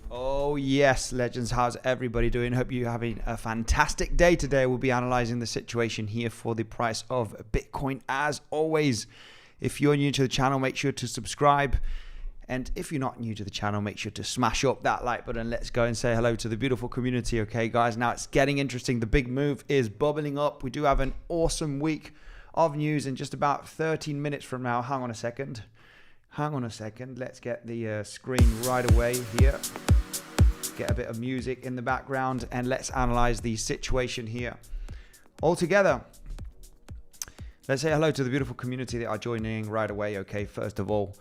Oh yes, legends, how's everybody doing? Hope you're having a fantastic day today. We'll be analyzing the situation here for the price of Bitcoin. As always, if you're new to the channel, make sure to subscribe. And if you're not new to the channel, make sure to smash up that like button. Let's go and say hello to the beautiful community, okay, guys? Now it's getting interesting. The big move is bubbling up. We do have an awesome week of news in just about 13 minutes from now. Hang on a second. Let's get the screen right away here. Get a bit of music in the background and let's analyze the situation here all together. Let's say hello to the beautiful community that are joining right away, okay, first of all.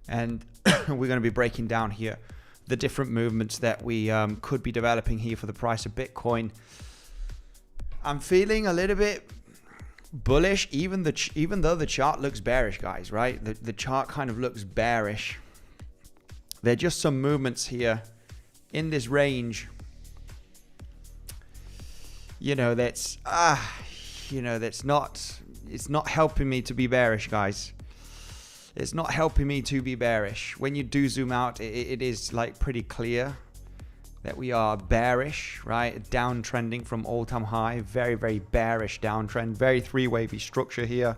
And we're going to be breaking down here the different movements that we could be developing here for the price of Bitcoin. I'm feeling a little bit bullish, even though the chart looks bearish, guys, right? The chart kind of looks bearish. There are just some movements here in this range, that's it's not helping me to be bearish, guys. It's not helping me to be bearish. When you do zoom out, it is like pretty clear that we are bearish, right? Downtrending from all-time high, very, very bearish downtrend, very three-wavy structure here.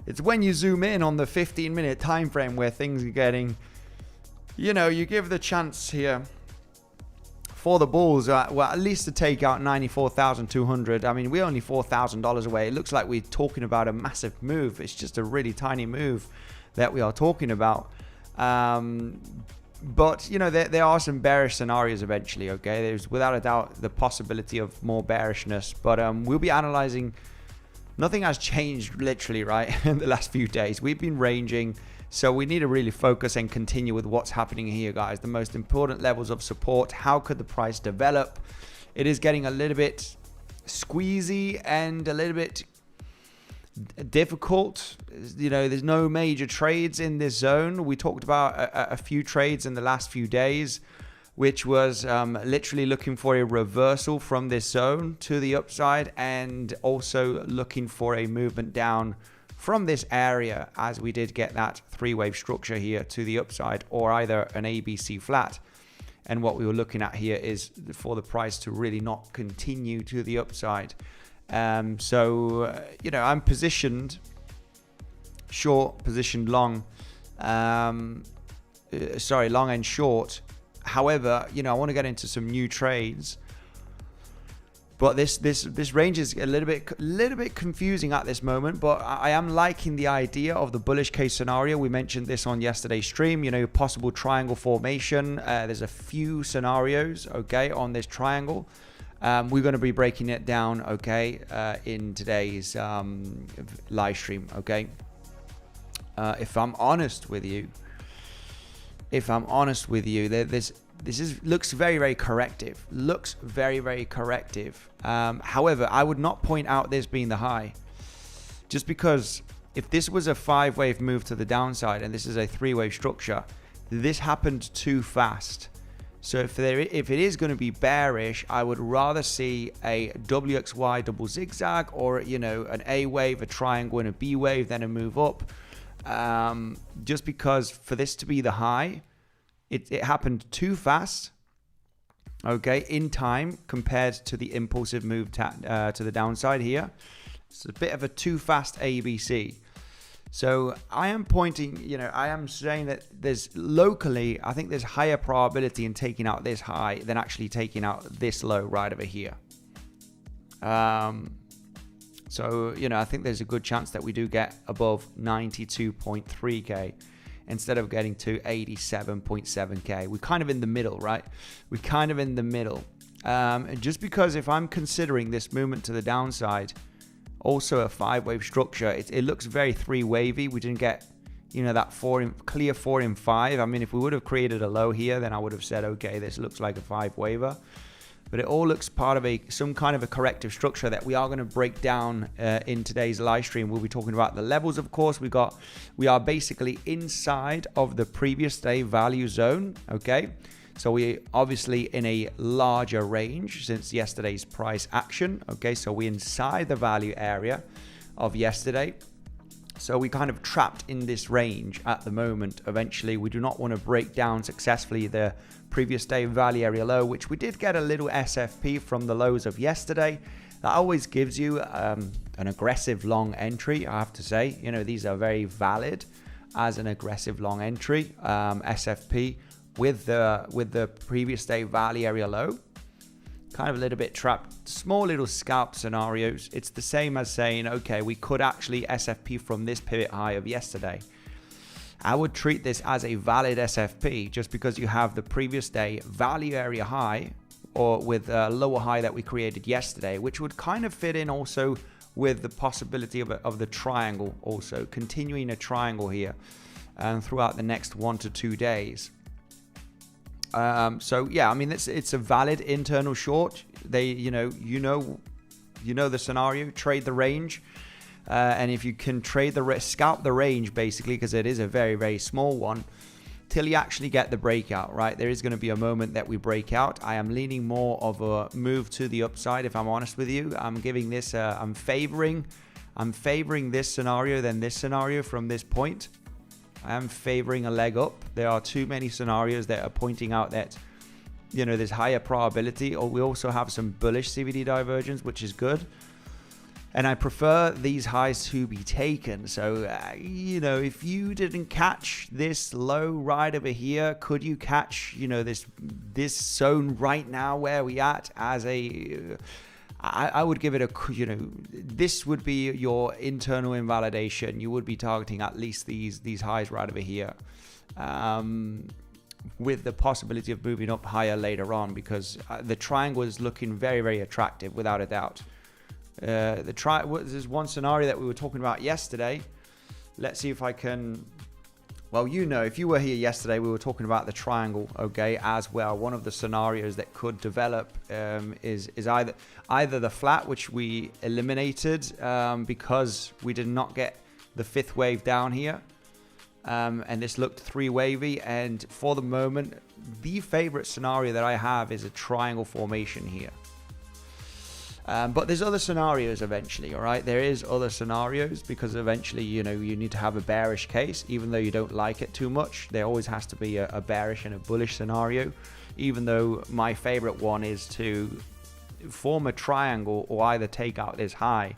It's when you zoom in on the 15-minute time frame where things are getting, you give the chance here for the bulls, well, at least to take out 94,200. I mean, we're only $4,000 away. It looks like we're talking about a massive move. It's just a really tiny move that we are talking about. But, there are some bearish scenarios eventually, okay? There's without a doubt the possibility of more bearishness. But we'll be analyzing. Nothing has changed literally, right, in the last few days. We've been ranging. So we need to really focus and continue with what's happening here, guys. The most important levels of support. How could the price develop? It is getting a little bit squeezy and a little bit difficult. There's no major trades in this zone. We talked about a few trades in the last few days, which was literally looking for a reversal from this zone to the upside and also looking for a movement down from this area, as we did get that three-wave structure here to the upside, or either an ABC flat. And what we were looking at here is for the price to really not continue to the upside. I'm positioned short, positioned long, long and short. However, I want to get into some new trades. But this range is a little bit confusing at this moment, but I am liking the idea of the bullish case scenario. We mentioned this on yesterday's stream, possible triangle formation. There's a few scenarios, okay, on this triangle. We're going to be breaking it down, okay, in today's live stream, okay. If I'm honest with you, looks very, very corrective. However, I would not point out this being the high, just because if this was a 5-wave move to the downside and this is a 3-wave structure, this happened too fast. So if it is going to be bearish, I would rather see a WXY double zigzag, or an A wave, a triangle, and a B wave, then a move up. Just because for this to be the high, it happened too fast, okay, in time compared to the impulsive move to the downside here. It's a bit of a too fast ABC. So I am I am saying that I think there's higher probability in taking out this high than actually taking out this low right over here. So, I think there's a good chance that we do get above 92.3K. Instead of getting to 87.7K. We're kind of in the middle, right? We're kind of in the middle. And just because if I'm considering this movement to the downside, also a 5-wave structure, it looks very 3-wavy. We didn't get, that clear 4 in 5. I mean, if we would have created a low here, then I would have said, okay, this looks like a 5-waver. But it all looks part of some kind of a corrective structure that we are going to break down in today's live stream. We'll be talking about the levels, of course. We are basically inside of the previous day value zone, okay? So we obviously in a larger range since yesterday's price action, okay? So we're inside the value area of yesterday. So we kind of trapped in this range at the moment. Eventually, we do not want to break down successfully the previous day value area low, which we did get a little SFP from the lows of yesterday. That always gives you an aggressive long entry, I have to say. You know, these are very valid as an aggressive long entry, SFP with the previous day value area low. Kind of a little bit trapped, small little scalp scenarios. It's the same as saying, okay, we could actually SFP from this pivot high of yesterday. I would treat this as a valid SFP just because you have the previous day value area high, or with a lower high that we created yesterday, which would kind of fit in also with the possibility of the triangle, also continuing a triangle here throughout the next 1 to 2 days. So yeah, I mean, it's a valid internal short. They, you know the scenario, trade the range, and if you can trade scalp the range basically, because it is a very, very small one, till you actually get the breakout, right? There is going to be a moment that we break out. I am leaning more of a move to the upside, if I'm honest with you. I'm giving this, I'm favoring this scenario than this scenario from this point. I am favoring a leg up. There are too many scenarios that are pointing out that, you know, there's higher probability, or we also have some bullish CVD divergence, which is good. And I prefer these highs to be taken. So, you know, if you didn't catch this low right over here, could you catch, you know, this zone right now where we at as a... I would give it a, you know, this would be your internal invalidation. You would be targeting at least these highs right over here, with the possibility of moving up higher later on, because the triangle is looking very, very attractive without a doubt. There's one scenario that we were talking about yesterday. Let's see if I can... Well, you know, if you were here yesterday, we were talking about the triangle, okay, as well. One of the scenarios that could develop is either the flat, which we eliminated because we did not get the fifth wave down here, and this looked three wavy. And for the moment, the favorite scenario that I have is a triangle formation here. But there's other scenarios eventually, all right? There is other scenarios, because eventually, you know, you need to have a bearish case, even though you don't like it too much. There always has to be a bearish and a bullish scenario, even though my favorite one is to form a triangle or either take out this high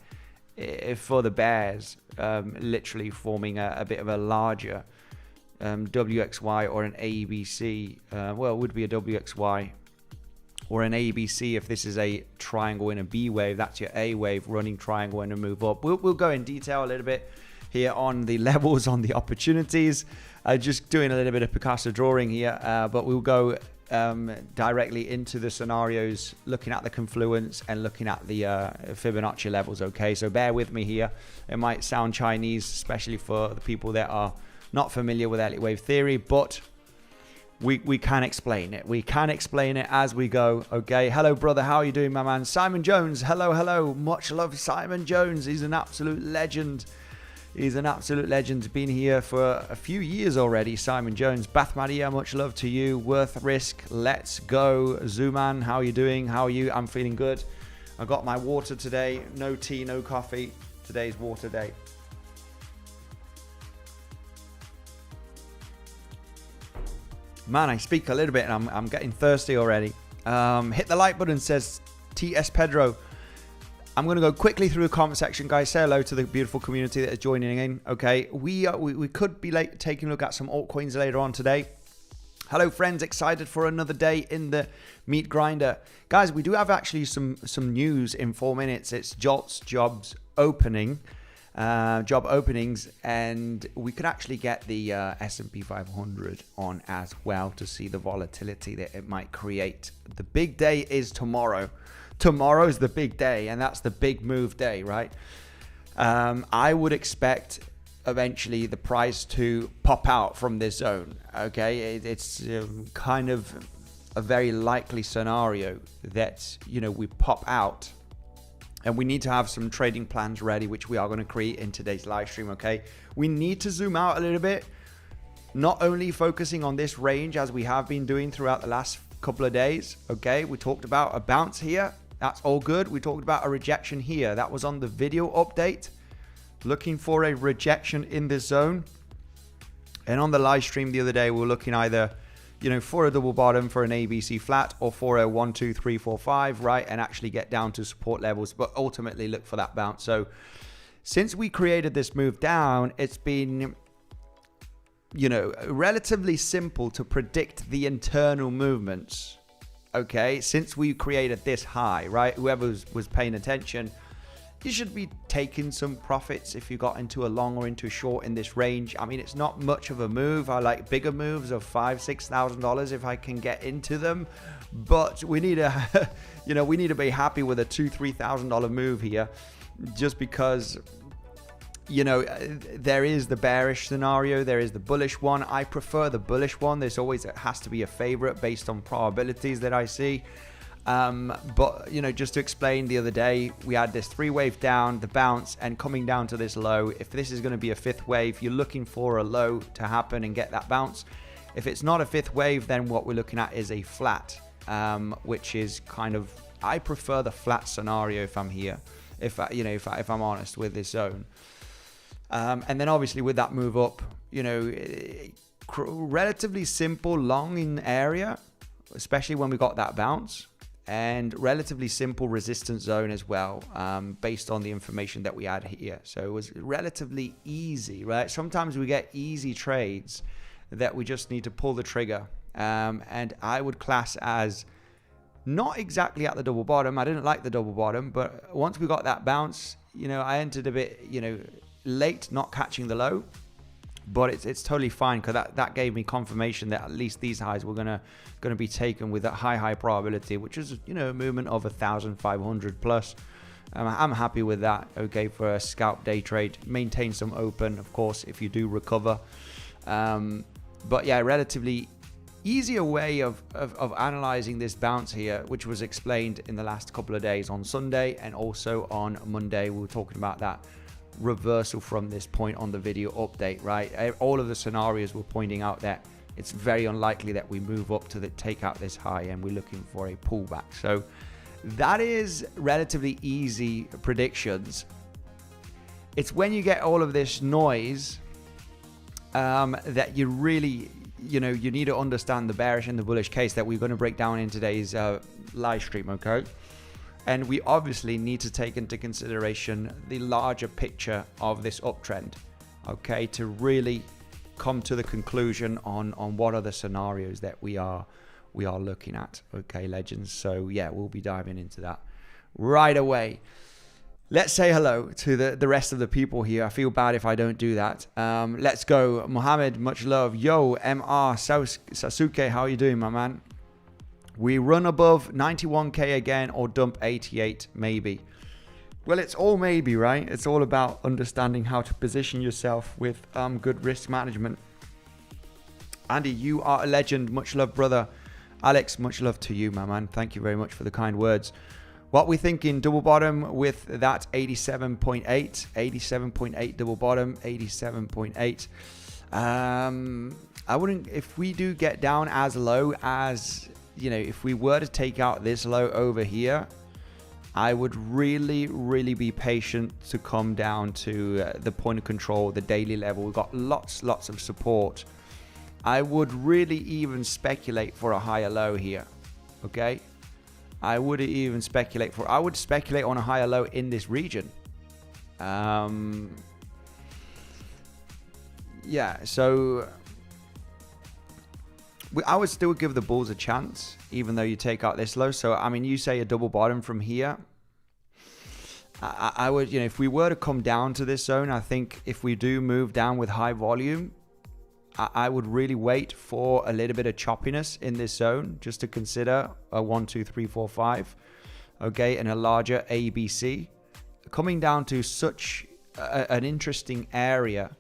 for the bears, literally forming a bit of a larger WXY or an ABC. Well, it would be a WXY or an ABC if this is a triangle in a B wave. That's your A wave running triangle and a move up. We'll go in detail a little bit here on the levels, on the opportunities. Just doing a little bit of Picasso drawing here, but we'll go directly into the scenarios, looking at the confluence and looking at the Fibonacci levels. Okay, so bear with me here. It might sound Chinese, especially for the people that are not familiar with Elliott wave theory, but we can explain it. We can explain it as we go. Okay. Hello, brother. How are you doing, my man? Simon Jones. Hello, hello. Much love, Simon Jones. He's an absolute legend. He's an absolute legend. Been here for a few years already, Simon Jones. Bath Maria, much love to you. Worth risk. Let's go. Zuman, how are you doing? How are you? I'm feeling good. I got my water today. No tea, no coffee. Today's water day. Man, I speak a little bit and I'm getting thirsty already. Hit the like button, says TS Pedro. I'm going to go quickly through the comment section, guys. Say hello to the beautiful community that is joining in. Okay, we could be taking a look at some altcoins later on today. Hello, friends. Excited for another day in the meat grinder. Guys, we do have actually some news in 4 minutes. It's JOLTS jobs opening. Job openings, and we could actually get the S&P 500 on as well to see the volatility that it might create. The big day is tomorrow. Tomorrow's the big day, and that's the big move day, right? I would expect eventually the price to pop out from this zone. Okay, it's kind of a very likely scenario that, you know, we pop out. And we need to have some trading plans ready, which we are going to create in today's live stream, okay? We need to zoom out a little bit, not only focusing on this range as we have been doing throughout the last couple of days, okay? We talked about a bounce here. That's all good. We talked about a rejection here. That was on the video update. looking for a rejection in this zone. And on the live stream the other day, we were looking either, for a double bottom, for an ABC flat, or for a 1, 2, 3, 4, 5, right? And actually get down to support levels, but ultimately look for that bounce. So since we created this move down, it's been, relatively simple to predict the internal movements. Okay, since we created this high, right? Whoever was paying attention, you should be taking some profits if you got into a long or into a short in this range. I mean, it's not much of a move. I like bigger moves of $5,000-$6,000 if I can get into them. But we need to, we need to be happy with a $2,000-$3,000 move here, just because, there is the bearish scenario, there is the bullish one. I prefer the bullish one. There's always has to be a favorite based on probabilities that I see. But just to explain, the other day we had this 3-wave down, the bounce, and coming down to this low. If this is going to be a 5th wave, you're looking for a low to happen and get that bounce. If it's not a 5th wave, then what we're looking at is a flat, which is kind of, I prefer the flat scenario if I'm here, if I'm honest with this zone. And then obviously with that move up, relatively simple long in area, especially when we got that bounce. And relatively simple resistance zone as well, based on the information that we had here. So it was relatively easy, right? Sometimes we get easy trades that we just need to pull the trigger. And I would class as not exactly at the double bottom. I didn't like the double bottom, but once we got that bounce, I entered a bit, late, not catching the low. But it's totally fine, because that gave me confirmation that at least these highs were gonna be taken with a high probability, which is a movement of 1,500 plus. I'm happy with that. Okay, for a scalp day trade, maintain some open, of course, if you do recover. But yeah, relatively easier way of analyzing this bounce here, which was explained in the last couple of days on Sunday and also on Monday. We were talking about that reversal from this point on the video update, right? All of the scenarios were pointing out that it's very unlikely that we move up to take out this high, and we're looking for a pullback. So that is relatively easy predictions. It's when you get all of this noise that you really, you need to understand the bearish and the bullish case that we're going to break down in today's live stream, okay? And we obviously need to take into consideration the larger picture of this uptrend, okay, to really come to the conclusion on what are the scenarios that we are looking at, okay, legends. So yeah, we'll be diving into that right away. Let's say hello to the rest of the people here. I feel bad if I don't do that. Let's go. Mohammed, much love. Yo, MR Sasuke, how are you doing, my man? We run above 91k again or dump 88 maybe. Well, it's all maybe, right? It's all about understanding how to position yourself with good risk management. Andy, you are a legend. Much love, brother. Alex, much love to you, my man. Thank you very much for the kind words. What we thinking, double bottom with that 87.8 double bottom, 87.8. I wouldn't, if we do get down as low as, if we were to take out this low over here, I would really be patient to come down to the point of control, the daily level. We've got lots of support. I would really even speculate for a higher low here, okay? I would speculate on a higher low in this region. Yeah, so I would still give the bulls a chance, even though you take out this low. So, I mean, you say a double bottom from here. I would, if we were to come down to this zone, I think if we do move down with high volume, I would really wait for a little bit of choppiness in this zone, just to consider a 1, 2, 3, 4, 5, okay, and a larger ABC. Coming down to such an interesting area,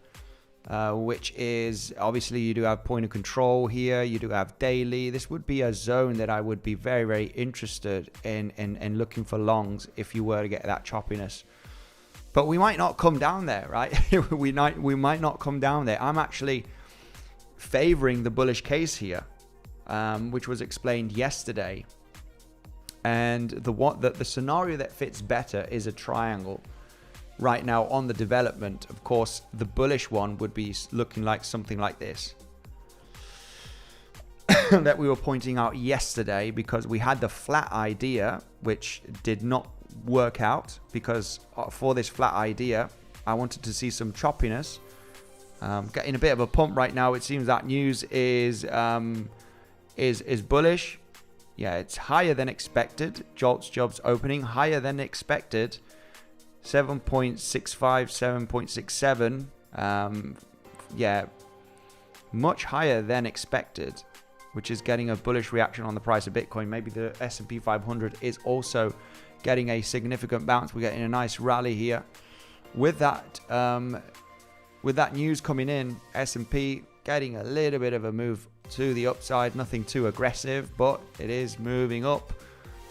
which is obviously you do have point of control here, you do have daily. This would be a zone that I would be very interested in looking for longs if you were to get that choppiness. But we might not come down there, right? we might not come down there. I'm actually favoring the bullish case here, which was explained yesterday. And the scenario that fits better is a triangle. right now on the development. Of course, the bullish one would be looking like something like this that we were pointing out yesterday, because we had the flat idea, which did not work out, because for this flat idea, I wanted to see some choppiness. Getting a bit of a pump right now. It seems that news is bullish. Yeah, it's higher than expected. Jolts jobs opening higher than expected. 7.65, 7.67. Yeah, much higher than expected, which is getting a bullish reaction on the price of Bitcoin. Maybe the S&P 500 is also getting a significant bounce. We're getting a nice rally here. With that news coming in, S&P getting a little bit of a move to the upside. Nothing too aggressive, but it is moving up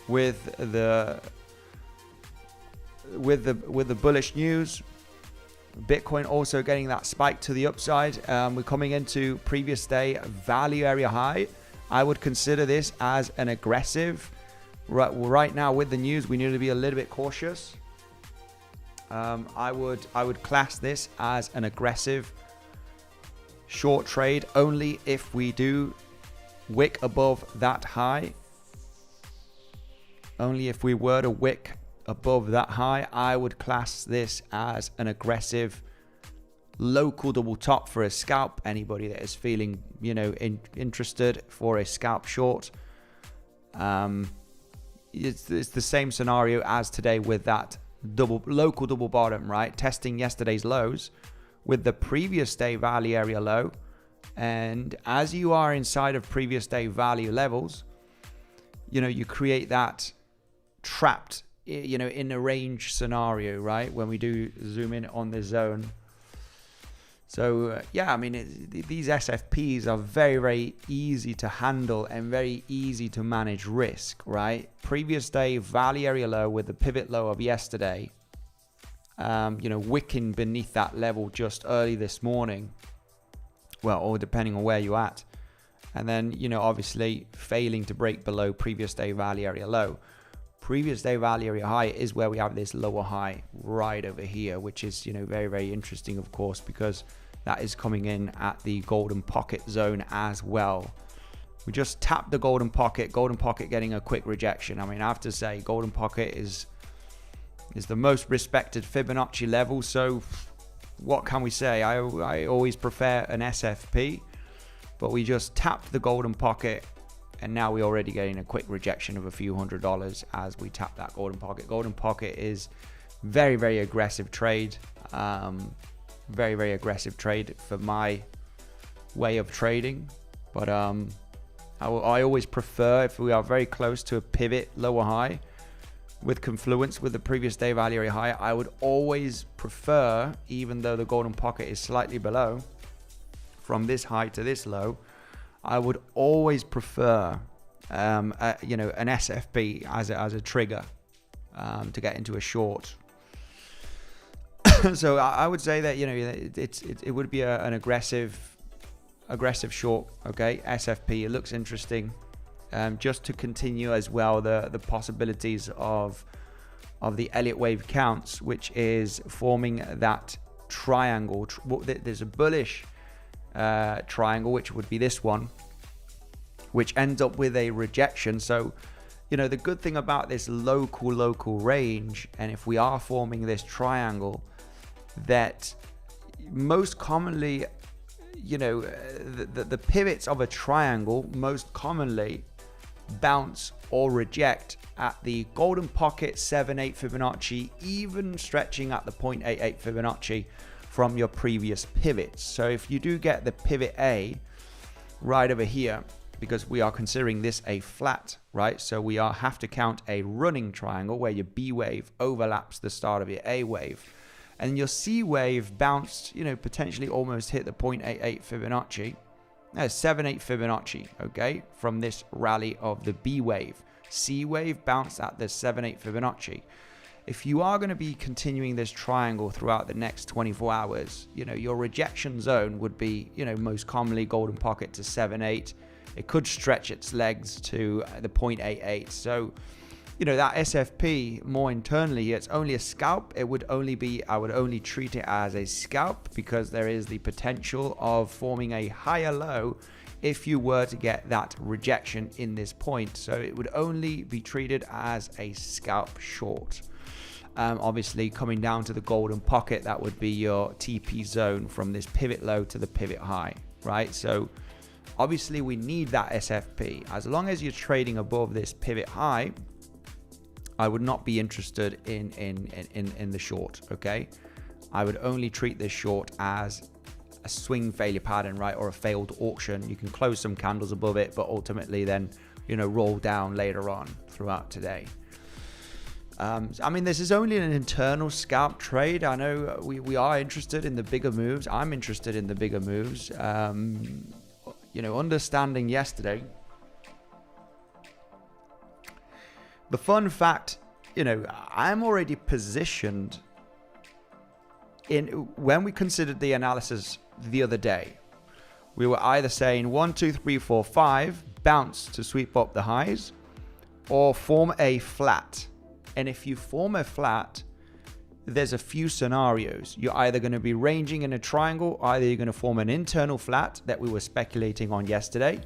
with the bullish news. Bitcoin also getting that spike to the upside. We're coming into previous day value area high. I would consider this as an aggressive. Right now with the news, we need to be a little bit cautious. I would class this as an aggressive short trade only if we do wick above that high. Only if we were to wick above that high, I would class this as an aggressive local double top for a scalp. Anybody that is feeling, interested for a scalp short, it's the same scenario as today with that local double bottom, right? Testing yesterday's lows with the previous day value area low, and as you are inside of previous day value levels, you create that trapped, in a range scenario, right? When we do zoom in on the zone. So these SFPs are very, very easy to handle and very easy to manage risk, right? Previous day value area low with the pivot low of yesterday, wicking beneath that level just early this morning, or depending on where you're at, and then obviously failing to break below previous day value area low. Previous day value area high is where we have this lower high right over here, which is very, very interesting, of course, because that is coming in at the golden pocket zone as well. We just tapped the golden pocket getting a quick rejection. I mean, I have to say, golden pocket is the most respected Fibonacci level, so what can we say? I always prefer an SFP, but we just tapped the golden pocket, and now we're already getting a quick rejection of a few $100s as we tap that golden pocket. Golden pocket is very, very aggressive trade. Very, very aggressive trade for my way of trading. But I always prefer, if we are very close to a pivot lower high with confluence with the previous day value area high, I would always prefer, even though the golden pocket is slightly below from this high to this low, I would always prefer an SFP as a trigger to get into a short. So I would say that it would be an aggressive short. Okay, SFP, it looks interesting. Just to continue as well the possibilities of the Elliott wave counts, which is forming that triangle. There's a bullish triangle, which would be this one, which ends up with a rejection. So the good thing about this local range, and if we are forming this triangle, that most commonly the pivots of a triangle most commonly bounce or reject at the golden pocket 7.8 Fibonacci, even stretching at the 0.88 Fibonacci from your previous pivots. So if you do get the pivot A right over here, because we are considering this a flat, right? So we have to count a running triangle where your B wave overlaps the start of your A wave. And your C wave bounced, potentially almost hit the 0.88 Fibonacci. That's 7.8 Fibonacci, okay, from this rally of the B wave. C wave bounced at the 7.8 Fibonacci. If you are going to be continuing this triangle throughout the next 24 hours, your rejection zone would be, most commonly golden pocket to 7.8. It could stretch its legs to the 0.88. So that SFP more internally, it's only a scalp. I would only treat it as a scalp because there is the potential of forming a higher low if you were to get that rejection in this point. So it would only be treated as a scalp short. Obviously, coming down to the golden pocket, that would be your TP zone from this pivot low to the pivot high, right? So obviously we need that SFP. As long as you're trading above this pivot high, I would not be interested in the short, okay? I would only treat this short as a swing failure pattern, right? Or a failed auction. You can close some candles above it, but ultimately then, roll down later on throughout today. I mean, this is only an internal scalp trade. I know we are interested in the bigger moves. I'm interested in the bigger moves. Understanding yesterday, the fun fact, I'm already positioned in when we considered the analysis the other day. We were either saying 1, 2, 3, 4, 5, bounce to sweep up the highs, or form a flat. And if you form a flat, there's a few scenarios. You're either going to be ranging in a triangle, either you're going to form an internal flat that we were speculating on yesterday,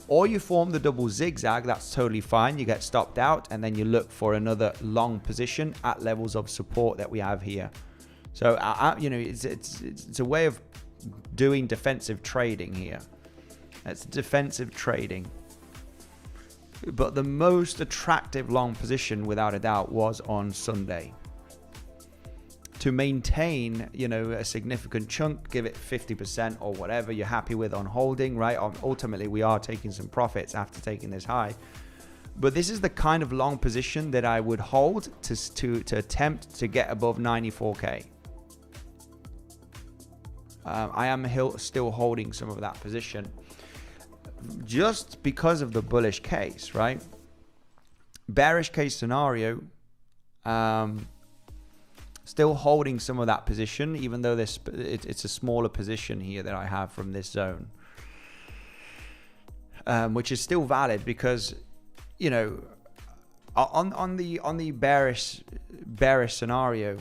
or you form the double zigzag. That's totally fine. You get stopped out and then you look for another long position at levels of support that we have here. So, it's a way of doing defensive trading here. That's defensive trading. But the most attractive long position, without a doubt, was on Sunday. To maintain, a significant chunk, give it 50% or whatever you're happy with on holding, right? Ultimately, we are taking some profits after taking this high. But this is the kind of long position that I would hold to attempt to get above 94K. I am still holding some of that position just because of the bullish case, right? Bearish case scenario, still holding some of that position, even though it's a smaller position here that I have from this zone, which is still valid because, on the bearish scenario,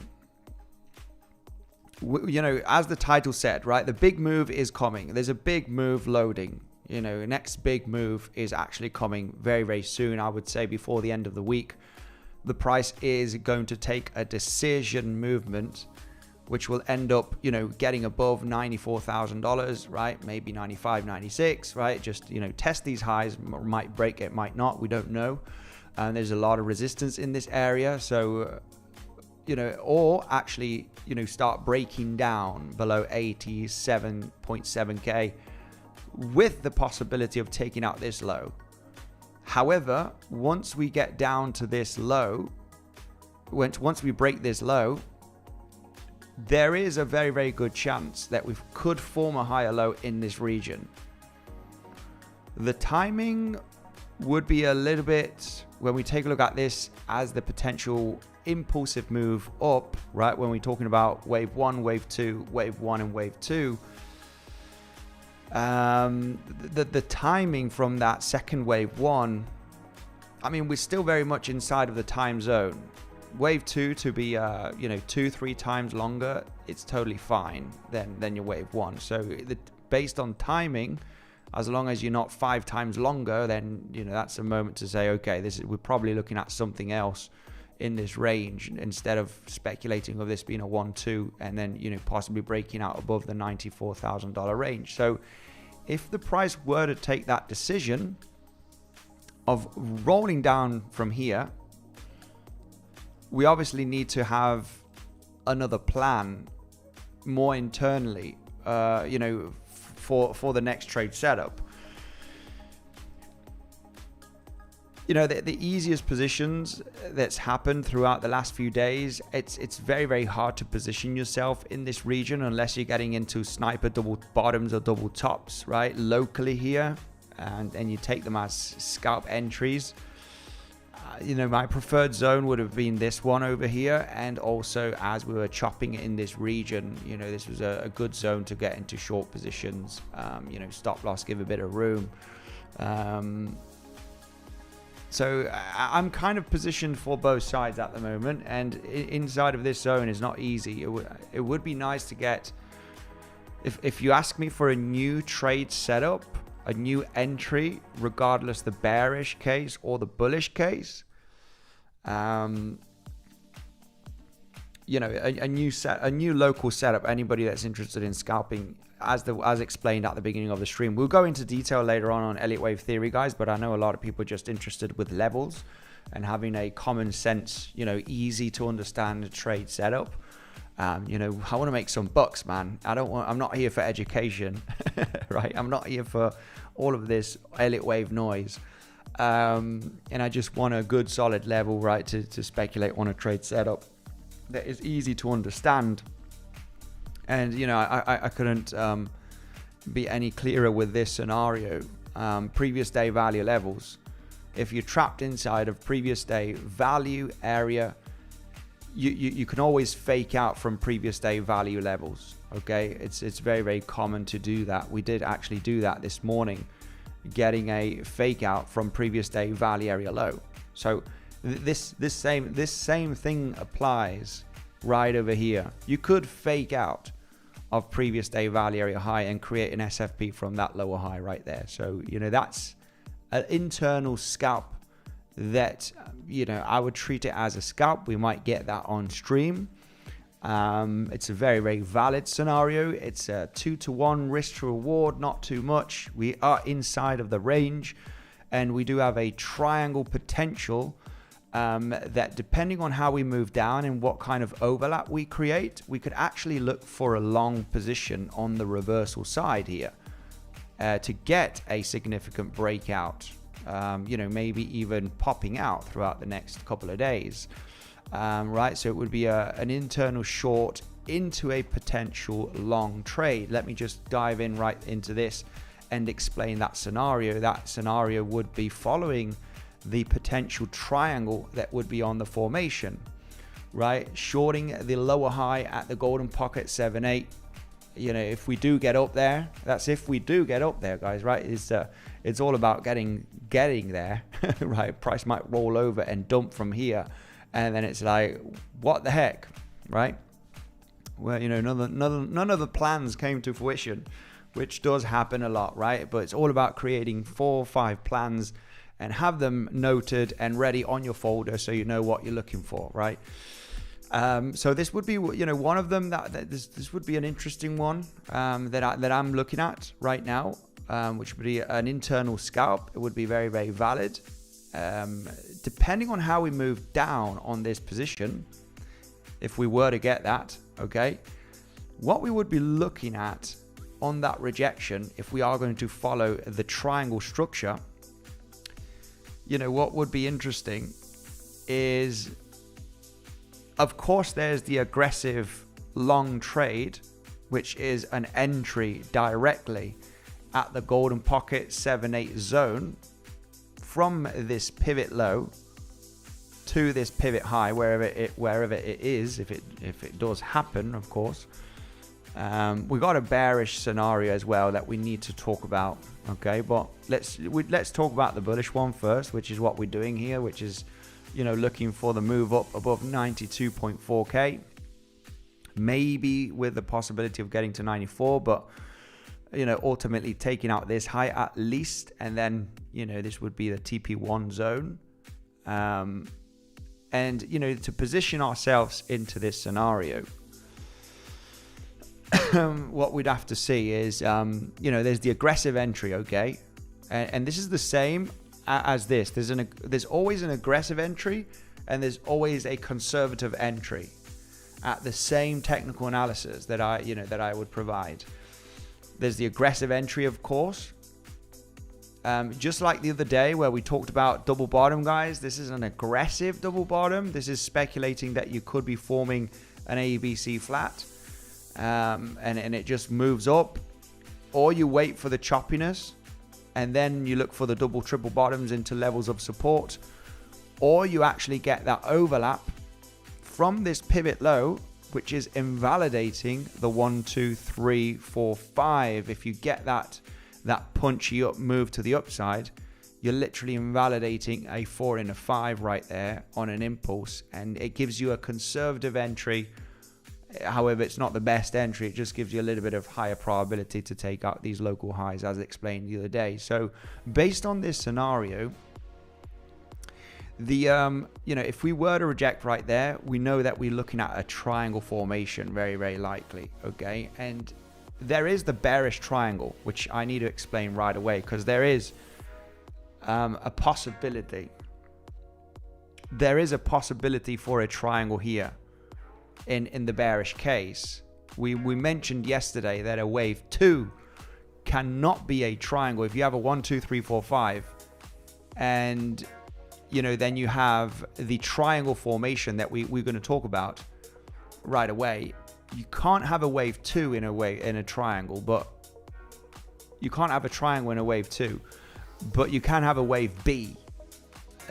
as the title said, right, the big move is coming. There's a big move loading. Next big move is actually coming very, very soon. I would say before the end of the week. The price is going to take a decision movement, which will end up, getting above $94,000, right? Maybe 95, 96, right? Just, test these highs, might break it, might not, we don't know. And there's a lot of resistance in this area. So, or actually, start breaking down below 87.7K with the possibility of taking out this low. However, once we get down to this low, once we break this low, there is a very, very good chance that we could form a higher low in this region. The timing would be a little bit, when we take a look at this as the potential impulsive move up, right? When we're talking about wave 1, wave 2, wave 1 and wave 2, the timing from that second wave 1, I mean, we're still very much inside of the time zone. Wave 2 to be 2-3 times longer, it's totally fine than your wave 1. So based on timing, as long as you're not 5 times longer, then that's a moment to say, okay, we're probably looking at something else in this range instead of speculating of this being a 1-2 and then possibly breaking out above the $94,000 range. So if the price were to take that decision of rolling down from here, we obviously need to have another plan more internally, for the next trade setup. The easiest positions that's happened throughout the last few days, it's very, very hard to position yourself in this region unless you're getting into sniper double bottoms or double tops, right? Locally here, and you take them as scalp entries. My preferred zone would have been this one over here, and also as we were chopping in this region, this was a good zone to get into short positions. Stop loss, give a bit of room. So I'm kind of positioned for both sides at the moment, and inside of this zone is not easy. It would be nice to get, if you ask me for a new trade setup, a new entry, regardless the bearish case or the bullish case, you know, a new local setup. Anybody that's interested in scalping, as explained at the beginning of the stream, we'll go into detail later on Elliott wave theory, guys. But I know a lot of people are just interested with levels and having a common sense, you know, easy to understand trade setup. You know, I want to make some bucks, man. I'm not here for education, right? I'm not here for all of this Elliott wave noise. And I just want a good solid level, right, to speculate on a trade setup that is easy to understand. And, you know, I couldn't be any clearer with this scenario. Previous day value levels. If you're trapped inside of previous day value area, you can always fake out from previous day value levels. Okay, it's very, very common to do that. We did actually do that this morning, getting a fake out from previous day value area low. So this same thing applies right over here. You could fake out of previous day value area high and create an SFP from that lower high right there. So, you know, that's an internal scalp that, you know, I would treat it as a scalp. We might get that on stream. It's a very, very valid scenario. It's a 2-to-1 risk to reward, not too much. We are inside of the range, and we do have a triangle potential that, depending on how we move down and what kind of overlap we create, we could actually look for a long position on the reversal side here to get a significant breakout. You know, maybe even popping out throughout the next couple of days, right? So it would be an internal short into a potential long trade. Let me just dive in right into this and explain that scenario. That scenario would be following the potential triangle that would be on the formation, right? Shorting the lower high at the golden pocket 7-8. You know, if we do get up there, that's if we do get up there, guys, right? It's all about getting there, right? Price might roll over and dump from here, and then it's like, what the heck, right? Well, you know, none of the plans came to fruition, which does happen a lot, right? But it's all about creating 4 or 5 plans and have them noted and ready on your folder so you know what you're looking for, right? So this would be, you know, one of them that this would be an interesting one that I'm looking at right now, which would be an internal scalp. It would be very, very valid. Depending on how we move down on this position, if we were to get that, okay, what we would be looking at on that rejection, if we are going to follow the triangle structure, you know, what would be interesting is, of course, there's the aggressive long trade, which is an entry directly at the golden pocket 7-8 zone from this pivot low to this pivot high, wherever it is, if it does happen, of course. We got a bearish scenario as well that we need to talk about. Okay, but let's talk about the bullish one first, which is what we're doing here, which is, you know, looking for the move up above 92.4k, maybe with the possibility of getting to 94, but, you know, ultimately taking out this high at least, and then, you know, this would be the TP1 zone, and, you know, to position ourselves into this scenario, what we'd have to see is, you know, there's the aggressive entry, okay, and this is the same as this. There's always an aggressive entry, and there's always a conservative entry at the same technical analysis that I would provide. There's the aggressive entry, of course, just like the other day where we talked about double bottom, guys. This is an aggressive double bottom. This is speculating that you could be forming an ABC flat, and it just moves up, or you wait for the choppiness and then you look for the double triple bottoms into levels of support, or you actually get that overlap from this pivot low, which is invalidating the 1, 2, 3, 4, 5. If you get that punchy up move to the upside, you're literally invalidating a 4 and a 5 right there on an impulse, and it gives you a conservative entry. However, it's not the best entry. It just gives you a little bit of higher probability to take out these local highs, as explained the other day. So based on this scenario, if we were to reject right there, we know that we're looking at a triangle formation, very, very likely. Okay. And there is the bearish triangle, which I need to explain right away, because there is a possibility. There is a possibility for a triangle here. In the bearish case, we mentioned yesterday that a wave 2 cannot be a triangle. If you have a 1, 2, 3, 4, 5, and then you have the triangle formation that we're going to talk about right away. You can't have a wave 2 in a triangle, but you can't have a triangle in a wave 2, but you can have a wave B.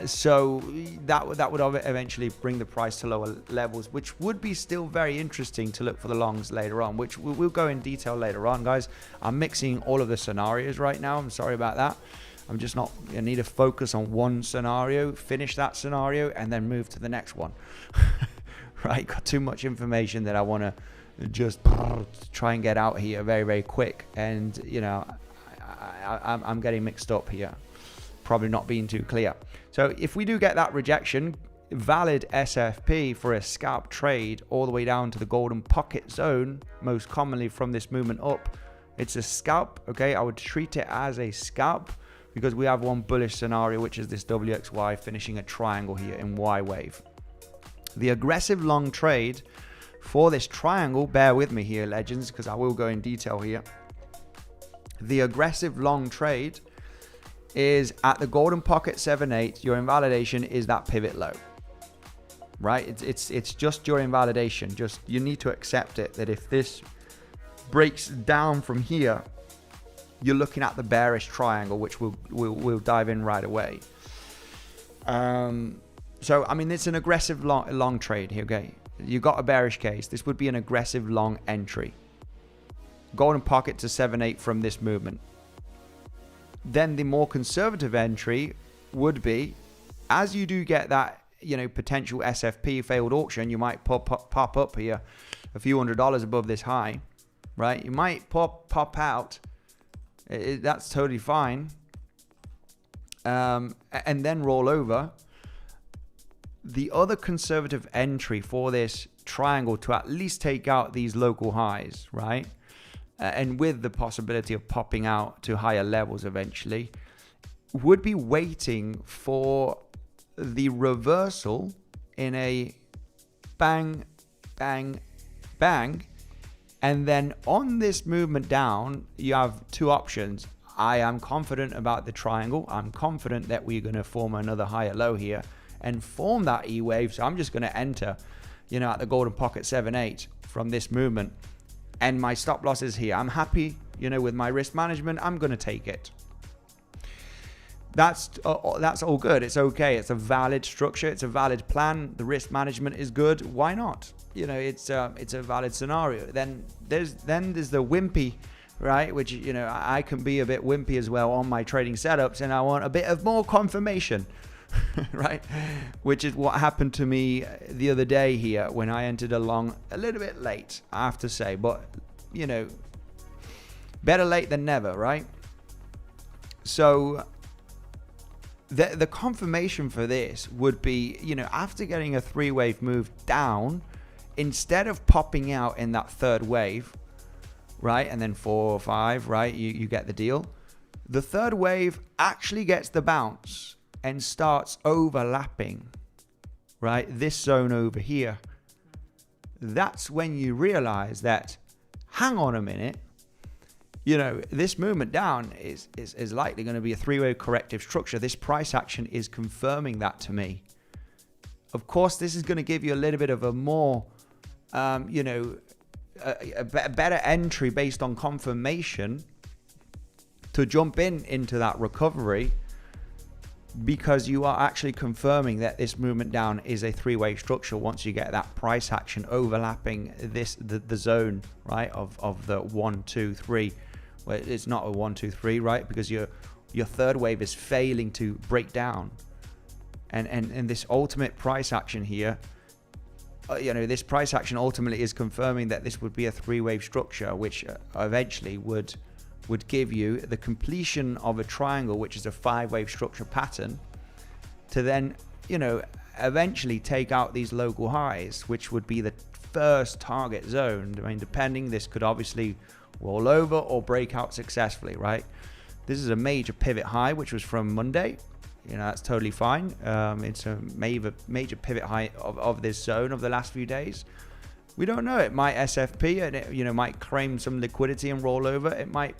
So that would eventually bring the price to lower levels, which would be still very interesting to look for the longs later on, which we'll go in detail later on, guys. I'm mixing all of the scenarios right now. I'm sorry about that. I need to focus on one scenario, finish that scenario, and then move to the next one. Right? Got too much information that I want to just try and get out here very, very quick. And, I'm getting mixed up here. Probably not being too clear. So if we do get that rejection, valid SFP for a scalp trade all the way down to the golden pocket zone, most commonly from this movement up, it's a scalp. Okay, I would treat it as a scalp because we have one bullish scenario, which is this WXY finishing a triangle here in Y wave. The aggressive long trade for this triangle, bear with me here, legends, because I will go in detail here. The aggressive long trade is at the golden pocket 7-8. Your invalidation is that pivot low, right? It's just your invalidation. Just you need to accept it, that if this breaks down from here, you're looking at the bearish triangle, which we'll dive in right away. So I mean, it's an aggressive long trade here. Okay, you got a bearish case. This would be an aggressive long entry. Golden pocket to 7-8 from this movement. Then the more conservative entry would be, as you do get that, potential SFP failed auction, you might pop up here a few $100s above this high, right? You might pop out. That's totally fine. And then roll over. The other conservative entry for this triangle to at least take out these local highs, right? And with the possibility of popping out to higher levels eventually, would be waiting for the reversal in a bang, bang, bang. And then on this movement down, you have two options. I am confident about the triangle. I'm confident that we're going to form another higher low here and form that E wave. So I'm just going to enter, at the golden pocket 7-8 from this movement. And my stop loss is here. I'm happy, with my risk management. I'm going to take it. That's all good. It's okay. It's a valid structure. It's a valid plan. The risk management is good. Why not? It's a valid scenario. Then there's the wimpy, right? Which, I can be a bit wimpy as well on my trading setups, and I want a bit of more confirmation, right? Which is what happened to me the other day here when I entered along a little bit late, I have to say. But, better late than never, right? So the confirmation for this would be, after getting a 3-wave move down, instead of popping out in that third wave, right, and then 4 or 5, right, you get the deal. The third wave actually gets the bounce and starts overlapping, right, this zone over here. That's when you realize that, hang on a minute, this movement down is likely going to be a 3-wave corrective structure. This price action is confirming that to me. Of course, this is going to give you a little bit of a more, a better entry based on confirmation to jump into that recovery, because you are actually confirming that this movement down is a 3-wave structure once you get that price action overlapping the zone, right, of the 1, 2, 3 Well, it's not a 1, 2, 3, right? Because your third wave is failing to break down, and this ultimate price action here, this price action ultimately is confirming that this would be a 3-wave structure, which eventually would give you the completion of a triangle, which is a 5-wave structure pattern, to then eventually take out these local highs, which would be the first target zone. I mean, depending, this could obviously roll over or break out successfully, right? This is a major pivot high, which was from Monday. That's totally fine. It's a major pivot high of this zone of the last few days. We don't know. It might SFP and it, might claim some liquidity and roll over. It might,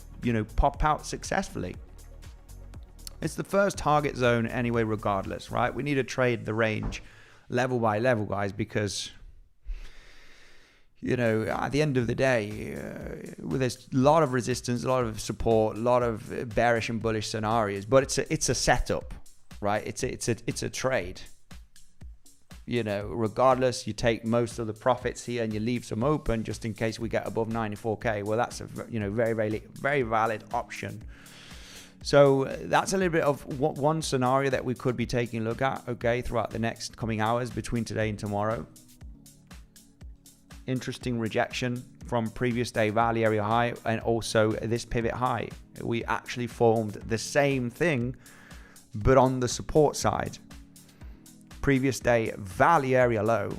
pop out successfully. It's the first target zone anyway, regardless, right? We need to trade the range level by level, guys, because at the end of the day, there's a lot of resistance, a lot of support, a lot of bearish and bullish scenarios, but it's a setup, right? It's a trade. Regardless, you take most of the profits here and you leave some open just in case we get above 94k. Well, that's a very valid option. So that's a little bit of one scenario that we could be taking a look at, okay, throughout the next coming hours between today and tomorrow. Interesting rejection from previous day value area high and also this pivot high. We actually formed the same thing, but on the support side. Previous day value area low.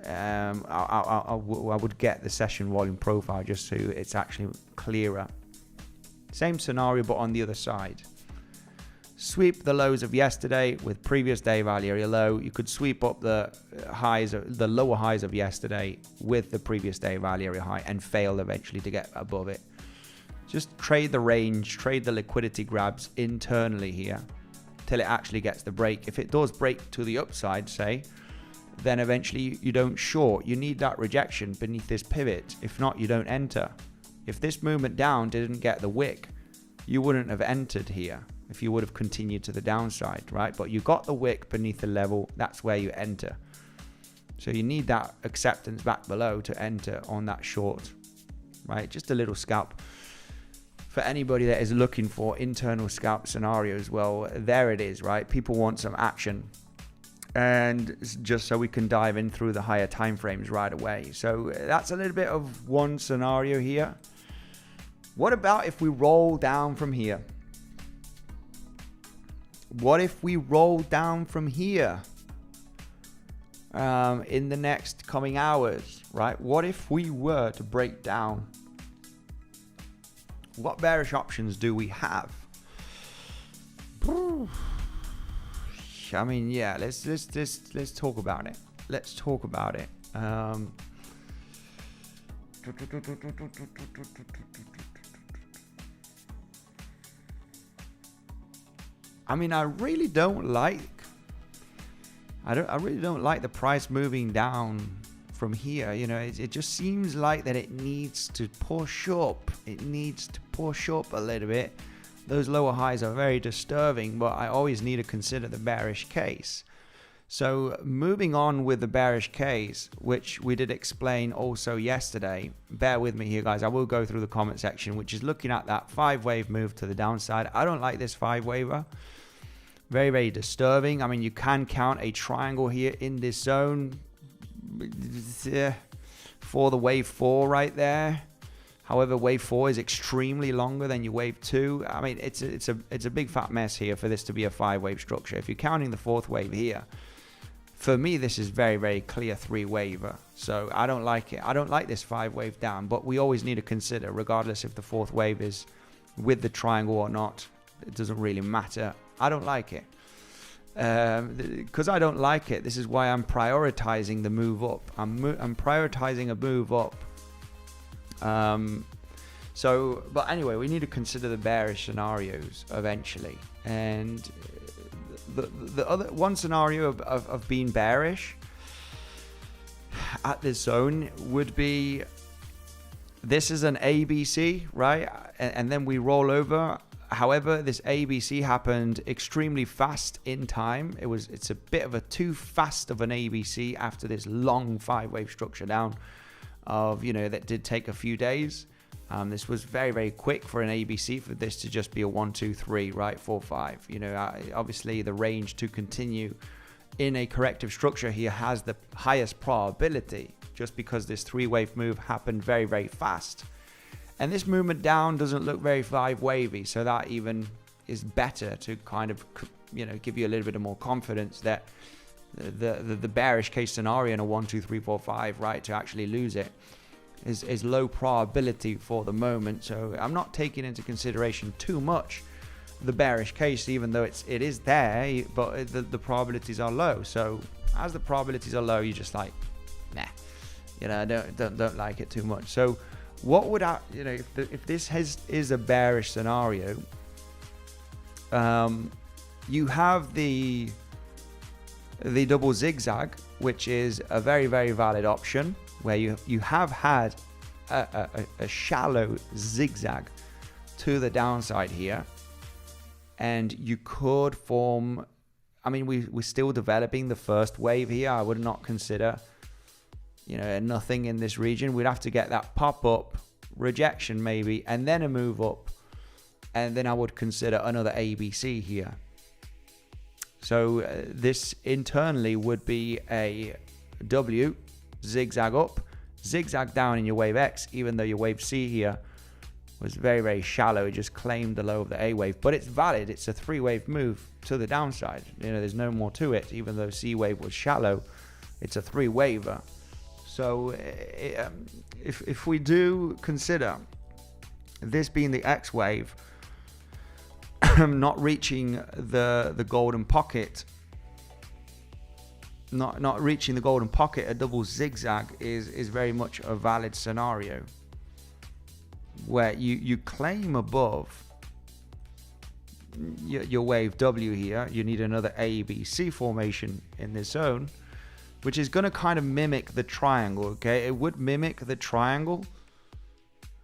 I would get the session volume profile just so it's actually clearer. Same scenario, but on the other side. Sweep the lows of yesterday with previous day value area low. You could sweep up the lower highs of yesterday with the previous day value area high and fail eventually to get above it. Just trade the range, trade the liquidity grabs internally here till it actually gets the break. If it does break to the upside, say, then eventually you don't short. You need that rejection beneath this pivot. If not, you don't enter. If this movement down didn't get the wick, you wouldn't have entered here if you would have continued to the downside, right? But you got the wick beneath the level, that's where you enter. So you need that acceptance back below to enter on that short, right? Just a little scalp. For anybody that is looking for internal scalp scenarios, well, there it is, right? People want some action. And just so we can dive in through the higher time frames right away. So that's a little bit of one scenario here. What about if we roll down from here? What if we roll down from here in the next coming hours, right? What if we were to break down? What bearish options do we have? I mean, yeah, let's talk about it. Let's talk about it. I mean, I really don't like the price moving down from here. It just seems like that it needs to push up. It needs to push up a little bit. Those lower highs are very disturbing, but I always need to consider the bearish case. So moving on with the bearish case, which we did explain also yesterday. Bear with me here, guys. I will go through the comment section, which is looking at that 5-wave move to the downside. I don't like this 5-waver. Very, very disturbing. I mean, you can count a triangle here in this zone for the wave 4 right there. However, wave 4 is extremely longer than your wave 2. I mean, it's a big fat mess here for this to be a 5-wave structure. If you're counting the 4th wave here, for me, this is very, very clear 3-waver. So I don't like it. I don't like this 5-wave down, but we always need to consider, regardless if the 4th wave is with the triangle or not, it doesn't really matter. I don't like it. Because I don't like it, this is why I'm prioritizing the move up. I'm prioritizing a move up. But anyway, we need to consider the bearish scenarios eventually. And the other one scenario of being bearish at this zone would be, this is an ABC, right? And then we roll over. However, this ABC happened extremely fast in time. It's a bit of a too fast of an ABC after this long 5-wave structure down of, that did take a few days. This was very, very quick for an ABC for this to just be a 1, 2, 3, right? 4, 5. You know, obviously the range to continue in a corrective structure here has the highest probability, just because this 3-wave move happened very, very fast. And this movement down doesn't look very 5-wavy, so that even is better to kind of, you know, give you a little bit of more confidence that the bearish case scenario in a 1, 2, 3, 4, 5, right, to actually lose it is low probability for the moment. So I'm not taking into consideration too much the bearish case, even though it is there, but the probabilities are low. So as the probabilities are low, you're just like, nah, you know, I don't like it too much. So what would I, you know, if this is a bearish scenario, you have the double zigzag, which is a very, very valid option, where you have had a shallow zigzag to the downside here, and you could form, I mean, we're still developing the first wave here. I would not consider, you know, nothing in this region. We'd have to get that pop up rejection maybe, and then a move up, and then I would consider another ABC here. So this internally would be a W, zigzag up, zigzag down in your wave X, even though your wave C here was very, very shallow. It just claimed the low of the A wave, but it's valid. It's a 3-wave move to the downside. You know, there's no more to it. Even though C wave was shallow, it's a 3-waver. So if we do consider this being the X wave, not reaching the golden pocket, not reaching the golden pocket, a double zigzag is very much a valid scenario, where you claim above your wave W here. You need another ABC formation in this zone, which is going to kind of mimic the triangle. Okay, it would mimic the triangle,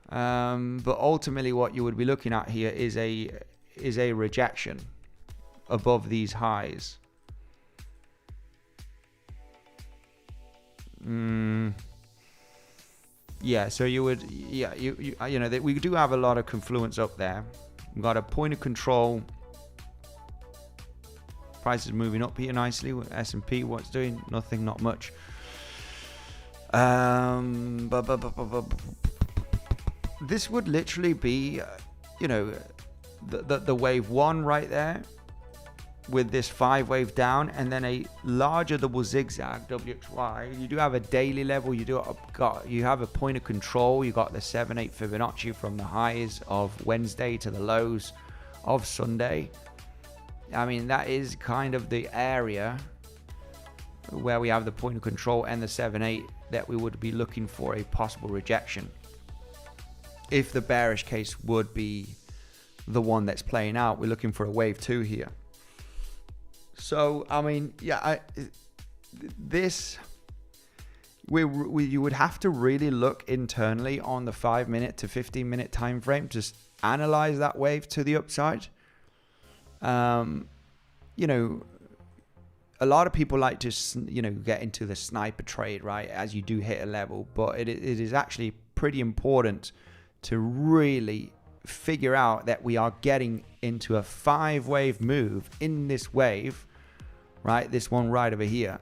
but ultimately what you would be looking at here is a rejection above these highs. Yeah, so you would, yeah, you know, that we do have a lot of confluence up there. We've got a point of control. Price is moving up here nicely. S&P, what's doing? Nothing, not much. This would literally be, you know, the wave 1 right there, with this 5-wave down, and then a larger double zigzag WXY. You do have a daily level. You have a point of control. You got the 7/8 Fibonacci from the highs of Wednesday to the lows of Sunday. I mean, that is kind of the area where we have the point of control and the 7/8 that we would be looking for a possible rejection, if the bearish case would be the one that's playing out. We're looking for a wave 2 here. So I mean, yeah, you would have to really look internally on the 5-minute to 15-minute time frame, just analyze that wave to the upside. You know, a lot of people like to, you know, get into the sniper trade, right, as you do hit a level, but it is actually pretty important to really figure out that we are getting into a 5-wave move in this wave, right, this one right over here,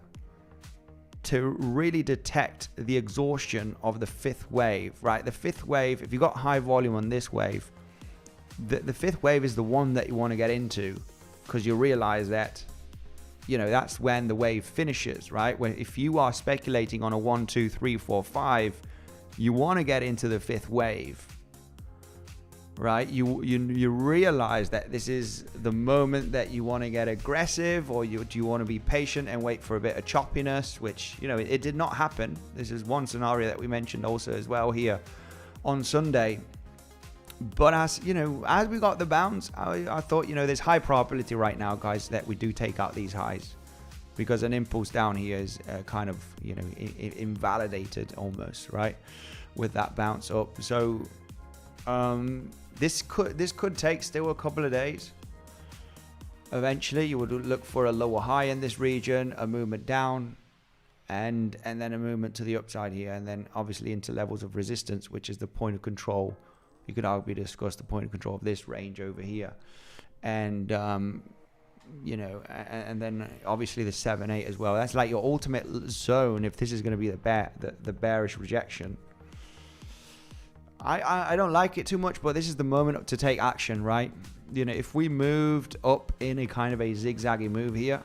to really detect the exhaustion of the 5th wave, right? The 5th wave, if you got high volume on this wave, the 5th wave is the one that you want to get into, because you realize that, you know, that's when the wave finishes, right? When, if you are speculating on a 1, 2, 3, 4, 5, you want to get into the 5th wave, right? You realize that this is the moment that you want to get aggressive, or do you want to be patient and wait for a bit of choppiness, which, you know, it did not happen. This is one scenario that we mentioned also as well here on Sunday. But as you know, as we got the bounce, I thought, you know, there's high probability right now, guys, that we do take out these highs, because an impulse down here is kind of, you know, invalidated almost, right, with that bounce up. So this could take still a couple of days. Eventually you would look for a lower high in this region, a movement down, and then a movement to the upside here, and then obviously into levels of resistance, which is the point of control You could argue discuss the point of control of this range over here. And, you know, and then obviously the 7-8 as well. That's like your ultimate zone if this is going to be the bearish rejection. I don't like it too much, but this is the moment to take action, right? You know, if we moved up in a kind of a zigzaggy move here,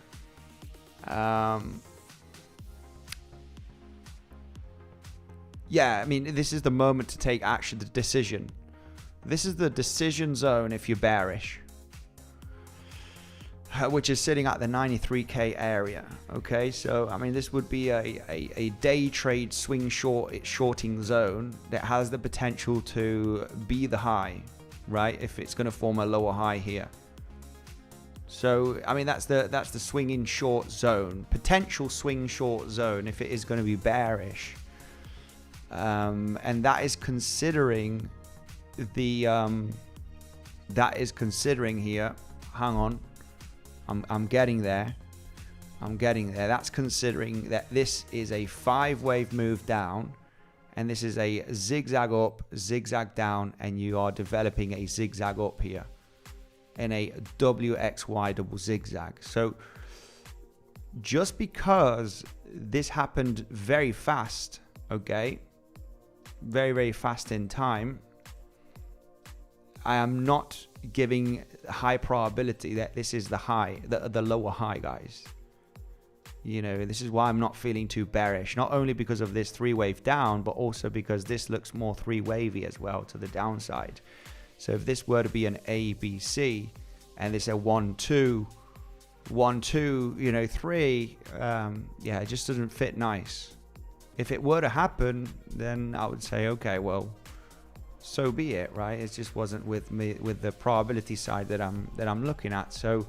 yeah, I mean, this is the moment to take action, the decision. This is the decision zone if you're bearish, which is sitting at the 93K area. Okay, so I mean, this would be a day trade swing shorting zone that has the potential to be the high, right? If it's going to form a lower high here. So I mean, that's the swinging short zone, potential swing short zone if it is going to be bearish, and that is considering the here. Hang on. I'm getting there. That's considering that this is a 5-wave move down, and this is a zigzag up, zigzag down, and you are developing a zigzag up here in a WXY double zigzag. So just because this happened very fast, okay, very, very fast in time, I am not giving high probability that this is the high, the lower high, guys. You know, this is why I'm not feeling too bearish, not only because of this 3-wave down, but also because this looks more 3-wavy as well to the downside. So if this were to be an A, B, C, and this a 1, 2, 1, 2, you know, 3, yeah, it just doesn't fit nice. If it were to happen, then I would say, okay, well, so be it, right? It just wasn't with me, with the probability side that I'm looking at. So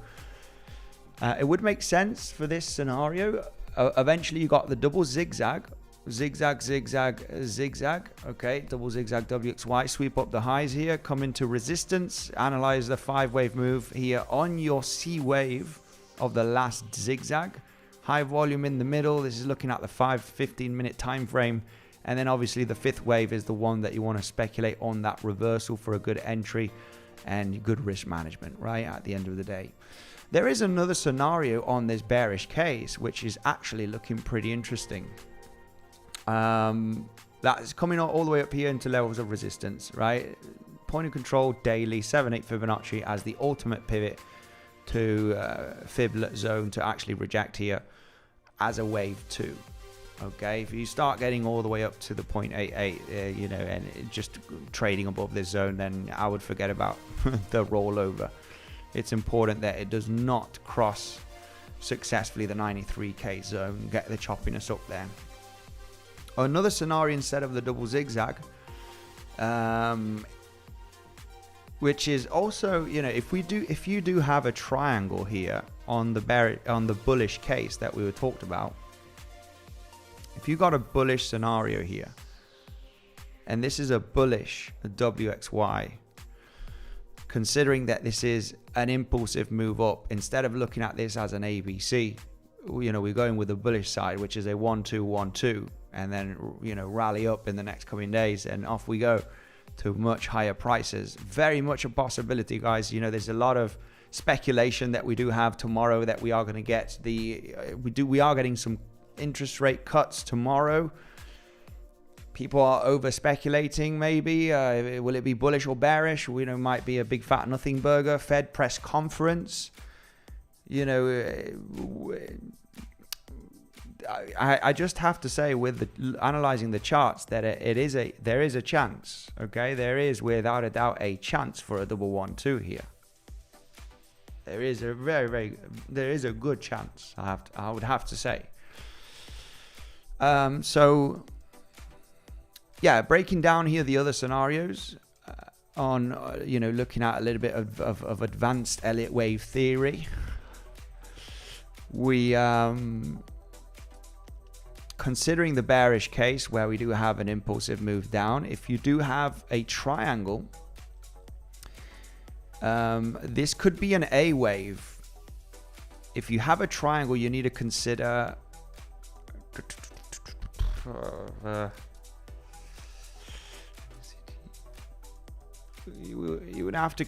it would make sense for this scenario. Eventually you got the double zigzag, zigzag, zigzag, zigzag. Okay, double zigzag WXY, sweep up the highs here, come into resistance, analyze the 5-wave move here on your C wave of the last zigzag. High volume in the middle. This is looking at the 15-minute time frame. And then obviously the 5th wave is the one that you want to speculate on, that reversal for a good entry and good risk management, right? At the end of the day. There is another scenario on this bearish case, which is actually looking pretty interesting. That is coming all the way up here into levels of resistance, right? Point of control daily, 7-8 Fibonacci as the ultimate pivot to fib zone to actually reject here as a wave 2. Okay, if you start getting all the way up to the 0.88, you know, and just trading above this zone, then I would forget about the rollover. It's important that it does not cross successfully the 93K zone, get the choppiness up there. Another scenario instead of the double zigzag, which is also, you know, if you do have a triangle here on the bullish case that we were talked about. If you got a bullish scenario here, and this is a bullish WXY, considering that this is an impulsive move up, instead of looking at this as an ABC, you know, we're going with the bullish side, which is a 1, 2, 1, 2, and then, you know, rally up in the next coming days, and off we go to much higher prices. Very much a possibility, guys. You know, there's a lot of speculation that we do have tomorrow that we are going to get we are getting some interest rate cuts tomorrow. People are over speculating, maybe. Will it be bullish or bearish? You know, might be a big fat nothing burger. Fed press conference. You know, I just have to say, with analyzing the charts, that there is a chance. Okay, there is without a doubt a chance for a double 1, 2 here. There is a good chance. I would have to say. So yeah, breaking down here the other scenarios on, you know, looking at a little bit of advanced Elliott wave theory. We, considering the bearish case where we do have an impulsive move down, if you do have a triangle, this could be an A wave. If you have a triangle, you need to consider you would have to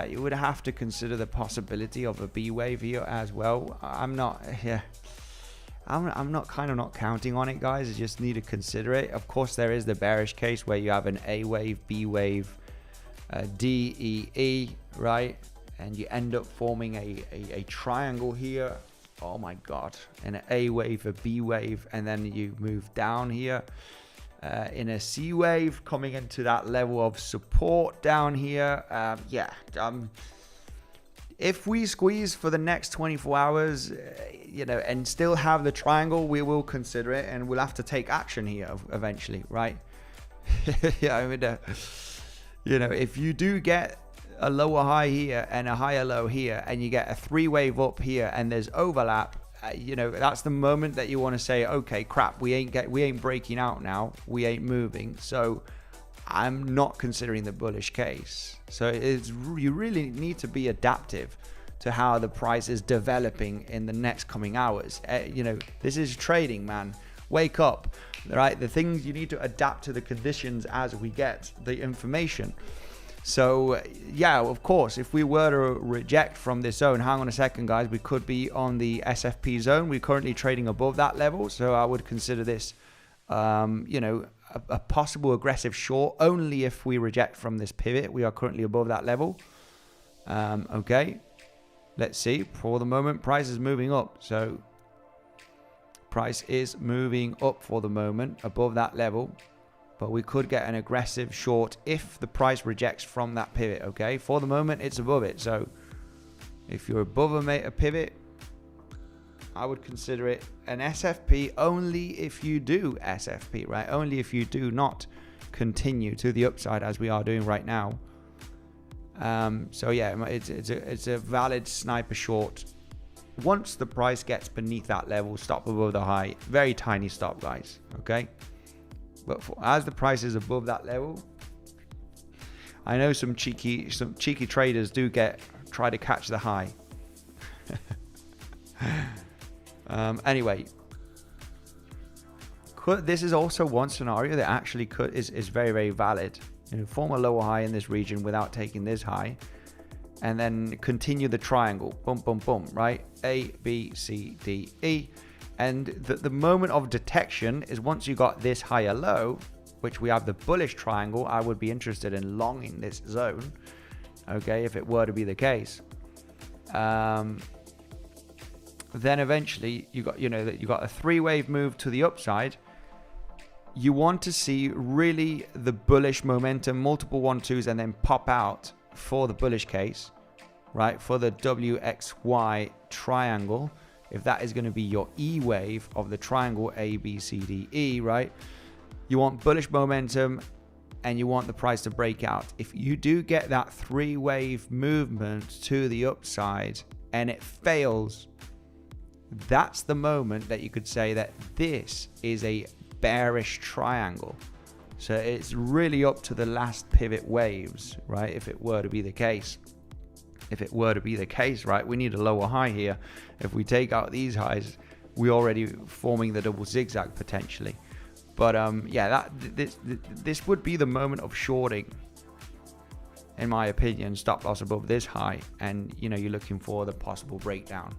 you would have to consider the possibility of a B wave here as well. I'm not not counting on it, guys. You just need to consider it. Of course, there is the bearish case where you have an A wave, B wave, D, E, E, right? And you end up forming a triangle here. Oh my God. And an A wave, a B wave, and then you move down here in a C wave, coming into that level of support down here. If we squeeze for the next 24 hours, and still have the triangle, we will consider it, and we'll have to take action here eventually, right? Yeah, I mean, if you do get a lower high here and a higher low here, and you get a 3-wave up here, and there's overlap, that's the moment that you want to say, okay, crap, we ain't breaking out now, we ain't moving, so I'm not considering the bullish case. So you really need to be adaptive to how the price is developing in the next coming hours. This is trading, man. Wake up, right? The things you need to adapt to the conditions as we get the information. So yeah, of course, if we were to reject from this zone, hang on a second, guys, we could be on the SFP zone. We're currently trading above that level, so I would consider this a possible aggressive short only if we reject from this pivot. We are currently above that level. Okay, let's see. For the moment, price is moving up, so price is moving up for the moment above that level, but we could get an aggressive short if the price rejects from that pivot. Okay, for the moment it's above it, so if you're above a pivot, I would consider it an SFP only if you do SFP, right? Only if you do not continue to the upside as we are doing right now. So yeah, it's a valid sniper short. Once the price gets beneath that level, stop above the high. Very tiny stop, guys. Okay, but as the price is above that level, I know some cheeky traders do try to catch the high. Anyway, this is also one scenario that actually is very, very valid. Form a lower high in this region without taking this high, and then continue the triangle. Boom, boom, boom. Right? A, B, C, D, E. And the moment of detection is once you got this higher low, which we have the bullish triangle. I would be interested in longing this zone. Okay, if it were to be the case. Then eventually you got a 3-wave move to the upside. You want to see really the bullish momentum, multiple 1-2s, and then pop out for the bullish case, right? For the WXY triangle, if that is going to be your E wave of the triangle A, B, C, D, E, right? You want bullish momentum and you want the price to break out. If you do get that 3-wave movement to the upside and it fails, that's the moment that you could say that this is a bearish triangle. So it's really up to the last pivot waves, right? If it were to be the case. Right, we need a lower high here. If we take out these highs, we're already forming the double zigzag potentially. But this would be the moment of shorting, in my opinion. Stop loss above this high, and you're looking for the possible breakdown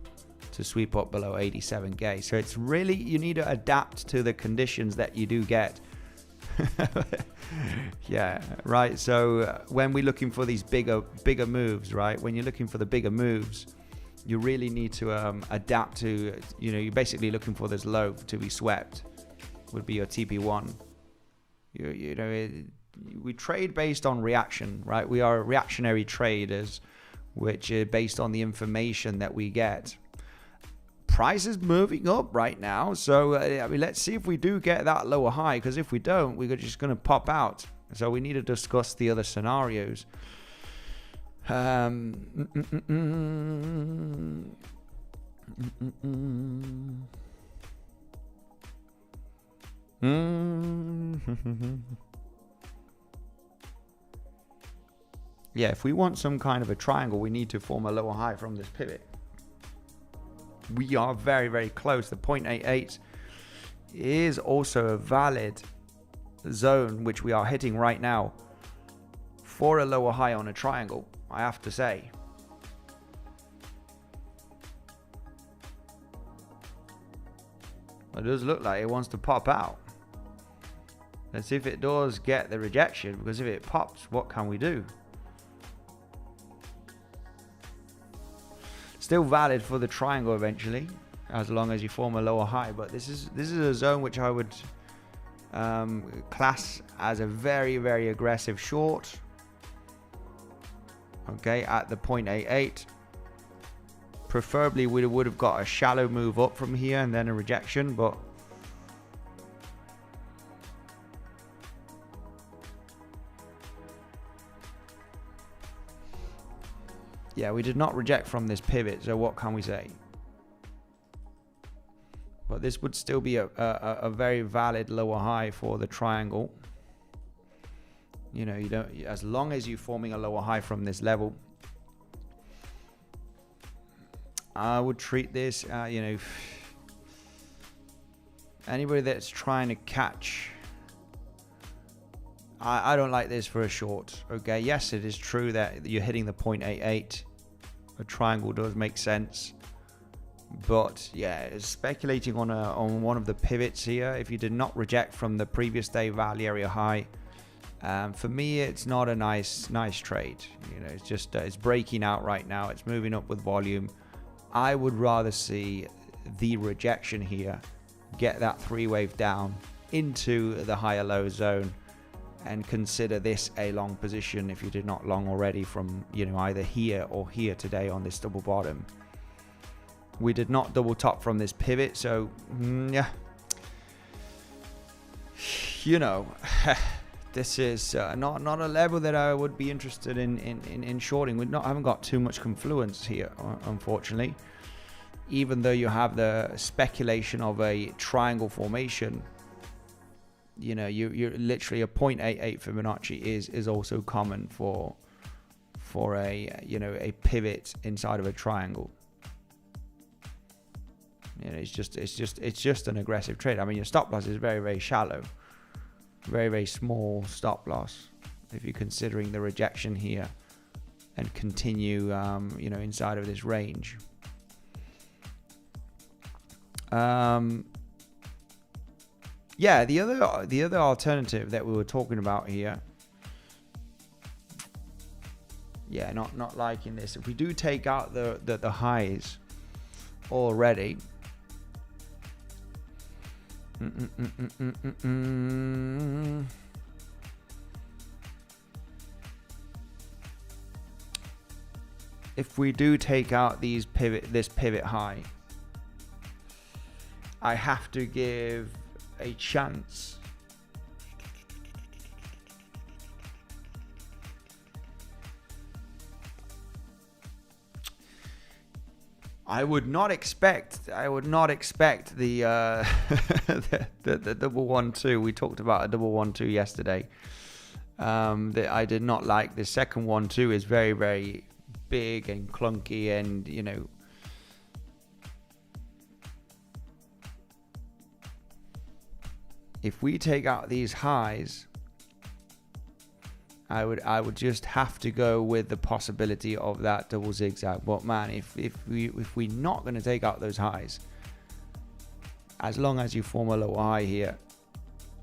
to sweep up below 87k. So it's really, you need to adapt to the conditions that you do get. Yeah, right. So when we're looking for these bigger moves, right? When you're looking for the bigger moves, you really need to adapt to, you're basically looking for this low to be swept, would be your TP1. We trade based on reaction, right? We are reactionary traders, which is based on the information that we get. Price is moving up right now, so let's see if we do get that lower high, because if we don't, we're just going to pop out. So we need to discuss the other scenarios. Yeah, if we want some kind of a triangle, we need to form a lower high from this pivot. We are very, very close. The 0.88 is also a valid zone, which we are hitting right now for a lower high on a triangle, I have to say. It does look like it wants to pop out. Let's see if it does get the rejection, because if it pops, what can we do? Still valid for the triangle eventually, as long as you form a lower high. But this is a zone which I would class as a very, very aggressive short. Okay, at the 0.88. Preferably we would have got a shallow move up from here and then a rejection, but yeah, we did not reject from this pivot, so what can we say? But this would still be a very valid lower high for the triangle. You know, you don't, as long as you're forming a lower high from this level, I would treat this, you know, anybody that's trying to catch, I don't like this for a short. Okay, yes, it is true that you're hitting the 0.88. A triangle does make sense, but yeah, speculating on one of the pivots here, if you did not reject from the previous day value area high, for me, it's not a nice trade. You know, it's just it's breaking out right now. It's moving up with volume. I would rather see the rejection here, get that three wave down into the higher low zone, and consider this a long position if you did not long already from, you know, either here or here today on this double bottom. We did not double top from this pivot, so yeah, you know, this is not a level that I would be interested in shorting. I haven't got too much confluence here, unfortunately. Even though you have the speculation of a triangle formation, you know, you're literally a 0.88 Fibonacci is also common for a, you know, a pivot inside of a triangle. You know, it's just an aggressive trade. I mean, your stop loss is very, very shallow, very, very small stop loss if you're considering the rejection here and continue, you know, inside of this range. Yeah, the other alternative that we were talking about here. Yeah, not liking this. If we do take out the highs already. If we do take out this pivot high, I have to give a chance I would not expect the the double 1-2. We talked about a double 1-2 yesterday. That I did not like. The second 1-2 is very, very big and clunky, and you know, if we take out these highs, I would just have to go with the possibility of that double zigzag. But man, if we're not going to take out those highs, as long as you form a low high here,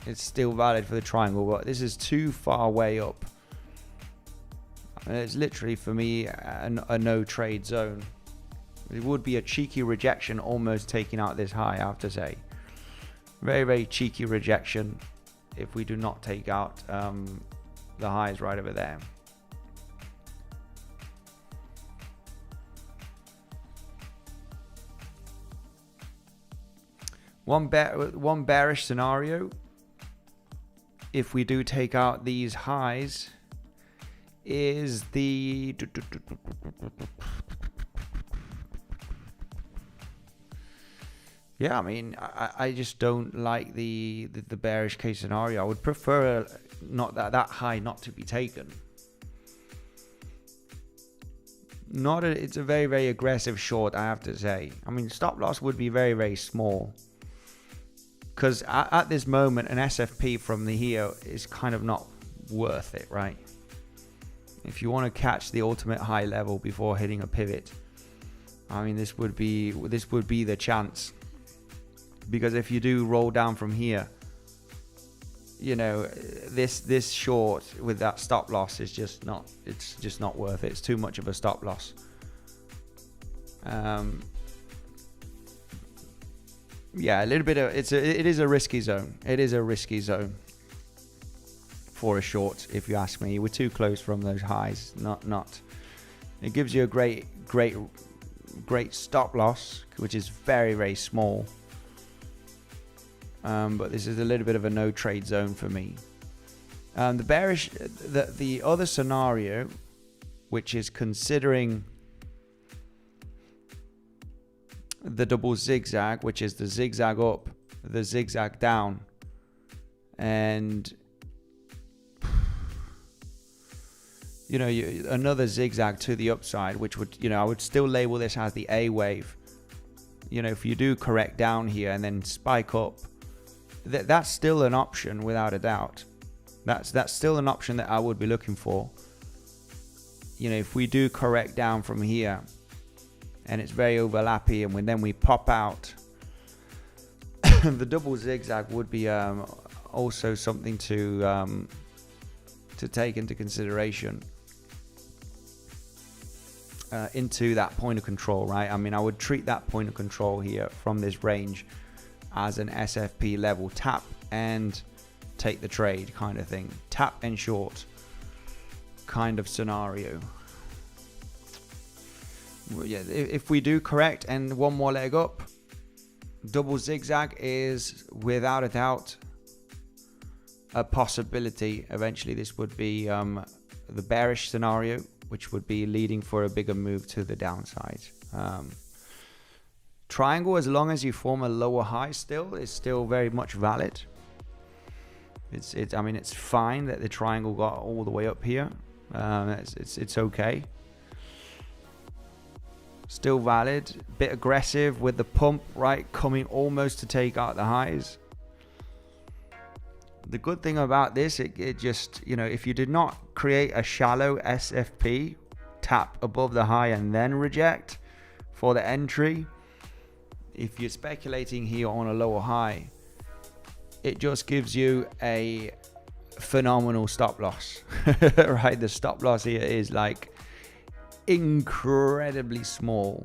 it's still valid for the triangle. But this is too far way up. And it's literally for me a no trade zone. It would be a cheeky rejection, almost taking out this high, I have to say. Very, very cheeky rejection if we do not take out the highs right over there. One bearish scenario, if we do take out these highs, is the yeah, I mean, I just don't like the bearish case scenario. I would prefer not that high not to be taken. It's a very, very aggressive short, I have to say. I mean, stop loss would be very, very small, because at this moment an SFP from the here is kind of not worth it, right? if you want to catch the ultimate high level before hitting a pivot, I mean, this would be the chance. Because if you do roll down from here, you know, this short with that stop loss is just not, it's just not worth it. It's too much of a stop loss. Yeah, a little bit of, it is a risky zone. It is a risky zone for a short, if you ask me. We're too close from those highs. Not. It gives you a great stop loss, which is very, very small. But this is a little bit of a no trade zone for me. The other scenario, which is considering the double zigzag, which is the zigzag up, the zigzag down, and you know, another zigzag to the upside, which would, you know, I would still label this as the A wave. You know, if you do correct down here and then spike up, that's still an option without a doubt. That's still an option that I would be looking for. You know, if we do correct down from here and it's very overlappy, and then we pop out, the double zigzag would be also something to take into consideration into that point of control, right? I mean, I would treat that point of control here from this range as an SFP level. Tap and take the trade kind of thing. Tap and short kind of scenario. Yeah, if we do correct and one more leg up, double zigzag is without a doubt a possibility. Eventually this would be the bearish scenario, which would be leading for a bigger move to the downside. Triangle, as long as you form a lower high, is still very much valid. I mean, it's fine that the triangle got all the way up here. It's okay. Still valid. Bit aggressive with the pump, right? Coming almost to take out the highs. The good thing about this, it just, you know, if you did not create a shallow SFP, tap above the high and then reject for the entry, if you're speculating here on a lower high, it just gives you a phenomenal stop loss, right? The stop loss here is like incredibly small,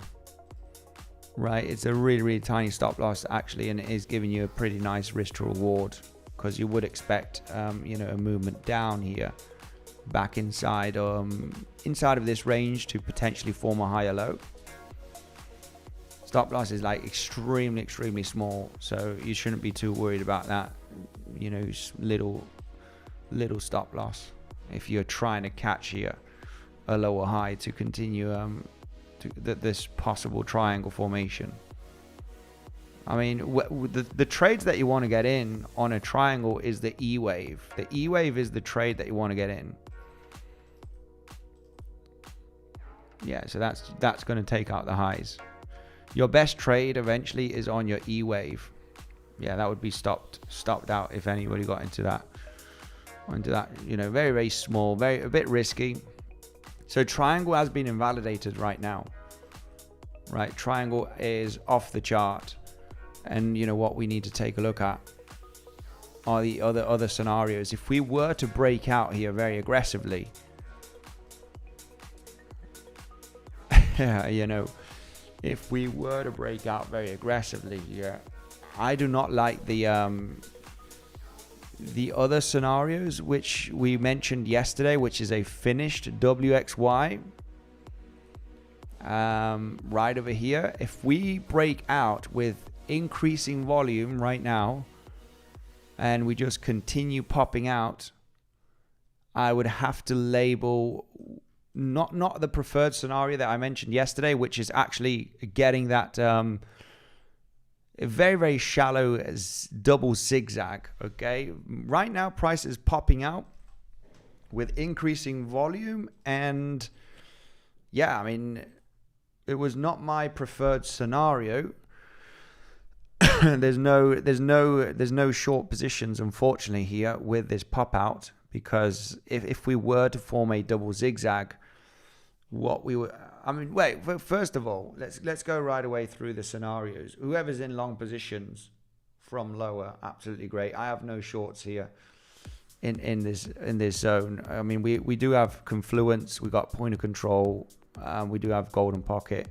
right? It's a really, really tiny stop loss actually, and it is giving you a pretty nice risk to reward, because you would expect, you know, a movement down here, back inside of this range to potentially form a higher low. Stop loss is like extremely, extremely small, so you shouldn't be too worried about that. You know, little stop loss if you're trying to catch here a lower high to continue this possible triangle formation. I mean, the trades that you want to get in on a triangle is the E wave. The E wave is the trade that you want to get in. Yeah, so that's going to take out the highs. Your best trade eventually is on your E wave. Yeah, that would be stopped out if anybody got into that. You know, very, very small, a bit risky. So triangle has been invalidated right now. Right, triangle is off the chart. And you know what we need to take a look at are the other scenarios. If we were to break out here very aggressively, you know, if we were to break out very aggressively here, I do not like the other scenarios which we mentioned yesterday, which is a finished WXY right over here. If we break out with increasing volume right now and we just continue popping out, I would have to label not the preferred scenario that I mentioned yesterday, which is actually getting that very, very shallow double zigzag. Okay, right now price is popping out with increasing volume, and yeah, I mean, it was not my preferred scenario. there's no short positions unfortunately here with this pop out, because if we were to form a double zigzag, what we were, I mean, wait, first of all, let's go right away through the scenarios. Whoever's in long positions from lower, absolutely great. I have no shorts here in this zone. I mean, we do have confluence, we got point of control, we do have golden pocket.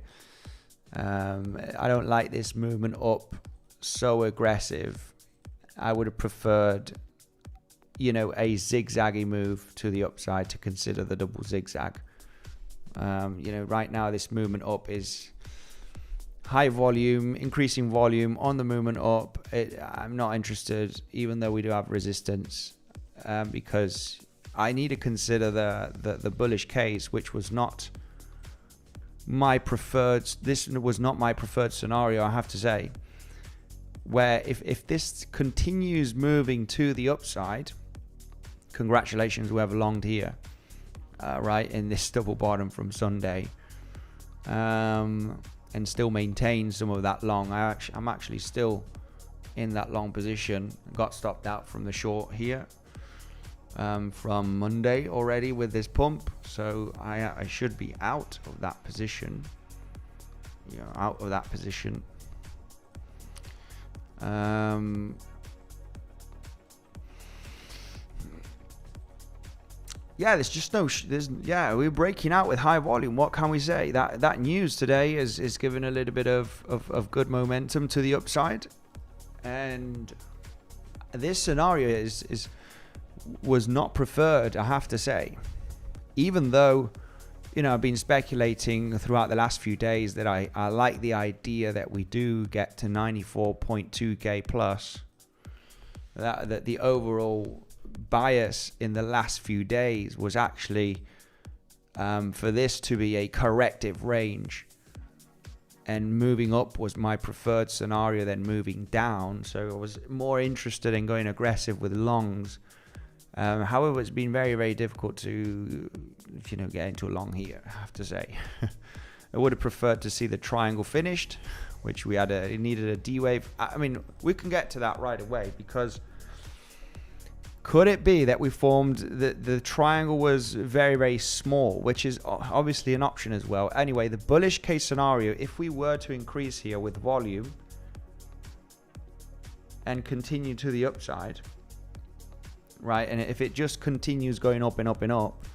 I don't like this movement up so aggressive. I would have preferred, you know, a zigzaggy move to the upside to consider the double zigzag. You know, right now this movement up is high volume, increasing volume on the movement up. I'm not interested, even though we do have resistance, because I need to consider the bullish case, which was not my preferred. This was not my preferred scenario, I have to say, where if this continues moving to the upside, congratulations, whoever longed here, right, in this double bottom from Sunday, and still maintain some of that long. I'm actually still in that long position. Got stopped out from the short here from Monday already with this pump, so I should be out of that position. You know, out of that position. Yeah, there's just no. We're breaking out with high volume. What can we say? That news today is giving a little bit of good momentum to the upside, and this scenario was not preferred, I have to say. Even though, you know, I've been speculating throughout the last few days that I like the idea that we do get to 94.2k plus. That the overall bias in the last few days was actually for this to be a corrective range, and moving up was my preferred scenario than moving down. So I was more interested in going aggressive with longs. However, it's been very, very difficult to, you know, get into a long here, I have to say. I would have preferred to see the triangle finished, which we had it needed a D wave. I mean, we can get to that right away, because could it be that we formed the triangle was very, very small, which is obviously an option as well. Anyway, the bullish case scenario, if we were to increase here with volume and continue to the upside, right, and if it just continues going up and up and up,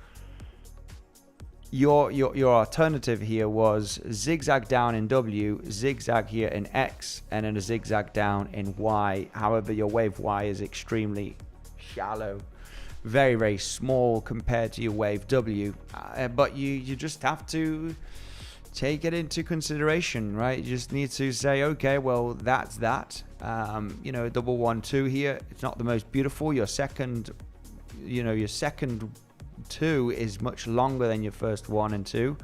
your alternative here was zigzag down in W, zigzag here in X, and then a zigzag down in Y. However, your wave Y is extremely shallow, very, very small compared to your wave W, but you just have to take it into consideration, right? You just need to say, okay, well, that's that. You know, double 1-2 here, it's not the most beautiful. Your second 2 is much longer than your first 1 and 2,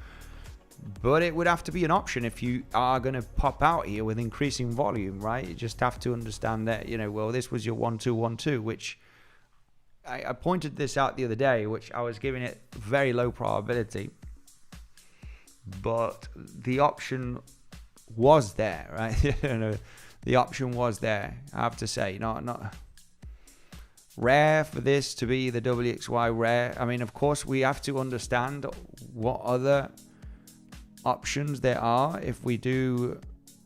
but it would have to be an option if you are going to pop out here with increasing volume, right? You just have to understand that, you know, well, this was your 1-2-1-2, which I pointed this out the other day, which I was giving it very low probability, but the option was there, right? You know, the option was there, I have to say. Not rare for this to be the WXY rare. I mean, of course, we have to understand what other options there are if we do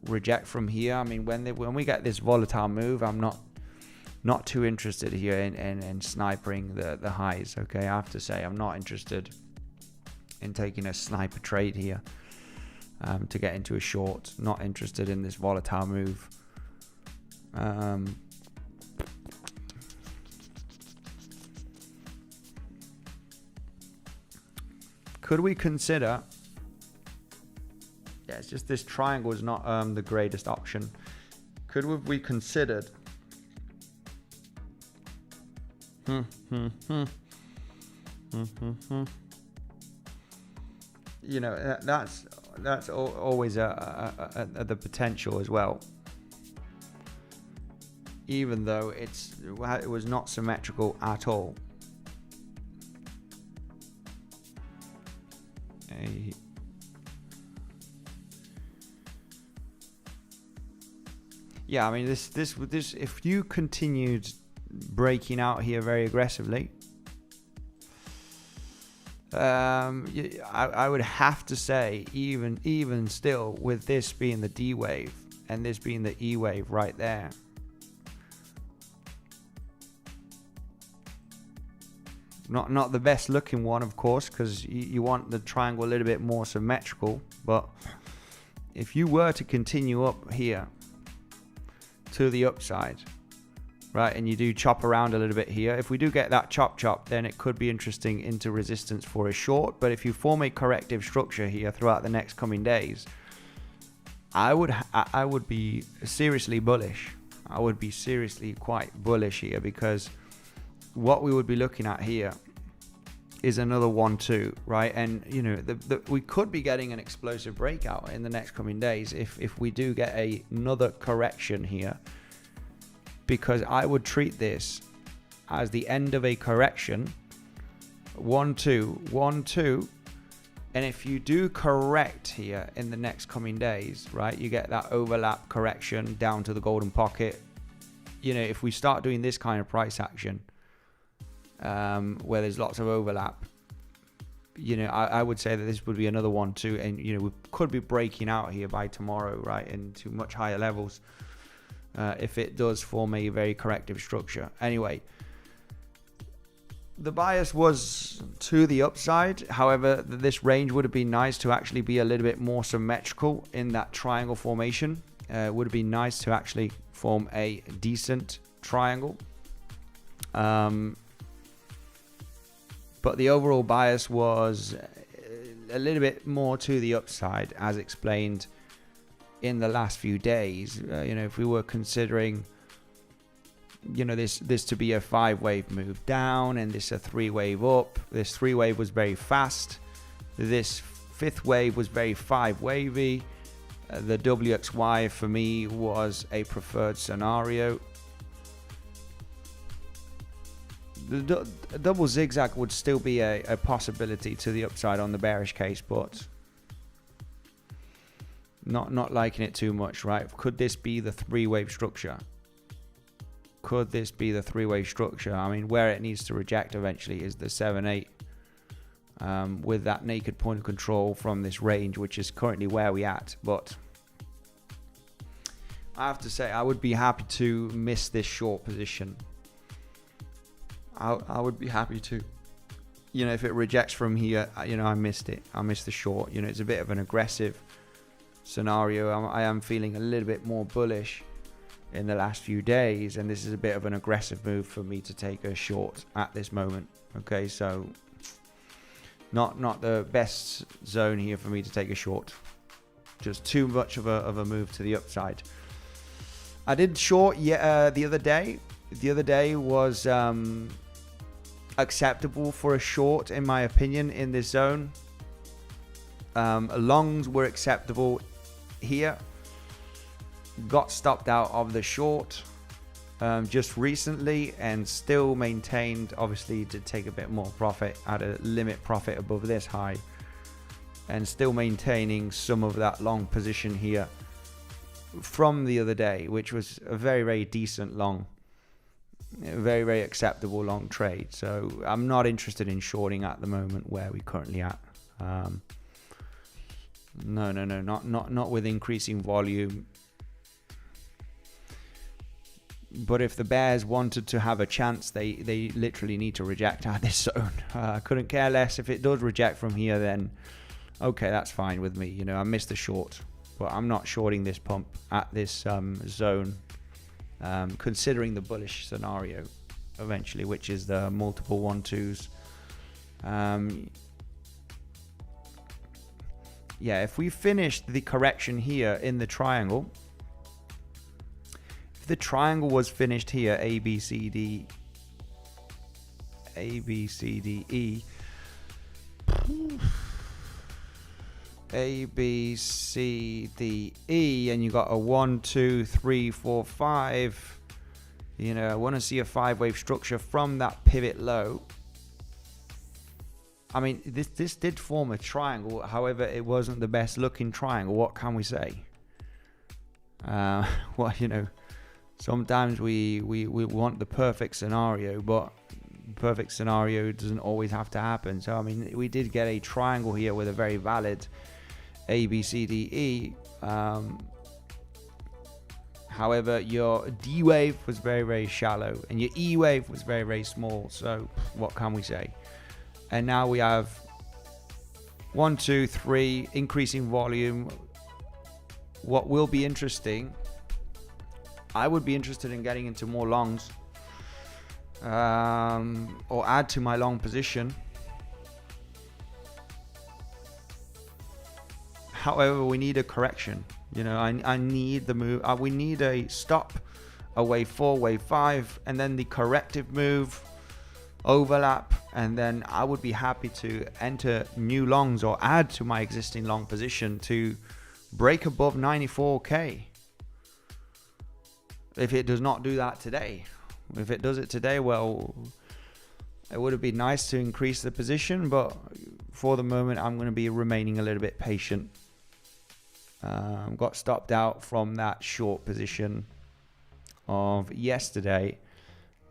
reject from here. I mean, when we get this volatile move, I'm not too interested here in snipering the highs. Okay, I have to say I'm not interested in taking a sniper trade here to get into a short. Not interested in this volatile move. Could we consider? Yeah, it's just this triangle is not the greatest option. Could we considered? You know, that's always the potential as well. Even though it was not symmetrical at all. Yeah, I mean, this if you continued breaking out here very aggressively, I would have to say, even still, with this being the D wave and this being the E wave right there, not the best looking one, of course, because you want the triangle a little bit more symmetrical. But if you were to continue up here to the upside, right, and you do chop around a little bit here, if we do get that chop, then it could be interesting into resistance for a short. But if you form a corrective structure here throughout the next coming days, I would be seriously bullish. I would be seriously quite bullish here, because what we would be looking at here is another 1-2, right? And you know, we could be getting an explosive breakout in the next coming days if we do get another correction here, because I would treat this as the end of a correction. 1-2, 1-2, and if you do correct here in the next coming days, right, you get that overlap correction down to the golden pocket. You know, if we start doing this kind of price action, where there's lots of overlap, you know, I would say that this would be another 1-2, and you know, we could be breaking out here by tomorrow, right, into much higher levels, if it does form a very corrective structure. Anyway, the bias was to the upside. However, this range would have been nice to actually be a little bit more symmetrical in that triangle formation. Would have been nice to actually form a decent triangle. But the overall bias was a little bit more to the upside, as explained in the last few days. You know, if we were considering, you know, this to be a 5-wave move down and this a 3-wave up, this 3-wave was very fast. This 5th wave was very 5-wavy. The WXY for me was a preferred scenario. The double zigzag would still be a possibility to the upside on the bearish case, but not liking it too much, right? Could this be the 3-wave structure? Could this be the 3-wave structure? I mean, where it needs to reject eventually is the 7-8, with that naked point of control from this range, which is currently where we at. But I have to say, I would be happy to miss this short position. I would be happy to, you know, if it rejects from here, you know, I missed it. I missed the short. You know, it's a bit of an aggressive scenario. I am feeling a little bit more bullish in the last few days, and this is a bit of an aggressive move for me to take a short at this moment. Okay, so not the best zone here for me to take a short. Just too much of a move to the upside. I did short the other day. The other day was acceptable for a short, in my opinion, in this zone. Longs were acceptable here. Got stopped out of the short just recently, and still maintained, obviously, to take a bit more profit at a limit profit above this high, and still maintaining some of that long position here from the other day, which was a very, very decent long. Very, very acceptable long trade. So I'm not interested in shorting at the moment where we're currently at. No, not with increasing volume. But if the bears wanted to have a chance, they literally need to reject at this zone. I couldn't care less. If it does reject from here, then okay, that's fine with me. You know, I missed the short, but I'm not shorting this pump at this zone. Considering the bullish scenario eventually, which is the multiple 1-2s. Yeah, if we finished the correction here in the triangle, if the triangle was finished here, A, B, C, D, A, B, C, D, E, A, B, C, D, E, and you got a 1, 2, 3, 4, 5. You know, I want to see a 5-wave structure from that pivot low. I mean, this did form a triangle. However, it wasn't the best looking triangle. What can we say? Well, you know, sometimes we want the perfect scenario, but perfect scenario doesn't always have to happen. So I mean, we did get a triangle here with a very valid A, B, C, D, E. However, your D wave was very, very shallow, and your E wave was very, very small. So what can we say? And now we have 1, 2, 3 increasing volume. What will be interesting, I would be interested in getting into more longs, or add to my long position. However, we need a correction. You know, I need the move. We need a stop, a wave 4, wave 5, and then the corrective move, overlap, and then I would be happy to enter new longs or add to my existing long position to break above 94k. If it does not do that today, if it does it today, well, it would have been nice to increase the position, but for the moment, I'm going to be remaining a little bit patient. Got stopped out from that short position of yesterday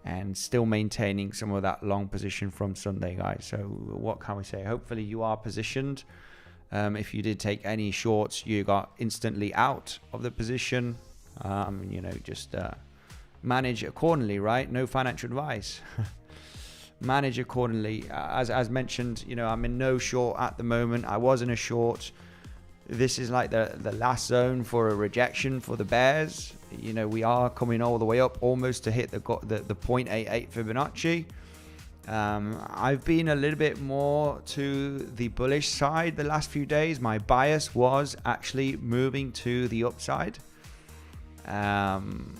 and still maintaining some of that long position from Sunday, guys. So what can we say? Hopefully you are positioned. If you did take any shorts, you got instantly out of the position. You know, just manage accordingly, right? No financial advice. Manage accordingly. As mentioned, you know, I'm in no short at the moment. I was in a short. This is like the last zone for a rejection for the bears. You know, we are coming all the way up almost to hit the 0.88 Fibonacci. I've been a little bit more to the bullish side the last few days. My bias was actually moving to the upside. And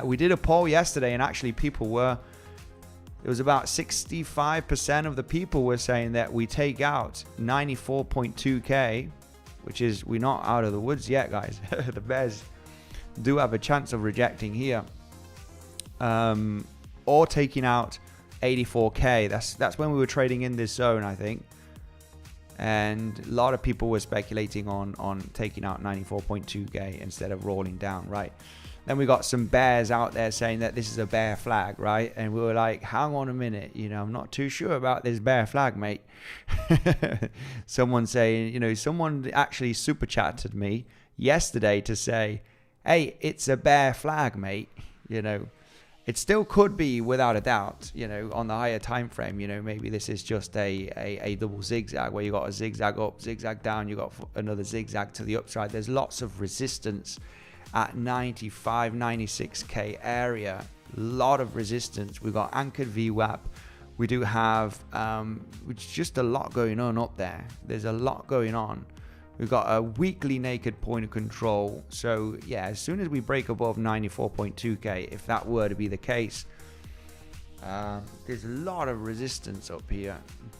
we did a poll yesterday, and actually it was about 65% of the people were saying that we take out 94.2k, which is, we're not out of the woods yet, guys. The bears do have a chance of rejecting here, or taking out 84k. That's when we were trading in this zone, I think, and a lot of people were speculating on taking out 94.2k instead of rolling down, right? Then we got some bears out there saying that this is a bear flag, right? And we were like, hang on a minute, you know, I'm not too sure about this bear flag, mate. Someone saying, you know, someone actually super chatted me yesterday to say, hey, it's a bear flag, mate. You know, it still could be without a doubt, you know, on the higher time frame. You know, maybe this is just a double zigzag where you got a zigzag up, zigzag down, you got another zigzag to the upside. There's lots of resistance at 95, 96k area. Lot of resistance. We've got anchored VWAP. We do have which is just a lot going on up there. There's a lot going on. We've got a weekly naked point of control. So yeah, as soon as we break above 94.2k, if that were to be the case, there's a lot of resistance up here.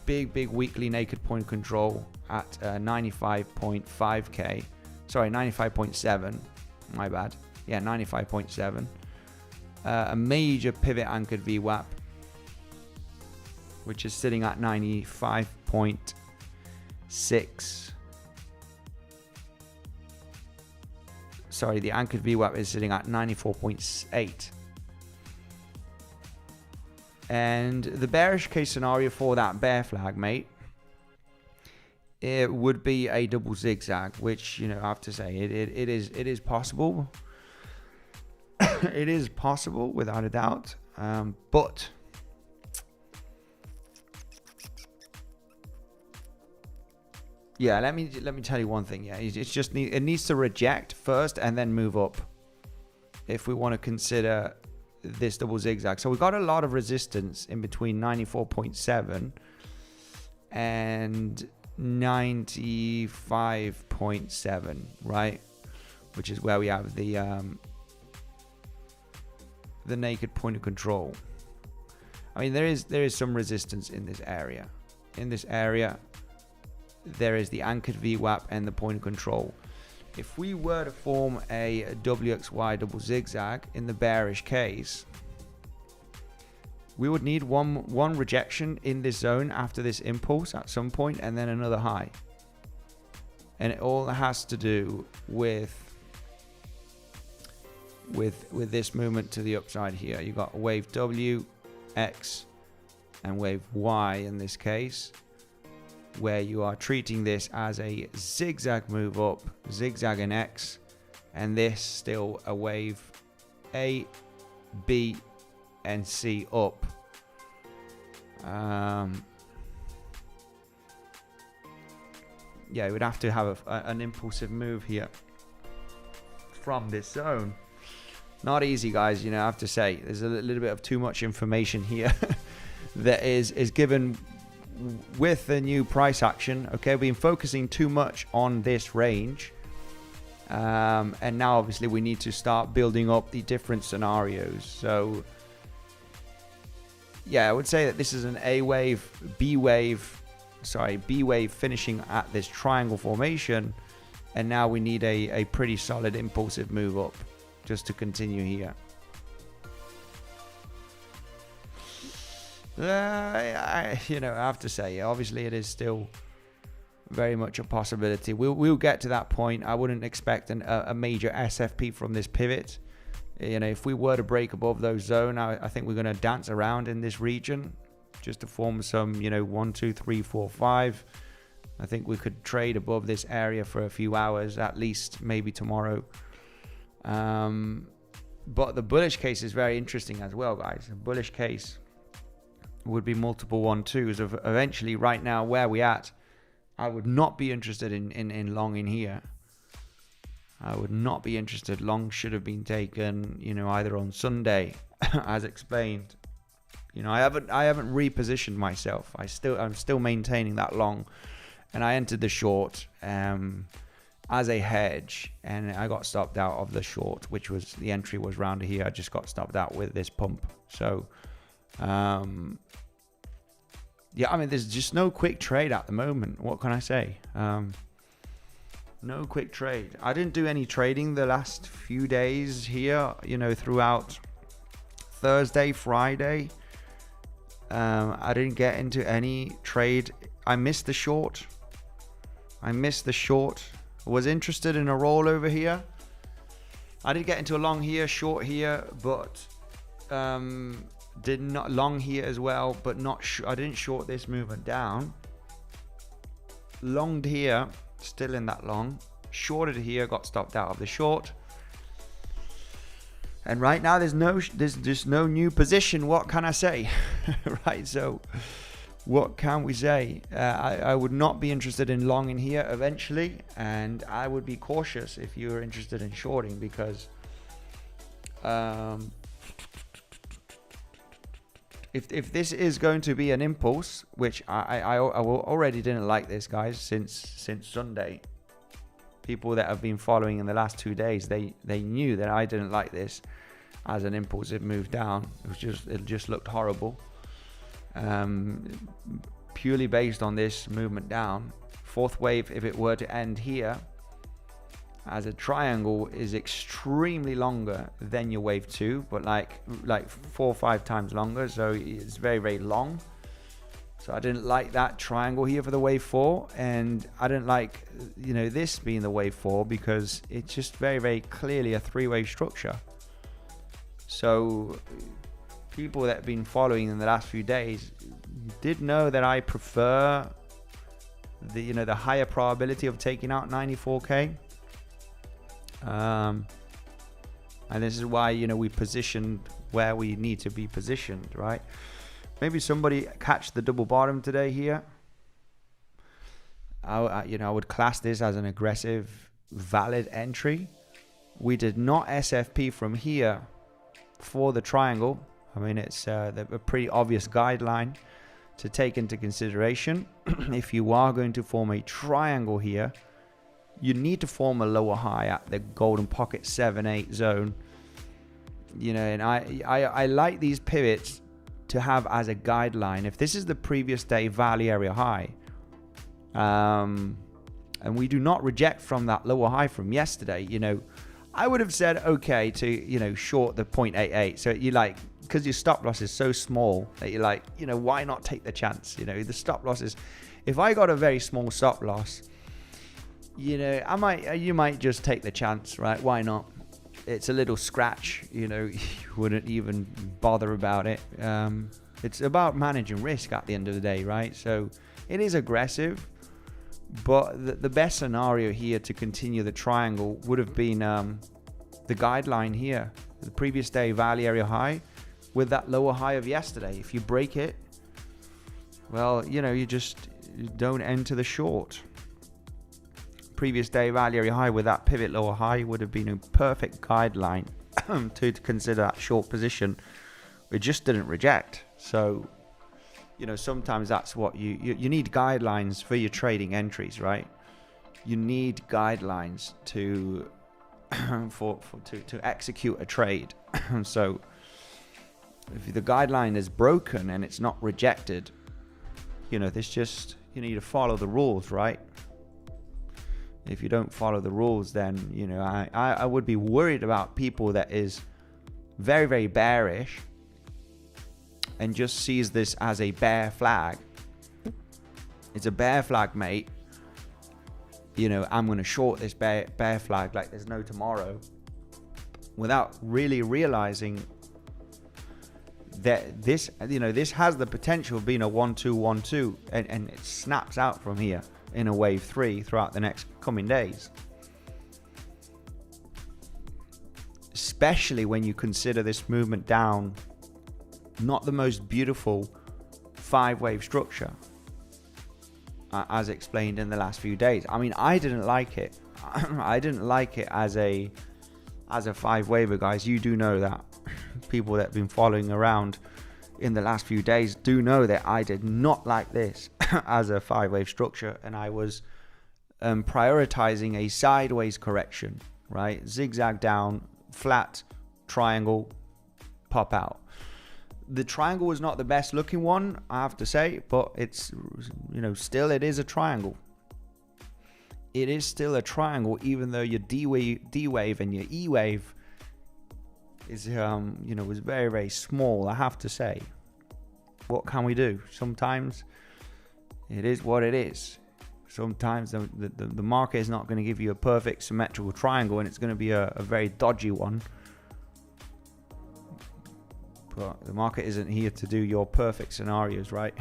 Big weekly naked point of control at 95.5k. Sorry, 95.7. My bad. Yeah, 95.7. A major pivot anchored VWAP, which is sitting at 95.6. Sorry, the anchored VWAP is sitting at 94.8. And the bearish case scenario for that bear flag, mate, it would be a double zigzag, which, you know, I have to say it is possible. It is possible without a doubt. But yeah, let me tell you one thing. Yeah, it's just it needs to reject first and then move up if we want to consider this double zigzag. So we've got a lot of resistance in between 94.7 and 95.7, right? Which is where we have the naked point of control. I mean, there is some resistance in this area. In this area, there is the anchored VWAP and the point of control. If we were to form a WXY double zigzag in the bearish case, we would need one rejection in this zone after this impulse at some point, and then another high. And it all has to do with this movement to the upside here. You got wave W, X, and wave Y in this case, where you are treating this as a zigzag move up, zigzag and X, and this still a wave A, B, and C up. Yeah, we'd have to have an impulsive move here from this zone. Not easy, guys, you know, I have to say. There's a little bit of too much information here that is given with the new price action. Okay, we've been focusing too much on this range. And now, obviously, we need to start building up the different scenarios. So, yeah, I would say that this is an A wave, B wave finishing at this triangle formation. And now we need a pretty solid impulsive move up just to continue here. You know, I have to say, obviously it is still very much a possibility. We'll get to that point. I wouldn't expect a major SFP from this pivot. You know, if we were to break above those zone, I think we're going to dance around in this region just to form some, you know, 1, 2, 3, 4, 5. I think we could trade above this area for a few hours, at least maybe tomorrow. But the bullish case is very interesting as well, guys. The bullish case would be multiple 1-2s of eventually right now where we at. I would not be interested in long in here. I would not be interested. Long should have been taken, you know, either on Sunday, as explained. You know, I haven't repositioned myself. I'm still maintaining that long, and I entered the short as a hedge, and I got stopped out of the short, which was the entry was round here. I just got stopped out with this pump. So, yeah, I mean, there's just no quick trade at the moment. What can I say? No quick trade. I didn't do any trading the last few days here, you know, throughout Thursday, Friday. I didn't get into any trade. I missed the short. I was interested in a roll over here. I did get into a long here, short here, but did not long here as well, but not I didn't short this movement down. Longed here, still in that long. Shorted here, got stopped out of the short. And right now there's just no new position. What can I say? Right, so what can we say? I would not be interested in long in here eventually, and I would be cautious if you were interested in shorting, because if this is going to be an impulse, which I already didn't like this, guys, since Sunday. People that have been following in the last 2 days, they knew that I didn't like this as an impulsive move down. It just looked horrible. Purely based on this movement down. Fourth wave, if it were to end here as a triangle, is extremely longer than your wave 2, but like 4 or 5 times longer, so it's very, very long. So I didn't like that triangle here for the wave 4, and I didn't like, you know, this being the wave 4, because it's just very, very clearly a 3-wave structure. So people that have been following in the last few days did know that I prefer the, you know, the higher probability of taking out 94k. And this is why, you know, we positioned where we need to be positioned, right? Maybe somebody catch the double bottom today here. I would class this as an aggressive, valid entry. We did not SFP from here for the triangle. I mean, it's a pretty obvious guideline to take into consideration. If you are going to form a triangle here, you need to form a lower high at the golden pocket 7-8 zone. You know, and I like these pivots to have as a guideline. If this is the previous day valley area high, and we do not reject from that lower high from yesterday, you know, I would have said okay to, you know, short the 0.88. So you like, because your stop loss is so small that you're like, you know, why not take the chance? You know, the stop loss is, if I got a very small stop loss, you know, you might just take the chance, right? Why not? It's a little scratch, you know, you wouldn't even bother about it. It's about managing risk at the end of the day, right? So it is aggressive, but the best scenario here to continue the triangle would have been the guideline here, the previous day value area high with that lower high of yesterday. If you break it, well, you know, you don't enter the short. Previous day value area high with that pivot lower high would have been a perfect guideline to consider that short position. It just didn't reject. So, you know, sometimes that's what you need guidelines for your trading entries, right? You need guidelines to to execute a trade. So if the guideline is broken and it's not rejected, you know, you need to follow the rules, right? If you don't follow the rules, then, you know, I would be worried about people that is very, very bearish and just sees this as a bear flag. It's a bear flag, mate. You know, I'm going to short this bear flag like there's no tomorrow, without really realizing that this, you know, this has the potential of being a 1-2-1-2, and it snaps out from here in a wave 3 throughout the next coming days. Especially when you consider this movement down not the most beautiful 5-wave structure, as explained in the last few days. I mean, I didn't like it. I didn't like it as a 5-waver, guys. You do know that. People that have been following around in the last few days do know that I did not like this as a 5-wave structure, and I was prioritizing a sideways correction, right? Zigzag down, flat, triangle, pop out. The triangle was not the best looking one, I have to say, but it's, you know, still it is a triangle. It is still a triangle, even though your D wave and your E wave is, you know, was very, very small, I have to say. What can we do? Sometimes it is what it is. Sometimes the market is not going to give you a perfect symmetrical triangle, and it's going to be a very dodgy one. But the market isn't here to do your perfect scenarios, right?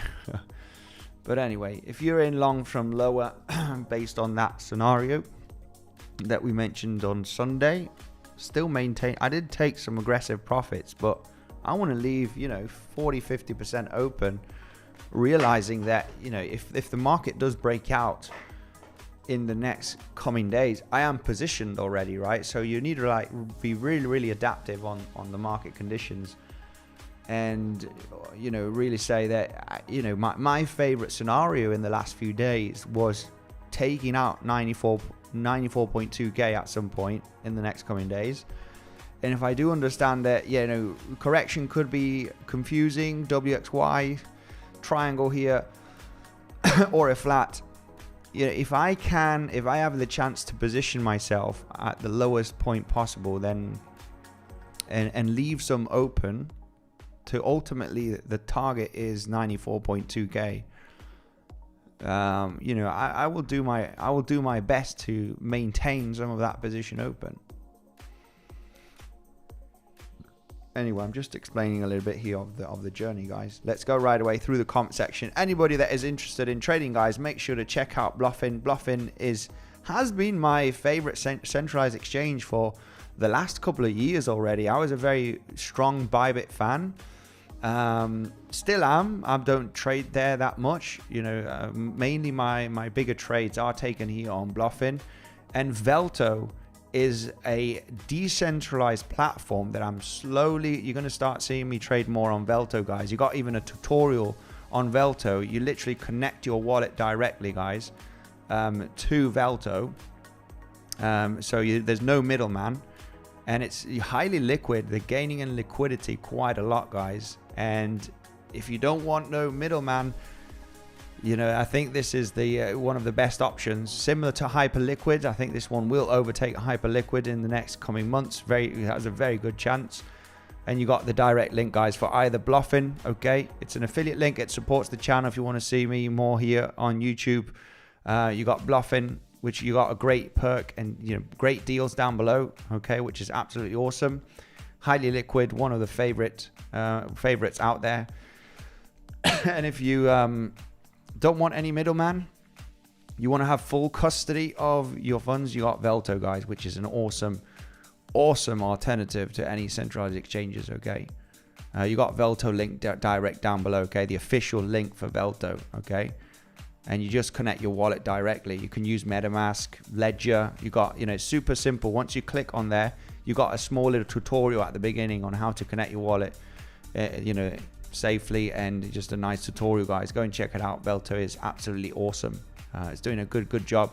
But anyway, if you're in long from lower based on that scenario that we mentioned on Sunday, still maintain. I did take some aggressive profits, but I want to leave, you know, 40-50% open, realizing that, you know, if the market does break out in the next coming days, I am positioned already, right? So you need to like be really, really adaptive on the market conditions, and, you know, really say that, you know, my favorite scenario in the last few days was taking out 94.2k at some point in the next coming days. And if I do understand that, you know, correction could be confusing, WXY triangle here or a flat, you know, if I have the chance to position myself at the lowest point possible, then and leave some open to ultimately the target is 94.2k. You know, I will do my best to maintain some of that position open. Anyway, I'm just explaining a little bit here of the journey, guys. Let's go right away through the comment section. Anybody that is interested in trading, guys, make sure to check out Bluffin. Bluffin has been my favorite centralized exchange for the last couple of years already. I was a very strong Bybit fan. Still am. I don't trade there that much. You know, mainly my bigger trades are taken here on Bluffin, and Velto is a decentralized platform that you're going to start seeing me trade more on Velto, guys. You got even a tutorial on Velto. You literally connect your wallet directly, guys, to Velto. So there's no middleman, and it's highly liquid. They're gaining in liquidity quite a lot, guys. And if you don't want no middleman, you know, I think this is the one of the best options. Similar to Hyperliquid, I think this one will overtake Hyperliquid in the next coming months. It has a very good chance. And you got the direct link, guys, for either Bluffin. Okay, it's an affiliate link. It supports the channel if you want to see me more here on YouTube. You got Bluffin, which you got a great perk and, you know, great deals down below. Okay, which is absolutely awesome. Highly liquid, one of the favorites out there. And if you don't want any middleman, you want to have full custody of your funds, you got Velto, guys, which is an awesome alternative to any centralized exchanges. Okay, you got Velto link direct down below. Okay, the official link for Velto. Okay, and you just connect your wallet directly. You can use MetaMask, Ledger. You got, super simple. Once you click on there, you got a small little tutorial at the beginning on how to connect your wallet, safely, and just a nice tutorial, guys. Go and check it out. Velto is absolutely awesome. It's doing a good job.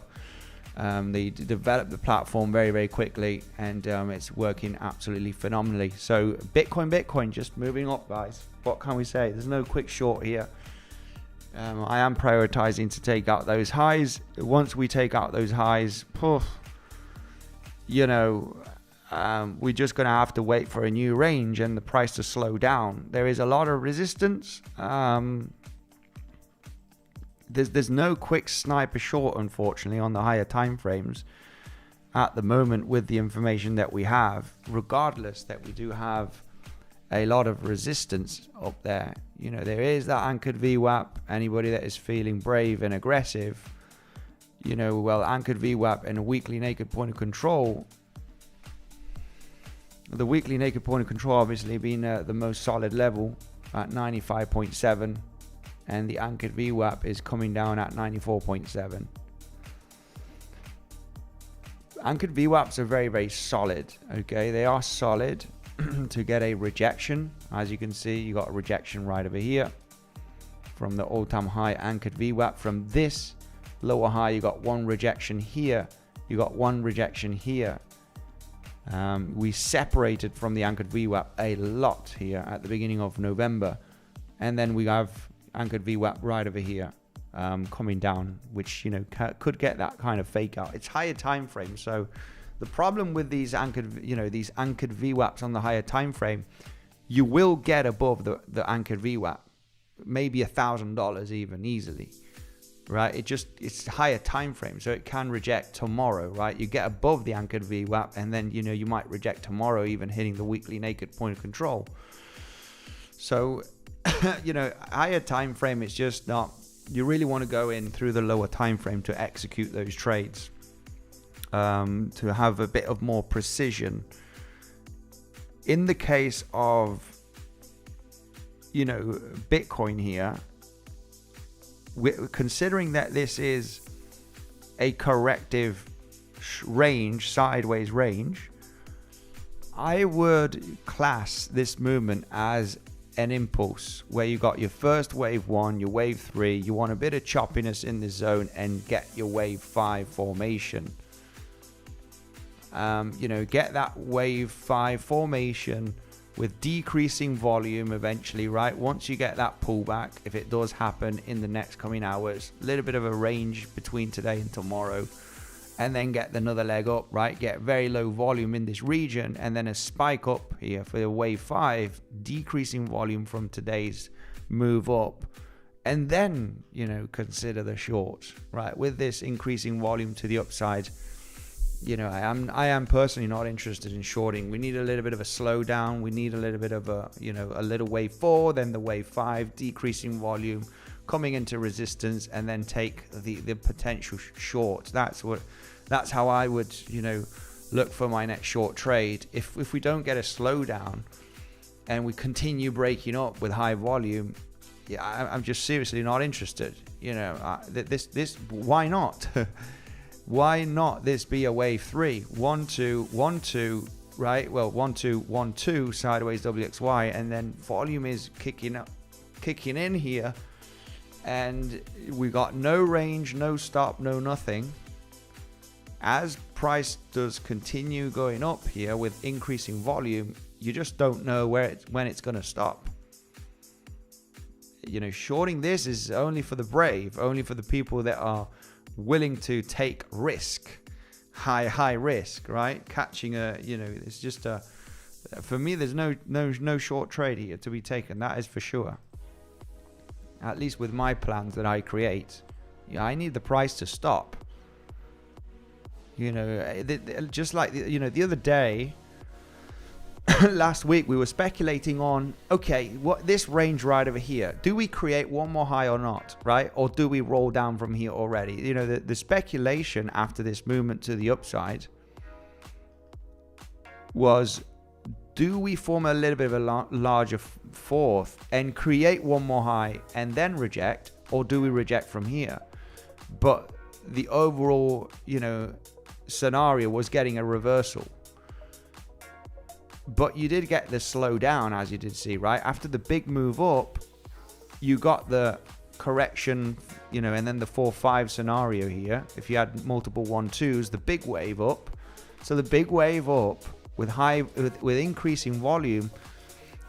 They developed the platform very, very quickly, and it's working absolutely phenomenally. So Bitcoin just moving up, guys. What can we say? There's no quick short here. I am prioritizing to take out those highs. Once we take out those highs, we're just going to have to wait for a new range and the price to slow down. There is a lot of resistance. There's no quick sniper short, unfortunately, on the higher time frames at the moment with the information that we have, regardless that we do have a lot of resistance up there. There is that anchored VWAP. Anybody that is feeling brave and aggressive, anchored VWAP and a weekly naked point of control. The weekly naked point of control obviously being the most solid level at 95.7. And the anchored VWAP is coming down at 94.7. Anchored VWAPs are very, very solid. Okay, they are solid to get a rejection. As you can see, you got a rejection right over here from the all-time high anchored VWAP. From this lower high, you got one rejection here. You got one rejection here. We separated from the anchored VWAP a lot here at the beginning of November, and then we have anchored VWAP right over here, coming down, which could get that kind of fake out. It's higher time frame, so the problem with these anchored VWAPs on the higher time frame, you will get above the anchored VWAP, maybe $1,000 even easily, right? It's higher time frame, so it can reject tomorrow, right? You get above the anchored VWAP, and then you might reject tomorrow, even hitting the weekly naked point of control. So higher time frame, it's just not, you really want to go in through the lower time frame to execute those trades, to have a bit of more precision. In the case of Bitcoin here, we're considering that this is a corrective range, sideways range, I would class this movement as an impulse, where you got your first wave 1, your wave 3, you want a bit of choppiness in the zone and get your wave 5 formation. Get that wave 5 formation with decreasing volume eventually, right? Once you get that pullback, if it does happen in the next coming hours, a little bit of a range between today and tomorrow, and then get another leg up, right? Get very low volume in this region, and then a spike up here for the wave 5, decreasing volume from today's move up, and then consider the shorts, right? With this increasing volume to the upside, I am personally not interested in shorting. We need a little bit of a slowdown. We need a little bit of a little wave 4, then the wave 5, decreasing volume, coming into resistance, and then take the potential short. That's how I would look for my next short trade. If we don't get a slowdown and we continue breaking up with high volume, I'm just seriously not interested. This why not? Why not this be a wave 3? 1 2 1 2, right? Well, 1 2 1 2 sideways WXY, and then volume is kicking in here, and we got no range, no stop, no nothing. As price does continue going up here with increasing volume, you just don't know when it's going to stop. Shorting this is only for the brave, only for the people that are willing to take risk, high risk, right? Catching it's just for me, there's no short trade here to be taken. That is for sure. At least with my plans that I create, I need the price to stop. Just like the other day, last week we were speculating on, okay, what this range right over here, do we create one more high or not, right? Or do we roll down from here already? You know, the speculation after this movement to the upside was, do we form a little bit of a larger fourth and create one more high and then reject, or do we reject from here? But the overall, you know, scenario was getting a reversal. But you did get the slowdown, as you did see, right? After the big move up, you got the correction, you know, and then the 4-5 scenario here. If you had multiple 1-2s, the big wave up. So the big wave up with increasing volume,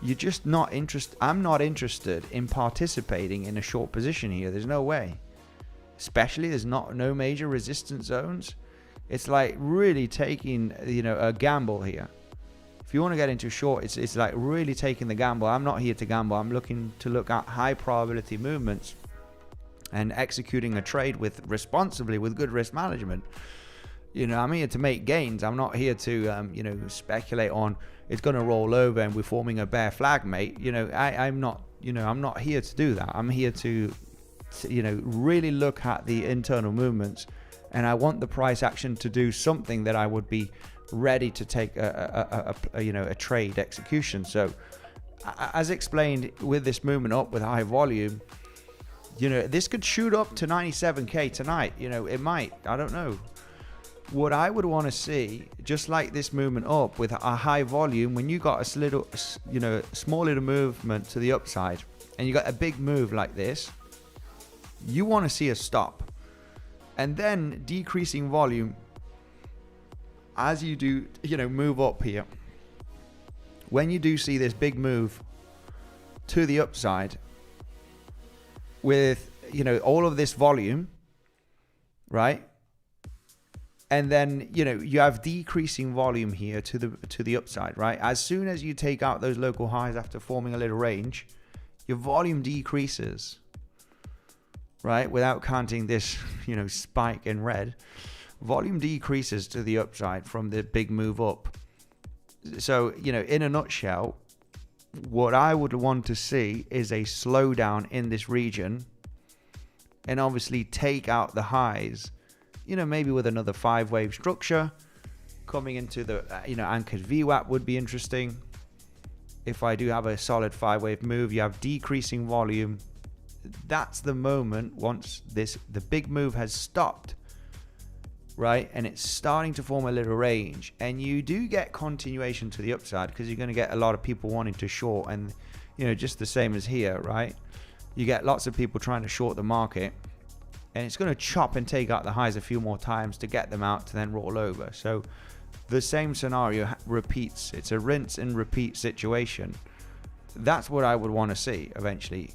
you're just not interested. I'm not interested in participating in a short position here. There's no way. Especially there's no major resistance zones. It's like really taking, you know, a gamble here. If you want to get into short, it's like really taking the gamble. I'm not here to gamble. I'm looking to look at high probability movements and executing a trade responsibly with good risk management. You know, I'm here to make gains. I'm not here to, you know, speculate on it's going to roll over and we're forming a bear flag, mate. You know, I'm not here to do that. I'm here to, you know, really look at the internal movements, and I want the price action to do something that I would be ready to take a trade execution. So as explained, with this movement up with high volume, you know, this could shoot up to 97k tonight. You know, it might, I don't know. What I would want to see, just like this movement up with a high volume, when you got a little, you know, small little movement to the upside and you got a big move like this, you want to see a stop and then decreasing volume as you do, you know, move up here. When you do see this big move to the upside with, you know, all of this volume, right? And then, you know, you have decreasing volume here to the upside, right? As soon as you take out those local highs after forming a little range, your volume decreases, right? Without counting this, you know, spike in red. Volume decreases to the upside from the big move up. So, you know, in a nutshell, what I would want to see is a slowdown in this region and obviously take out the highs, you know, maybe with another 5-wave structure coming into the, you know, anchored VWAP would be interesting. If I do have a solid 5-wave move, you have decreasing volume. That's the moment once the big move has stopped, right? And it's starting to form a little range, and you do get continuation to the upside because you're going to get a lot of people wanting to short, and, you know, just the same as here, right? You get lots of people trying to short the market, and it's going to chop and take out the highs a few more times to get them out to then roll over. So the same scenario repeats. It's a rinse and repeat situation. That's what I would want to see eventually.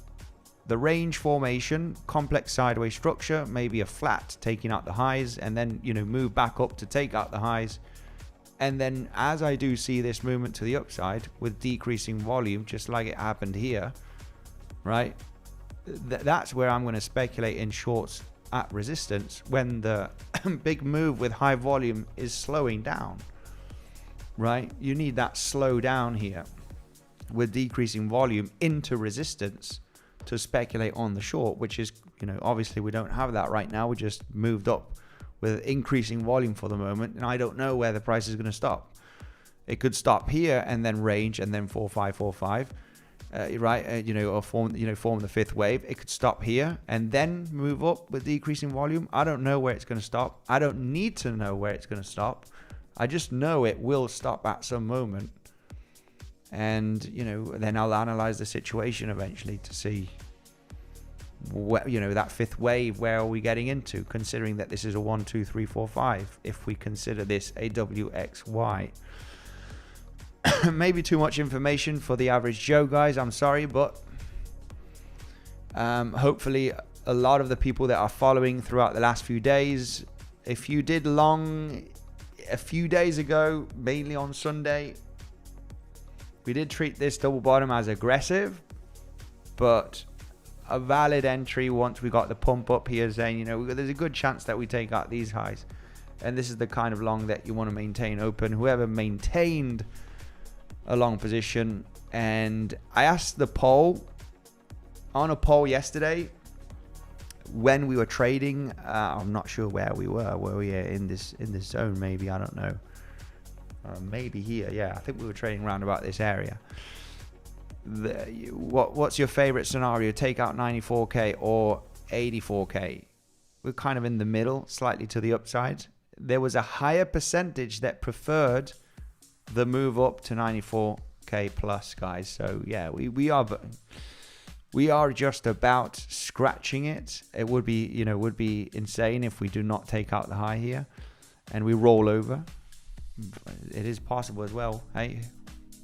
The range formation, complex sideways structure, maybe a flat taking out the highs, and then, you know, move back up to take out the highs. And then as I do see this movement to the upside with decreasing volume, just like it happened here, right? That's where I'm going to speculate in shorts at resistance when the big move with high volume is slowing down, right? You need that slow down here with decreasing volume into resistance to speculate on the short, which is, you know, obviously we don't have that right now. We just moved up with increasing volume for the moment, and I don't know where the price is going to stop. It could stop here and then range and then 4-5, right? You know, or form the fifth wave. It could stop here and then move up with decreasing volume. I don't know where it's going to stop. I don't need to know where it's going to stop. I just know it will stop at some moment. And, you know, then I'll analyze the situation eventually to see what, you know, that fifth wave, where are we getting into, considering that this is a 1, 2, 3, 4, 5, if we consider this a WXY. Maybe too much information for the average Joe, guys. I'm sorry, but hopefully a lot of the people that are following throughout the last few days, if you did long a few days ago, mainly on Sunday, we did treat this double bottom as aggressive, but a valid entry once we got the pump up here saying, you know, there's a good chance that we take out these highs. And this is the kind of long that you want to maintain open. Whoever maintained a long position. And I asked the poll on a poll yesterday when we were trading. I'm not sure where we were. Were we in this zone? Maybe, I don't know. Maybe here. Yeah, I think we were trading around about this area. What's your favorite scenario? Take out 94k or 84k? We're kind of in the middle, slightly to the upside. There was a higher percentage that preferred the move up to 94k plus, guys. So yeah, we are just about scratching it. It would be insane if we do not take out the high here and we roll over. It is possible as well. Hey,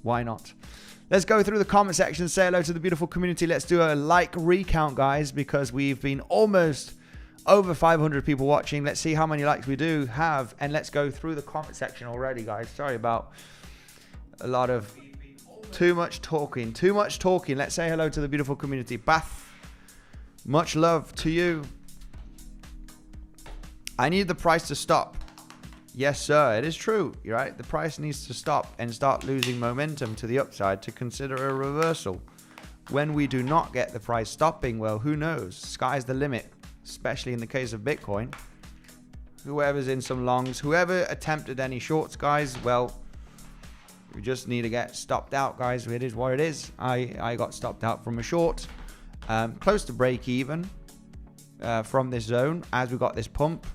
why not? Let's go through the comment section, say hello to the beautiful community. Let's do a like recount, guys, because we've been almost over 500 people watching. Let's see how many likes we do have, and let's go through the comment section already, guys. Sorry about a lot of too much talking. Let's say hello to the beautiful community. Bath, much love to you. I need the price to stop. Yes, sir. It is true. You're right. The price needs to stop and start losing momentum to the upside to consider a reversal. When we do not get the price stopping, well, who knows? Sky's the limit, especially in the case of Bitcoin. Whoever's in some longs, whoever attempted any shorts, guys, well, we just need to get stopped out, guys. It is what it is. I got stopped out from a short, close to break even from this zone as we got this pump.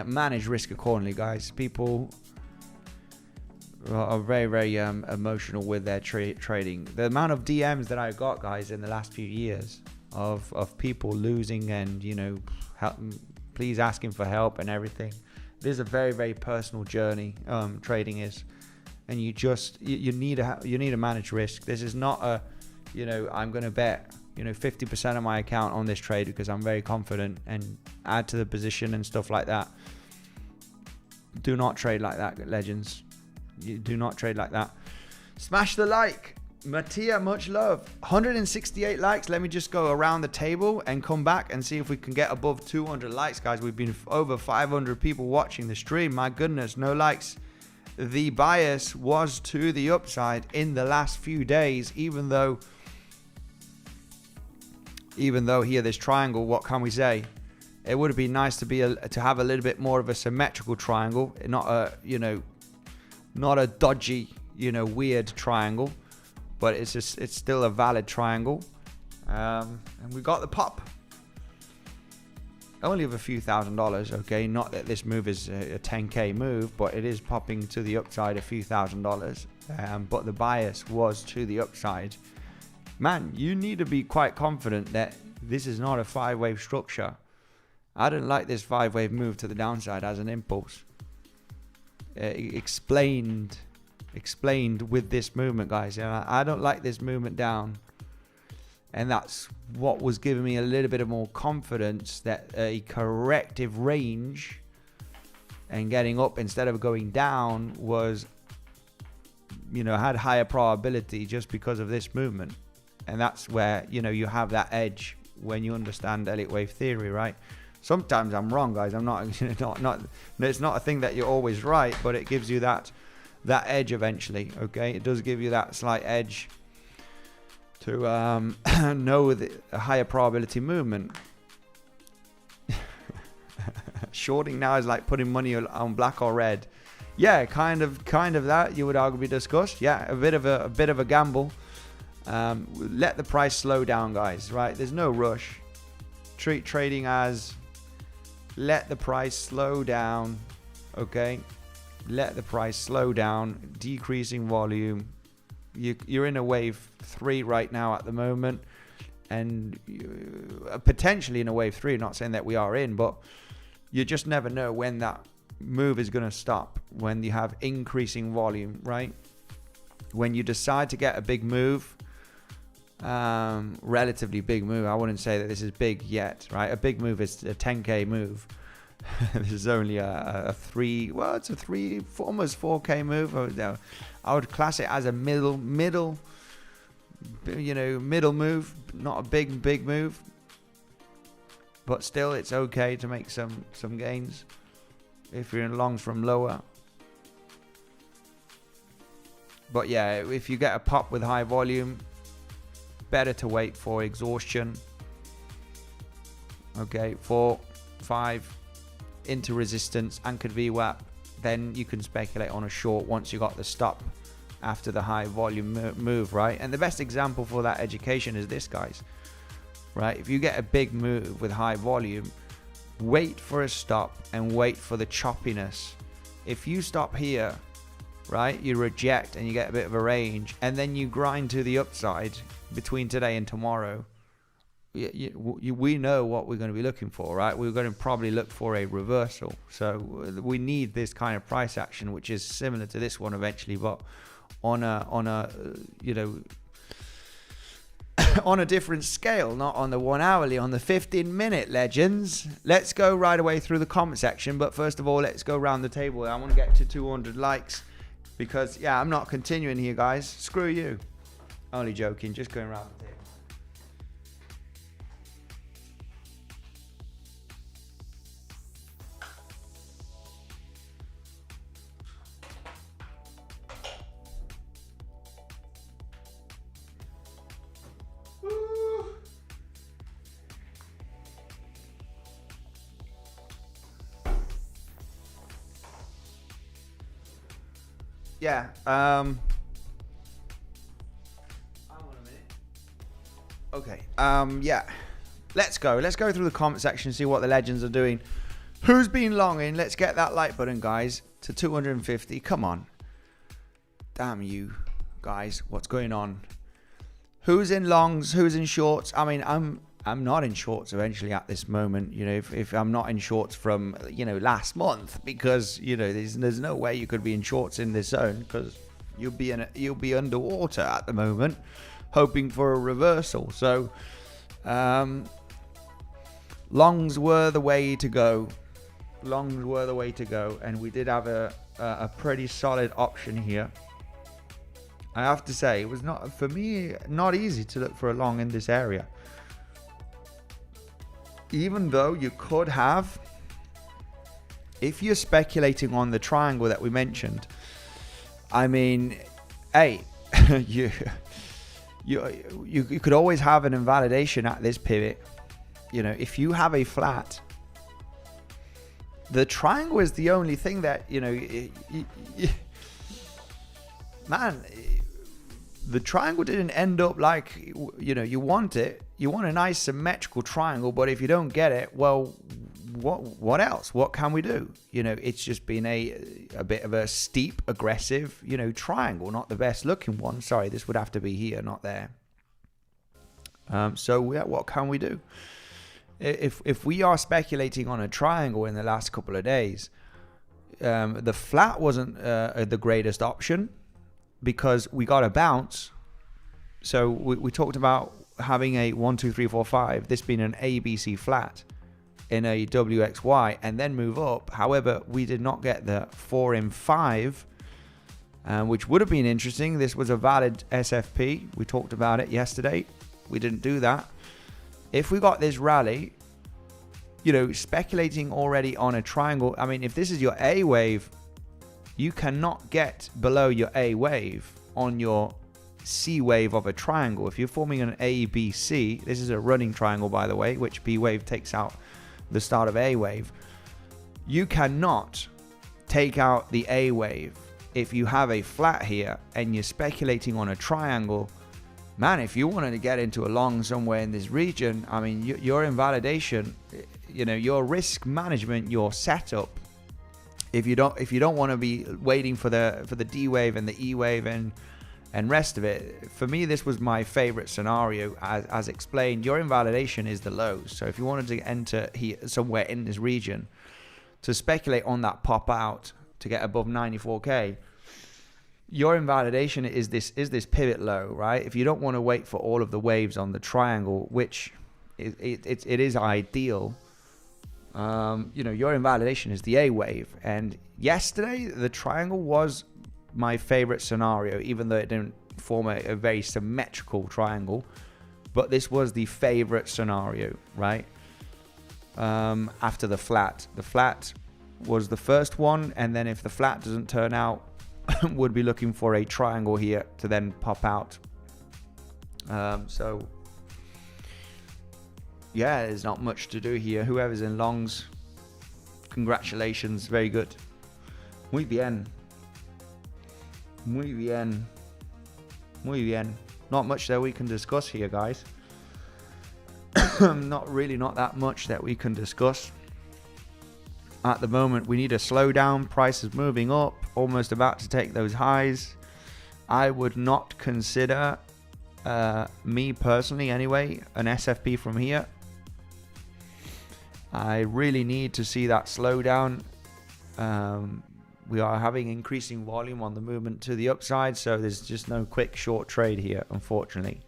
Manage risk accordingly, guys. People are very, very emotional with their trading. The amount of DMs that I got, guys, in the last few years of people losing and, help, please asking for help and everything. This is a very, very personal journey. Trading is, and you need to manage risk. This is not a, I'm going to bet 50% of my account on this trade because I'm very confident and add to the position and stuff like that. Do not trade like that, legends. You do not trade like that. Smash the like. Mattia, much love. 168 likes. Let me just go around the table and come back and see if we can get above 200 likes, guys. We've been over 500 people watching the stream. My goodness, no likes. The bias was to the upside in the last few days, even though here this triangle, what can we say? It would have been nice to have a little bit more of a symmetrical triangle, not a dodgy, weird triangle, but it's still a valid triangle. And we got the pop. Only of a few $1,000s, okay? Not that this move is a 10k move, but it is popping to the upside a few $1,000s. But the bias was to the upside. Man, you need to be quite confident that this is not a 5-wave structure. I don't like this 5-wave move to the downside as an impulse. Explained with this movement, guys. I don't like this movement down. And that's what was giving me a little bit of more confidence that a corrective range and getting up instead of going down was, had higher probability just because of this movement. And that's where, you have that edge when you understand Elliott wave theory, right? Sometimes I'm wrong, guys. I'm not, it's not a thing that you're always right, but it gives you that edge eventually, okay? It does give you that slight edge to know a higher probability movement. Shorting now is like putting money on black or red. Yeah, kind of that you would arguably discuss. Yeah, a bit of a gamble. Let the price slow down, guys, right? There's no rush. Treat trading as let the price slow down, okay? Let the price slow down, decreasing volume. You're in a wave 3 right now at the moment, and potentially in a wave 3. Not saying that we are in, but you just never know when that move is going to stop, when you have increasing volume, right? When you decide to get a big move, relatively big move. I wouldn't say that this is big yet, right? A big move is a 10k move. This is only a 3, well, it's a 3, almost 4k move. I would class it as a middle move, not a big move, but still it's okay to make some gains if you're in longs from lower. But yeah, if you get a pop with high volume, better to wait for exhaustion. Okay, 4, 5 into resistance, anchored VWAP, then you can speculate on a short once you got the stop after the high volume move, right? And the best example for that education is this, guys, right? If you get a big move with high volume, wait for a stop and wait for the choppiness. If you stop here, right, you reject and you get a bit of a range, and then you grind to the upside between today and tomorrow, we know what we're going to be looking for, right? We're going to probably look for a reversal. So we need this kind of price action, which is similar to this one eventually, but on a you know, on a different scale, not on the 1 hourly, on the 15-minute, legends. Let's go right away through the comment section, but first of all, let's go around the table. I want to get to 200 likes because, yeah, I'm not continuing here, guys. Screw you. Only joking, just going around the table. Yeah, okay, yeah, let's go through the comment section and see what the legends are doing. Who's been longing? Let's get that like button, guys, to 250. Come on. Damn you, guys, what's going on? Who's in longs? Who's in shorts? I mean, I'm not in shorts eventually at this moment, you know, if I'm not in shorts from, you know, last month, because, you know, there's no way you could be in shorts in this zone, because you'll be underwater at the moment, hoping for a reversal. So longs were the way to go. Longs were the way to go, and we did have a pretty solid option here. I have to say, it was not, for me, not easy to look for a long in this area. Even though you could have, if you're speculating on the triangle that we mentioned, I mean, hey, you could always have an invalidation at this pivot. You know, if you have a flat, the triangle is the only thing that, you know, man, the triangle didn't end up like, you know, you want it. You want a nice symmetrical triangle, but if you don't get it, well, what else? What can we do? You know, it's just been a bit of a steep, aggressive, you know, triangle, not the best looking one. Sorry, this would have to be here, not there. So yeah, what can we do? If we are speculating on a triangle in the last couple of days, the flat wasn't the greatest option, because we got a bounce. So we talked about having a 1, 2, 3, 4, 5, this being an ABC flat in a WXY, and then move up. However, we did not get the 4 in 5, which would have been interesting. This was a valid SFP. We talked about it yesterday. We didn't do that. If we got this rally, you know, speculating already on a triangle, I mean, if this is your A wave, you cannot get below your A wave on your C wave of a triangle. If you're forming an ABC, this is a running triangle, by the way, which B wave takes out the start of A wave. You cannot take out the A wave if you have a flat here and you're speculating on a triangle. Man, if you wanted to get into a long somewhere in this region, I mean, your invalidation, you know, your risk management, your setup, if you don't want to be waiting for the D wave and the E wave and rest of it, for me, this was my favorite scenario. As explained, your invalidation is the lows. So if you wanted to enter here somewhere in this region to speculate on that pop out to get above 94k, your invalidation is this pivot low, right? If you don't want to wait for all of the waves on the triangle, which it is ideal, you know, your invalidation is the A wave. And yesterday, the triangle was my favorite scenario, even though it didn't form a very symmetrical triangle, but this was the favorite scenario, right? After the flat was the first one, and then if the flat doesn't turn out, would be looking for a triangle here to then pop out. So yeah, there's not much to do here. Whoever's in longs, congratulations, very good. Muy bien. Muy bien. Muy bien. Not much that we can discuss here, guys. Not that much that we can discuss. At the moment, we need a slowdown. Price is moving up, almost about to take those highs. I would not consider, me personally anyway, an SFP from here. I really need to see that slowdown. We are having increasing volume on the movement to the upside, so there's just no quick short trade here, unfortunately.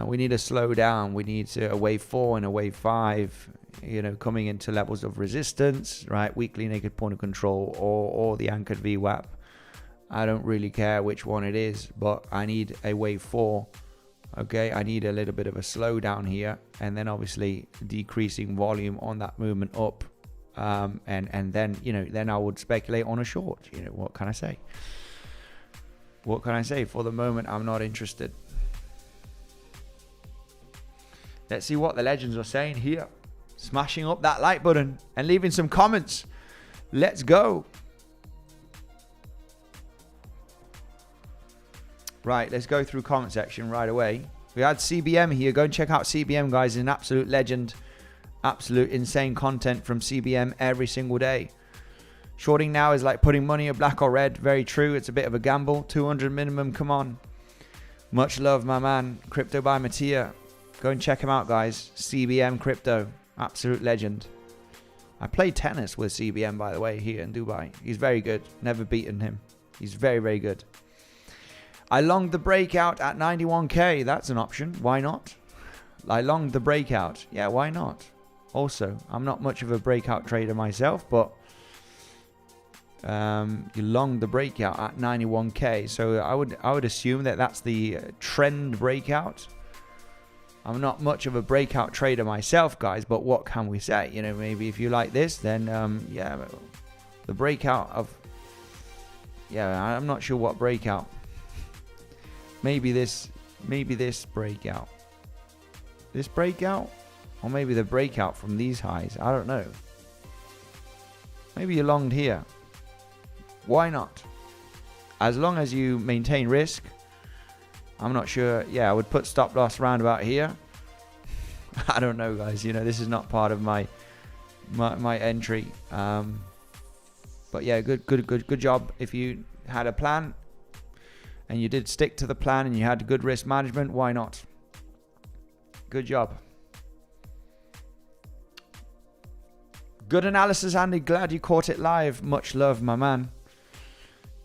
We need a slowdown. We need a wave 4 and a wave 5, you know, coming into levels of resistance, right? Weekly naked point of control or the anchored VWAP. I don't really care which one it is, but I need a wave 4. Okay, I need a little bit of a slowdown here, and then obviously decreasing volume on that movement up. And then, you know, then I would speculate on a short. You know, what can I say? What can I say? For the moment, I'm not interested. Let's see what the legends are saying here. Smashing up that like button and leaving some comments. Let's go. Right, let's go through comment section right away. We had CBM here. Go and check out CBM, guys. He's an absolute legend. Absolute insane content from CBM every single day. Shorting now is like putting money in black or red. Very true. It's a bit of a gamble. 200 minimum. Come on. Much love, my man. Crypto by Mattia. Go and check him out, guys. CBM Crypto. Absolute legend. I played tennis with CBM, by the way, here in Dubai. He's very good. Never beaten him. He's very, very good. I longed the breakout at 91k. That's an option. Why not? I longed the breakout. Yeah, why not? Also, I'm not much of a breakout trader myself, but you longed the breakout at 91k. So I would assume that that's the trend breakout. I'm not much of a breakout trader myself, guys, but what can we say? You know, maybe if you like this, then yeah, the breakout of, yeah, I'm not sure what breakout. Maybe this breakout. This breakout? Or maybe the breakout from these highs. I don't know. Maybe you longed here. Why not? As long as you maintain risk. I'm not sure. Yeah, I would put stop loss around about here. I don't know, guys. You know, this is not part of my entry. But yeah, good job. If you had a plan and you did stick to the plan and you had good risk management, why not? Good job. Good analysis, Andy. Glad you caught it live. Much love, my man.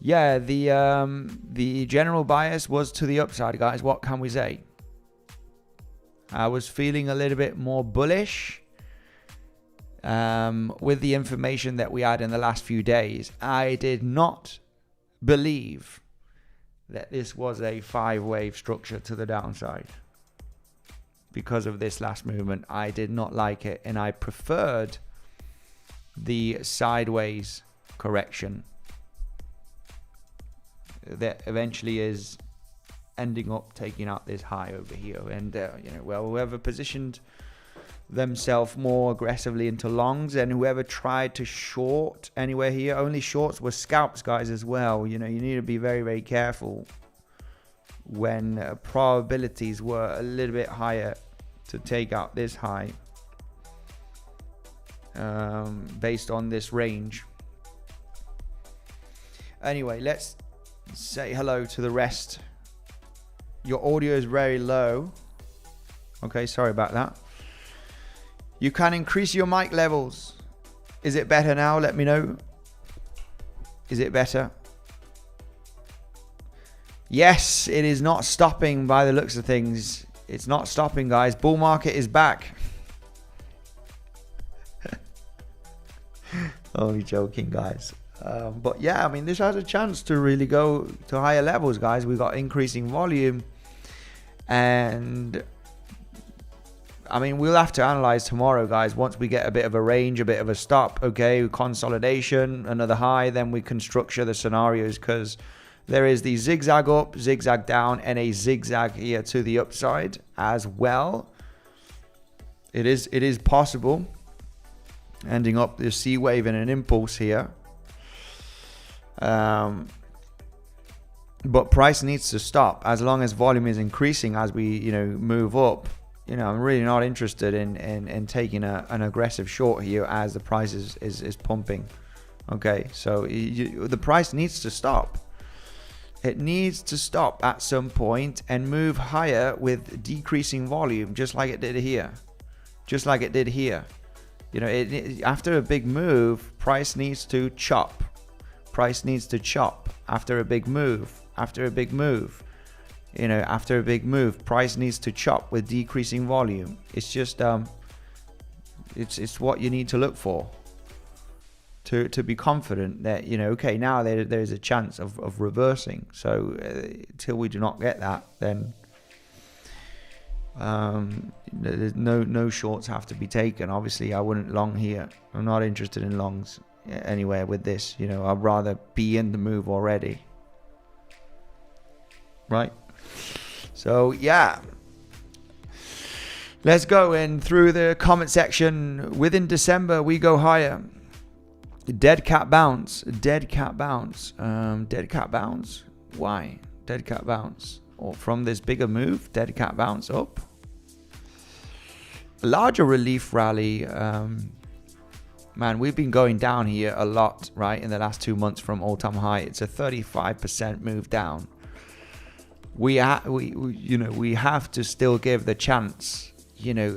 Yeah, the general bias was to the upside, guys. What can we say? I was feeling a little bit more bullish with the information that we had in the last few days. I did not believe that this was a 5-wave structure to the downside. Because of this last movement, I did not like it, and I preferred the sideways correction that eventually is ending up taking out this high over here. And you know, well, whoever positioned themselves more aggressively into longs, and whoever tried to short anywhere here, only shorts were scalps, guys, as well. You know, you need to be very, very careful when probabilities were a little bit higher to take out this high based on this range. Anyway, let's say hello to the rest. Your audio is very low. Okay, sorry about that. You can increase your mic levels. Is it better now? Let me know. Is it better? Yes, it is not stopping by the looks of things. It's not stopping, guys. Bull market is back. Only joking, guys. But yeah, I mean, this has a chance to really go to higher levels, guys. We got increasing volume, and I mean, we'll have to analyze tomorrow, guys. Once we get a bit of a range, a bit of a stop, okay, consolidation, another high, then we can structure the scenarios, because there is the zigzag up, zigzag down, and a zigzag here to the upside as well. It is possible, ending up the C wave in an impulse here. But price needs to stop. As long as volume is increasing as we, move up, I'm really not interested in taking an aggressive short here as the price is pumping. Okay, so the price needs to stop. It needs to stop at some point and move higher with decreasing volume, just like it did here. Just like it did here. After a big move, price needs to chop. Price needs to chop after a big move. After a big move, price needs to chop with decreasing volume. It's just it's what you need to look for to be confident that okay, now there's a chance of reversing. So till we do not get that, then there's no shorts have to be taken. Obviously, I wouldn't long here. I'm not interested in longs anywhere with this. I'd rather be in the move already. Right, so yeah, let's go in through the comment section. Within December we go higher. Dead cat bounce. Dead cat bounce. Dead cat bounce. Why dead cat bounce? Or from this bigger move, dead cat bounce up. Larger relief rally. Man, we've been going down here a lot, right, in the last 2 months from all-time high. It's a 35% move down. We have to still give the chance.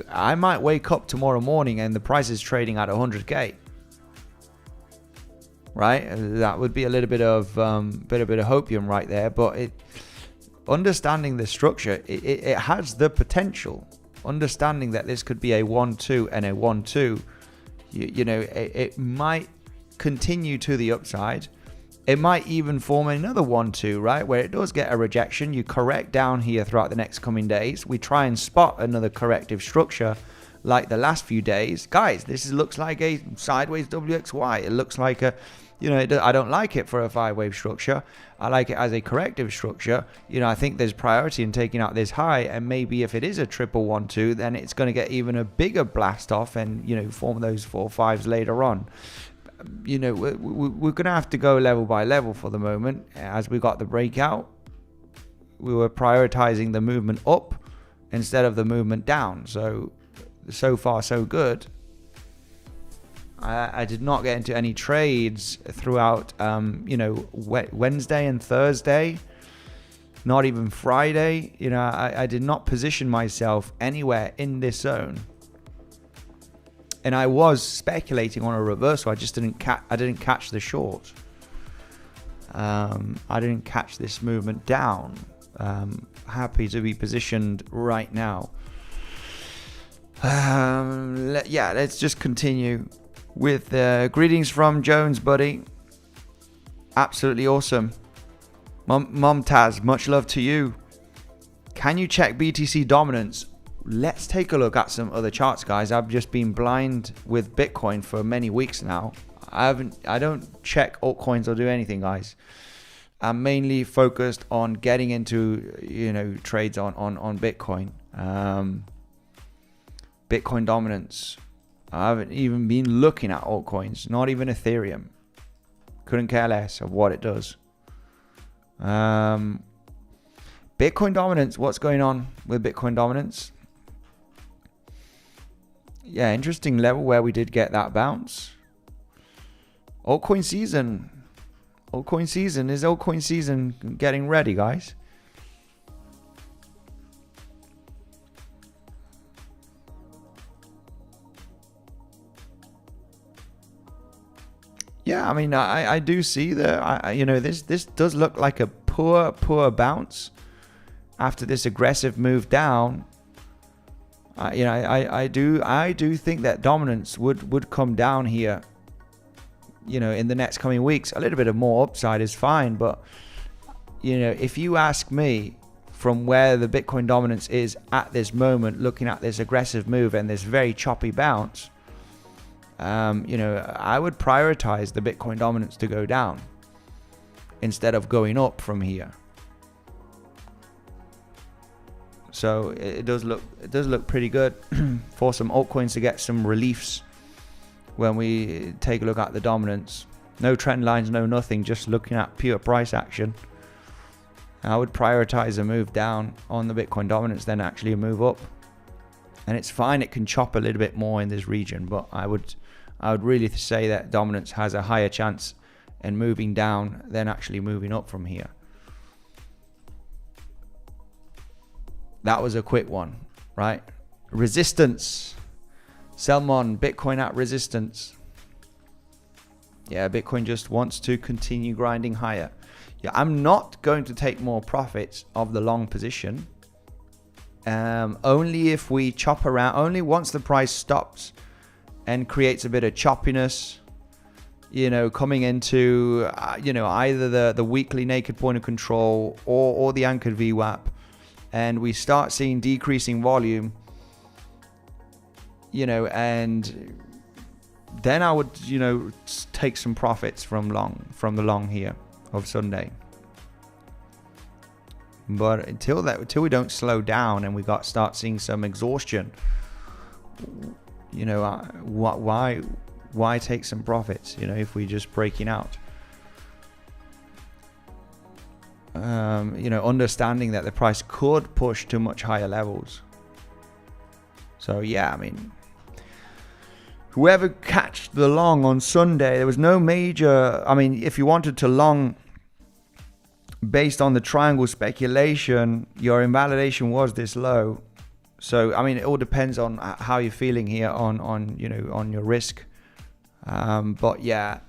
I might wake up tomorrow morning and the price is trading at 100k. Right, that would be a little bit of hopium right there. But understanding the structure, it has the potential. Understanding that this could be a 1-2 and a 1-2. It might continue to the upside. It might even form another 1-2, right? Where it does get a rejection. You correct down here throughout the next coming days. We try and spot another corrective structure like the last few days. Guys, this looks like a sideways WXY. It looks like a, I don't like it for a 5-wave structure. I like it as a corrective structure. I think there's priority in taking out this high. And maybe if it is a triple 1-2, then it's going to get even a bigger blast off and, form those 4-5s later on. We're going to have to go level by level for the moment. As we got the breakout, we were prioritizing the movement up instead of the movement down. So far, so good. I did not get into any trades throughout, Wednesday and Thursday. Not even Friday. I did not position myself anywhere in this zone. And I was speculating on a reversal. I just didn't catch the short. I didn't catch this movement down. Happy to be positioned right now. Let's just continue with greetings from Jones, buddy. Absolutely awesome. Mumtaz, much love to you. Can you check BTC dominance? Let's take a look at some other charts, guys. I've just been blind with Bitcoin for many weeks now. I don't check altcoins or do anything, guys. I'm mainly focused on getting into trades on Bitcoin. Bitcoin dominance. I haven't even been looking at altcoins, not even Ethereum. Couldn't care less of what it does. Bitcoin dominance. What's going on with Bitcoin dominance? Yeah, interesting level where we did get that bounce. Altcoin season. Altcoin season. Is altcoin season getting ready, guys? Yeah, I mean, I do see that. This does look like a poor bounce after this aggressive move down. I do think that dominance would come down here. In the next coming weeks. A little bit of more upside is fine, but if you ask me, from where the Bitcoin dominance is at this moment, looking at this aggressive move and this very choppy bounce, you know, I would prioritize the Bitcoin dominance to go down instead of going up from here. So it does look pretty good for some altcoins to get some reliefs when we take a look at the dominance. No trend lines, no nothing, just looking at pure price action. I would prioritize a move down on the Bitcoin dominance than actually a move up. And it's fine, it can chop a little bit more in this region, but I would really say that dominance has a higher chance in moving down than actually moving up from here. That was a quick one, right? Resistance. Selmon, Bitcoin at resistance. Yeah, Bitcoin just wants to continue grinding higher. Yeah, I'm not going to take more profits of the long position. Only if we chop around, only once the price stops and creates a bit of choppiness, you know, coming into, you know, either the weekly naked point of control or the anchored VWAP, and we start seeing decreasing volume, you know, and then I would, you know, take some profits from the long here of Sunday. But until we don't slow down and we start seeing some exhaustion, you know, why take some profits, you know, if we're just breaking out? You know, understanding that the price could push to much higher levels. So yeah, I mean, whoever catched the long on Sunday, there was no major, I mean, if you wanted to long based on the triangle speculation, your invalidation was this low. So I mean, it all depends on how you're feeling here on you know, on your risk. But yeah,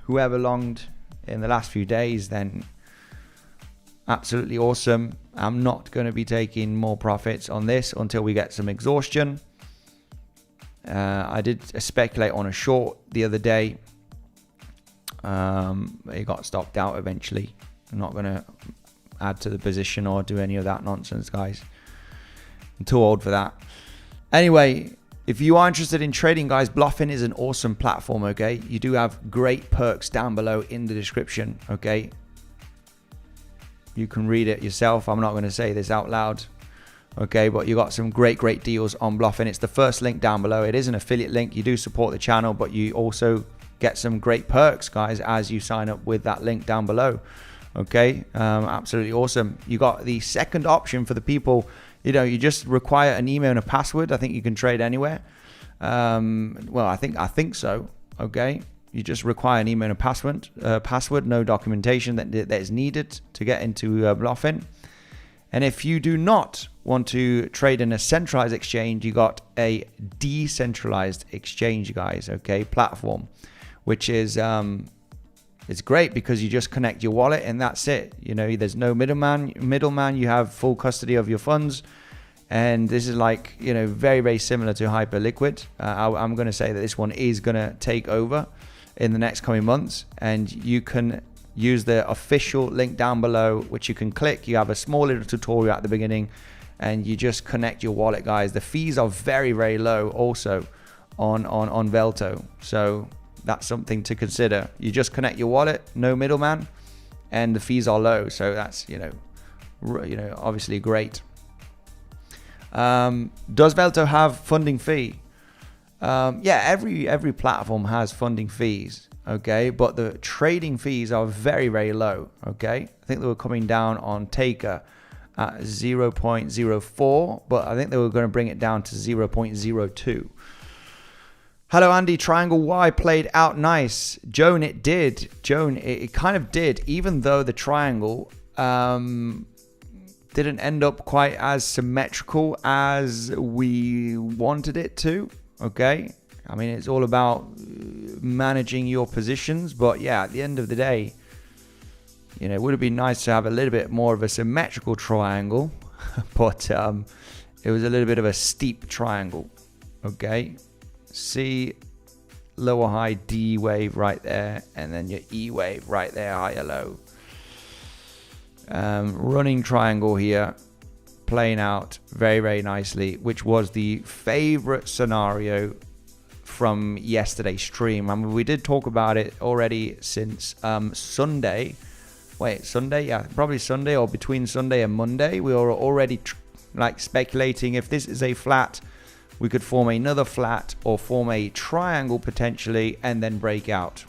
whoever longed in the last few days, then absolutely awesome. I'm not going to be taking more profits on this until we get some exhaustion. I did speculate on a short the other day. It got stopped out eventually. I'm not going to add to the position or do any of that nonsense, guys. I'm too old for that. Anyway, if you are interested in trading, guys, Bluffin is an awesome platform, okay? You do have great perks down below in the description, okay? You can read it yourself. I'm not going to say this out loud, okay? But you got some great deals on Bluffin. It's the first link down below. It is an affiliate link. You do support the channel, but you also get some great perks, guys, as you sign up with that link down below. Okay, absolutely awesome. You got the second option for the people, you know, you just require an email and a password. I think you can trade anywhere. Well, I think so. Okay, you just require an email and a password, no documentation that is needed to get into Bluffin. And if you do not want to trade in a centralized exchange, you got a decentralized exchange, guys. Okay, platform, which is it's great because you just connect your wallet and that's it. You know, there's no middleman. You have full custody of your funds. And this is like, you know, very similar to Hyperliquid. I'm going to say that this one is going to take over in the next coming months. And you can use the official link down below, which you can click. You have a small little tutorial at the beginning and you just connect your wallet, guys. The fees are very low also on Velto. So that's something to consider. You just connect your wallet, no middleman, and the fees are low. So that's, you know, obviously great. Does Velto have funding fee? Yeah, every platform has funding fees. Okay, but the trading fees are very low. Okay, I think they were coming down on Taker at 0.04, but I think they were going to bring it down to 0.02. Hello, Andy. Triangle Y played out nice. Joan, it did. Joan, it kind of did, even though the triangle didn't end up quite as symmetrical as we wanted it to. Okay. I mean, it's all about managing your positions. But yeah, at the end of the day, you know, it would have been nice to have a little bit more of a symmetrical triangle. But it was a little bit of a steep triangle. Okay. C, lower high, D wave right there, and then your E wave right there, higher low. Running triangle here, playing out very, very nicely, which was the favorite scenario from yesterday's stream. I mean, we did talk about it already since Sunday. Sunday? Yeah, probably Sunday, or between Sunday and Monday. We were already speculating if this is a flat, we could form another flat or form a triangle potentially and then break out.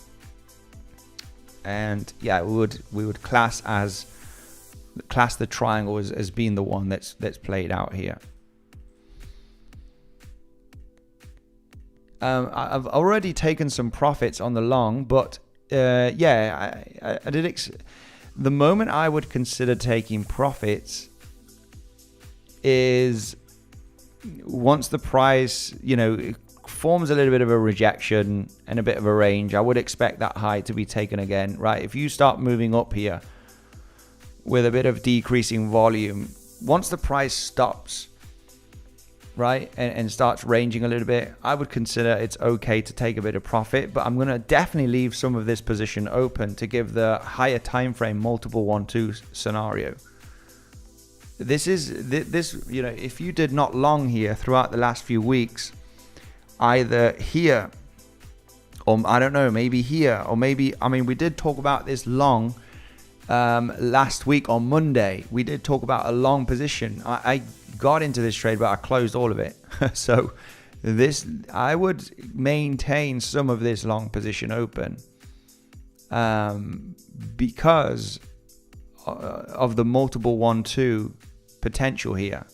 And yeah, we would class the triangle as being the one that's played out here. I've already taken some profits on the long, but yeah, I did. The moment I would consider taking profits is once the price, forms a little bit of a rejection and a bit of a range. I would expect that high to be taken again, right? If you start moving up here with a bit of decreasing volume, once the price stops, right, and starts ranging a little bit, I would consider it's okay to take a bit of profit, but I'm going to definitely leave some of this position open to give the higher time frame multiple 1-2 scenario. This, if you did not long here throughout the last few weeks, either here, or I don't know, maybe here, or maybe, we did talk about this long last week on Monday. We did talk about a long position. I got into this trade, but I closed all of it. So I would maintain some of this long position open because of the multiple 1-2 potential here.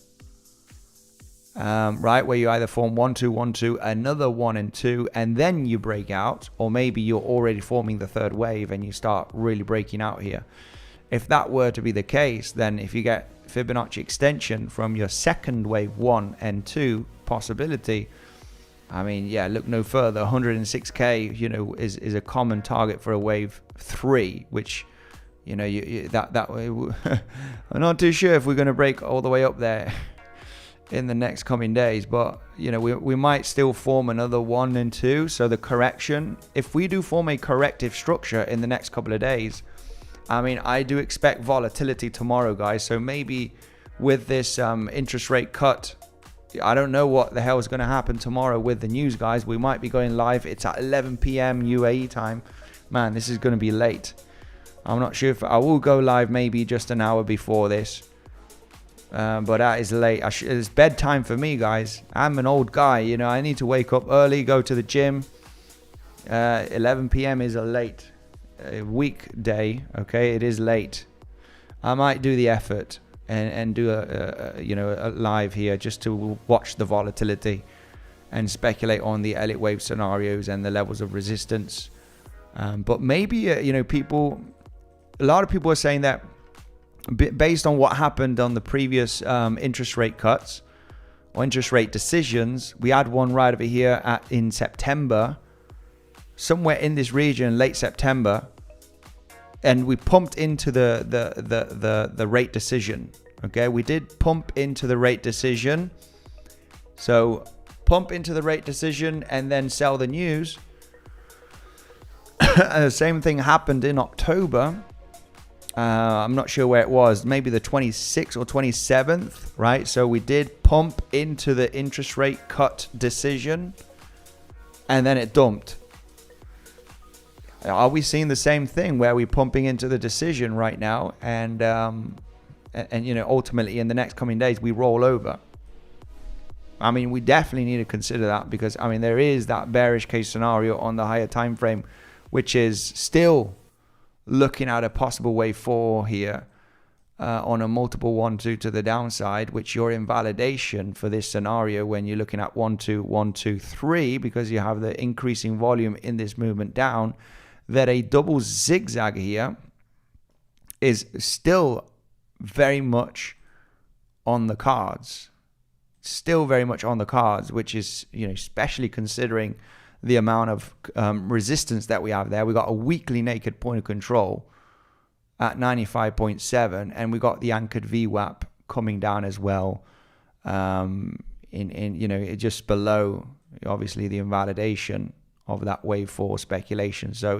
Right, where you either form 1-2, 1-2, another 1 and 2, and then you break out, or maybe you're already forming the third wave and you start really breaking out here. If that were to be the case, then if you get Fibonacci extension from your second wave 1 and 2 possibility, look no further. 106k, is a common target for a wave 3, which that way. I'm not too sure if we're going to break all the way up there in the next coming days, but we might still form another 1 and 2. So the correction, if we do form a corrective structure in the next couple of days, I do expect volatility tomorrow, guys. So maybe with this interest rate cut, I don't know what the hell is going to happen tomorrow with the news, guys. We might be going live. It's at 11 p.m. UAE time. Man, this is going to be late. I'm not sure if I will go live maybe just an hour before this. But that is late. It's bedtime for me, guys. I'm an old guy, I need to wake up early, go to the gym. 11 p.m. is a late weekday, okay? It is late. I might do the effort and do a live here just to watch the volatility and speculate on the Elliott wave scenarios and the levels of resistance. But maybe, a lot of people are saying that based on what happened on the previous interest rate cuts or interest rate decisions, we had one right over here in September, somewhere in this region, late September, and we pumped into the rate decision. Okay, we did pump into the rate decision. So pump into the rate decision and then sell the news. The same thing happened in October. I'm not sure where it was, maybe the 26th or 27th, right? So we did pump into the interest rate cut decision and then it dumped. Are we seeing the same thing where we're pumping into the decision right now and ultimately in the next coming days we roll over? We definitely need to consider that because there is that bearish case scenario on the higher time frame, which is still looking at a possible wave 4 here on a multiple 1-2 to the downside, which you're in validation for this scenario when you're looking at 1-2, 1-2, 3, because you have the increasing volume in this movement down, that a double zigzag here is still very much on the cards. Still very much on the cards, which is, especially considering the amount of resistance that we have there. We got a weekly naked point of control at 95.7, and we got the anchored VWAP coming down as well. Just below, obviously, the invalidation of that wave 4 speculation. So,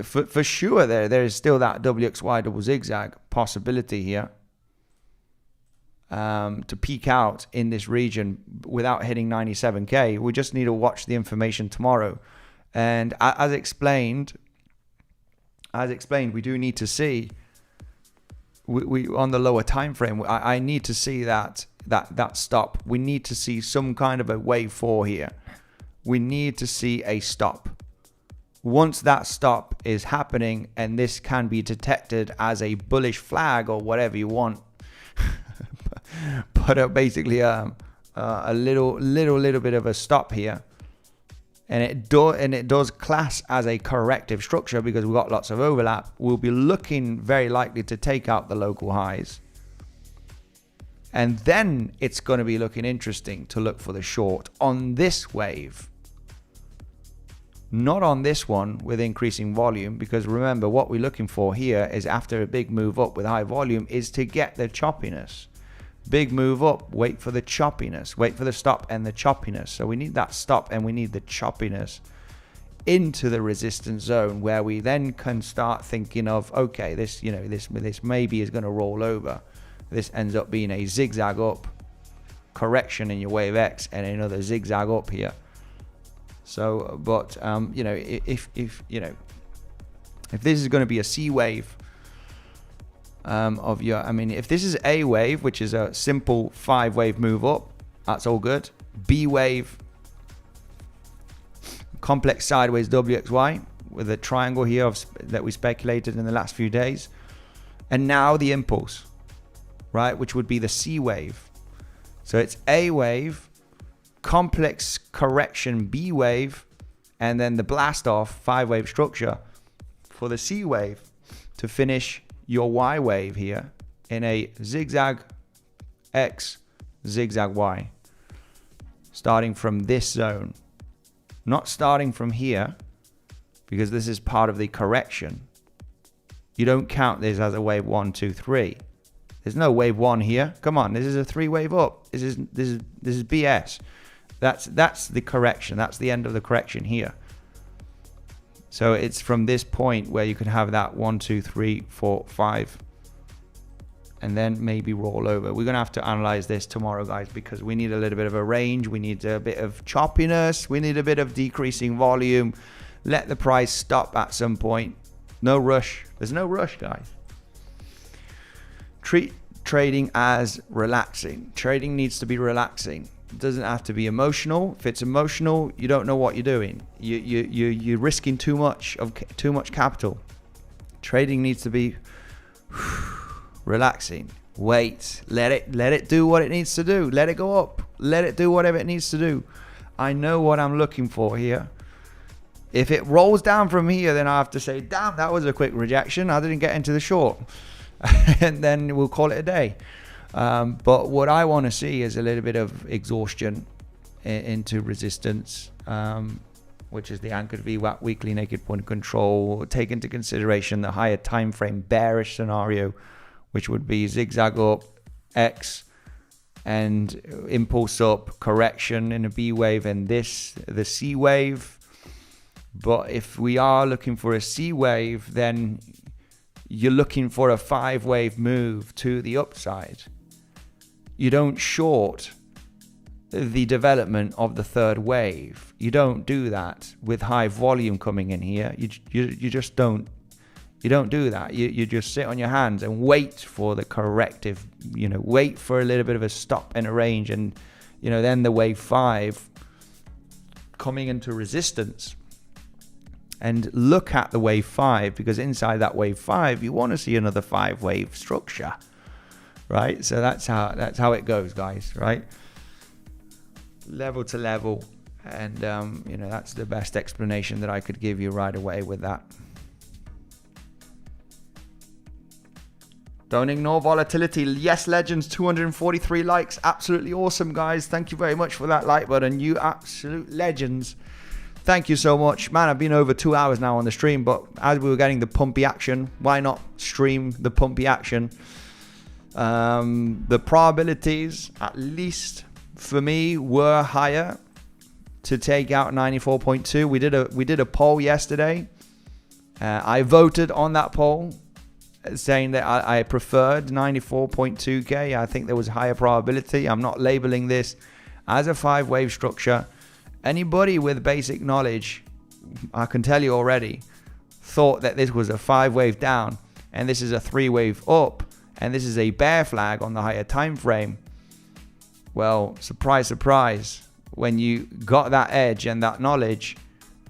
for sure there is still that WXY double zigzag possibility here to peak out in this region without hitting 97k. We just need to watch the information tomorrow, and as explained, we do need to see we on the lower time frame. I need to see that stop. We need to see some kind of a wave 4 here. We need to see a stop. Once that stop is happening, and this can be detected as a bullish flag or whatever you want, but basically a little bit of a stop here, and it does class as a corrective structure because we've got lots of overlap. We'll be looking very likely to take out the local highs, and then it's going to be looking interesting to look for the short on this wave. Not on this one with increasing volume, because remember, what we're looking for here is after a big move up with high volume is to get the choppiness. Big move up, wait for the choppiness, wait for the stop and the choppiness. So we need that stop and we need the choppiness into the resistance zone, where we then can start thinking of, okay, this maybe is going to roll over. This ends up being a zigzag up correction in your wave X and another zigzag up here. So, but if this is going to be a C wave if this is A wave, which is a simple 5-wave move up, that's all good. B wave, complex sideways WXY with a triangle here that we speculated in the last few days, and now the impulse, right, which would be the C wave. So it's A wave, complex correction B wave, and then the blast off 5-wave structure for the C wave to finish your Y wave here in a zigzag X, zigzag Y, starting from this zone, not starting from here, because this is part of the correction. You don't count this as a wave 1, 2, 3. There's no wave 1 here. Come on, this is a 3-wave up. This is BS. That's the correction. That's the end of the correction here. So it's from this point where you can have that 1, 2, 3, 4, 5, and then maybe roll over. We're gonna have to analyze this tomorrow, guys, because we need a little bit of a range. We need a bit of choppiness. We need a bit of decreasing volume. Let the price stop at some point. No rush. There's no rush, guys. Treat trading as relaxing. Trading needs to be relaxing. It doesn't have to be emotional. If it's emotional, you don't know what you're doing. You're risking too much capital. Trading needs to be relaxing. Wait, let it do what it needs to do. Let it go up. Let it do whatever it needs to do. I know what I'm looking for here. If it rolls down from here, then I have to say, damn, that was a quick rejection. I didn't get into the short. And then we'll call it a day. But what I want to see is a little bit of exhaustion into resistance, which is the anchored VWAP weekly naked point of control. Take into consideration the higher time frame bearish scenario, which would be zigzag up, X, and impulse up, correction in a B wave, and this, the C wave. But if we are looking for a C wave, then you're looking for a 5-wave move to the upside. You don't short the development of the third wave. You don't do that with high volume coming in here. You just don't. You don't do that. You just sit on your hands and wait for the corrective. Wait for a little bit of a stop in a range, and then the wave 5 coming into resistance. And look at the wave 5, because inside that wave 5, you want to see another 5-wave structure, right? So that's how it goes, guys, right? Level to level, and that's the best explanation that I could give you right away with that. Don't ignore volatility. Yes, Legends, 243 likes. Absolutely awesome, guys. Thank you very much for that like button. You absolute legends. Thank you so much, man. I've been over 2 hours now on the stream, but as we were getting the pumpy action, why not stream the pumpy action? The probabilities, at least for me, were higher to take out 94.2. We did a poll yesterday I voted on that poll saying that I preferred 94.2k. I think there was a higher probability. I'm not labeling this as a 5-wave structure. Anybody with basic knowledge, I can tell you already, thought that this was a 5-wave down and this is a 3-wave up and this is a bear flag on the higher time frame. Well, surprise, surprise, when you got that edge and that knowledge,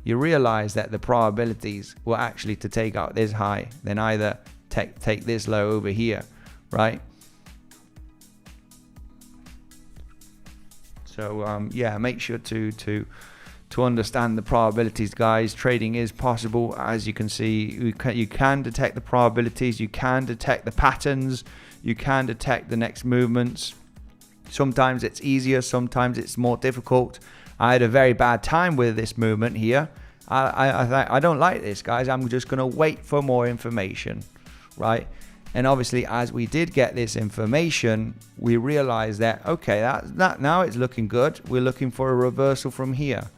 you realize that the probabilities were actually to take out this high, then either take this low over here, right? So yeah, make sure to understand the probabilities, guys. Trading is possible. As you can see, you can detect the probabilities, you can detect the patterns, you can detect the next movements. Sometimes it's easier, sometimes it's more difficult. I had a very bad time with this movement here. I don't like this, guys. I'm just going to wait for more information, right? And obviously, as we did get this information, we realized that, okay, that now it's looking good. We're looking for a reversal from here,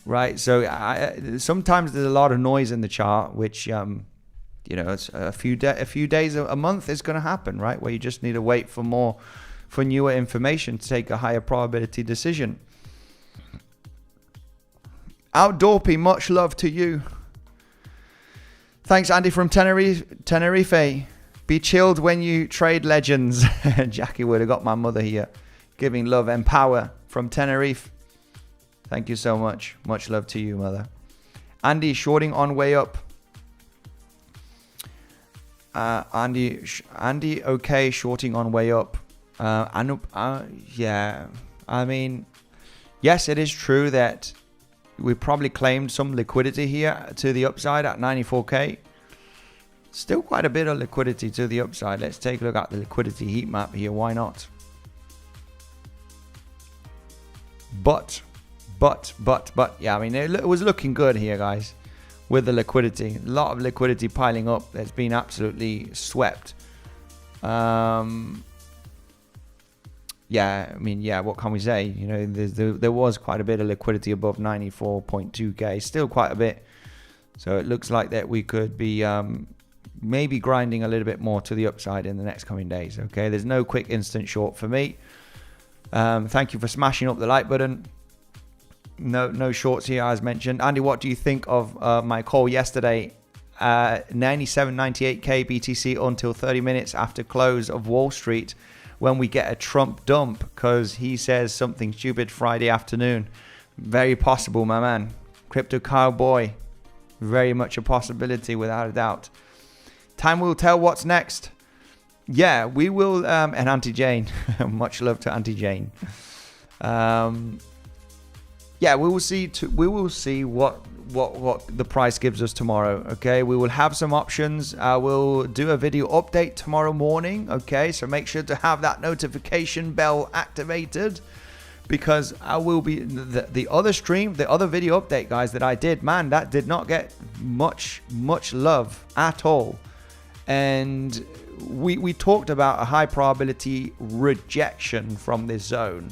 right? So sometimes there's a lot of noise in the chart, which, you know, it's a few days, a month is going to happen, right? Where you just need to wait for newer information to take a higher probability decision. Outdorpy, much love to you. Thanks, Andy from Tenerife. Be chilled when you trade, legends. Jackie would have got my mother here. Giving love and power from Tenerife. Thank you so much. Much love to you, mother. Andy, shorting on way up. Andy, okay, shorting on way up. Yeah, I mean, yes, it is true that we probably claimed some liquidity here to the upside at 94k. Still quite a bit of liquidity to the upside. Let's take a look at the liquidity heat map here. Why not? But yeah, I mean, it was looking good here, guys, with the liquidity. A lot of liquidity piling up that's been absolutely swept. Yeah, I mean, yeah, what can we say? You know, there was quite a bit of liquidity above 94.2k, still quite a bit. So it looks like that we could be maybe grinding a little bit more to the upside in the next coming days. Okay, there's no quick instant short for me. Thank you for smashing up the like button. No shorts here, as mentioned. Andy, what do you think of my call yesterday? 97.98k BTC until 30 minutes after close of Wall Street, when we get a Trump dump because he says something stupid Friday afternoon. Very possible, my man. Crypto cowboy. Very much a possibility, without a doubt. Time will tell what's next. Yeah, we will. And Auntie Jane. Much love to Auntie Jane. Yeah, we will see. We will see what the price gives us tomorrow. Okay, we will have some options. I will do a video update tomorrow morning. Okay, so make sure to have that notification bell activated, because I will be the other stream, the other video update, guys, that I did, man, that did not get much love at all. And we talked about a high probability rejection from this zone.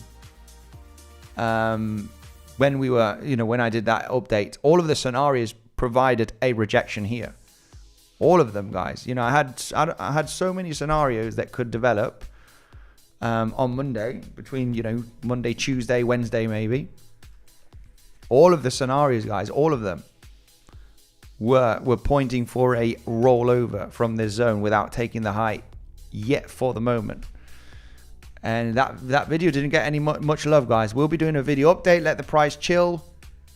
When we were, when I did that update, all of the scenarios provided a rejection here. All of them, guys. I had so many scenarios that could develop on Monday, between, Monday, Tuesday, Wednesday, maybe. All of the scenarios, guys, all of them were pointing for a rollover from this zone without taking the high yet for the moment. And that video didn't get any much love, guys. We'll be doing a video update, let the price chill,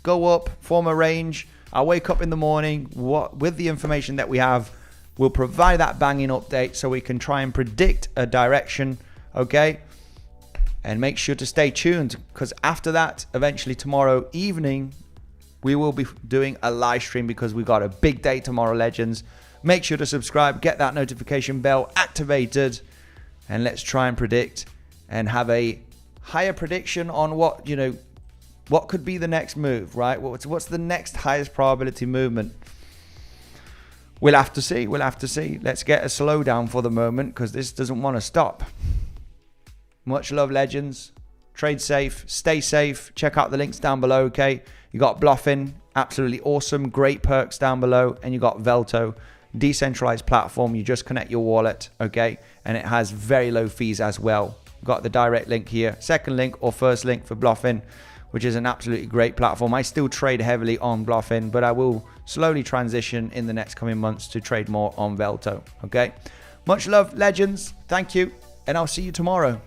go up, form a range. I'll wake up in the morning with the information that we have. We'll provide that banging update so we can try and predict a direction, okay? And make sure to stay tuned, because after that, eventually tomorrow evening, we will be doing a live stream, because we got a big day tomorrow, legends. Make sure to subscribe, get that notification bell activated, and let's try and predict and have a higher prediction on what could be the next move, right? What's the next highest probability movement? We'll have to see. Let's get a slowdown for the moment, because this doesn't want to stop. Much love, legends. Trade safe, stay safe. Check out the links down below, okay? You got Bluffin Absolutely awesome. Great perks down below. And you got Velto, decentralized platform. You just connect your wallet, okay? And it has very low fees as well. Got the direct link here, second link or first link for Bluffin, which is an absolutely great platform. I still trade heavily on Bluffin, but I will slowly transition in the next coming months to trade more on Velto, okay? Much love, legends. Thank you, and I'll see you tomorrow.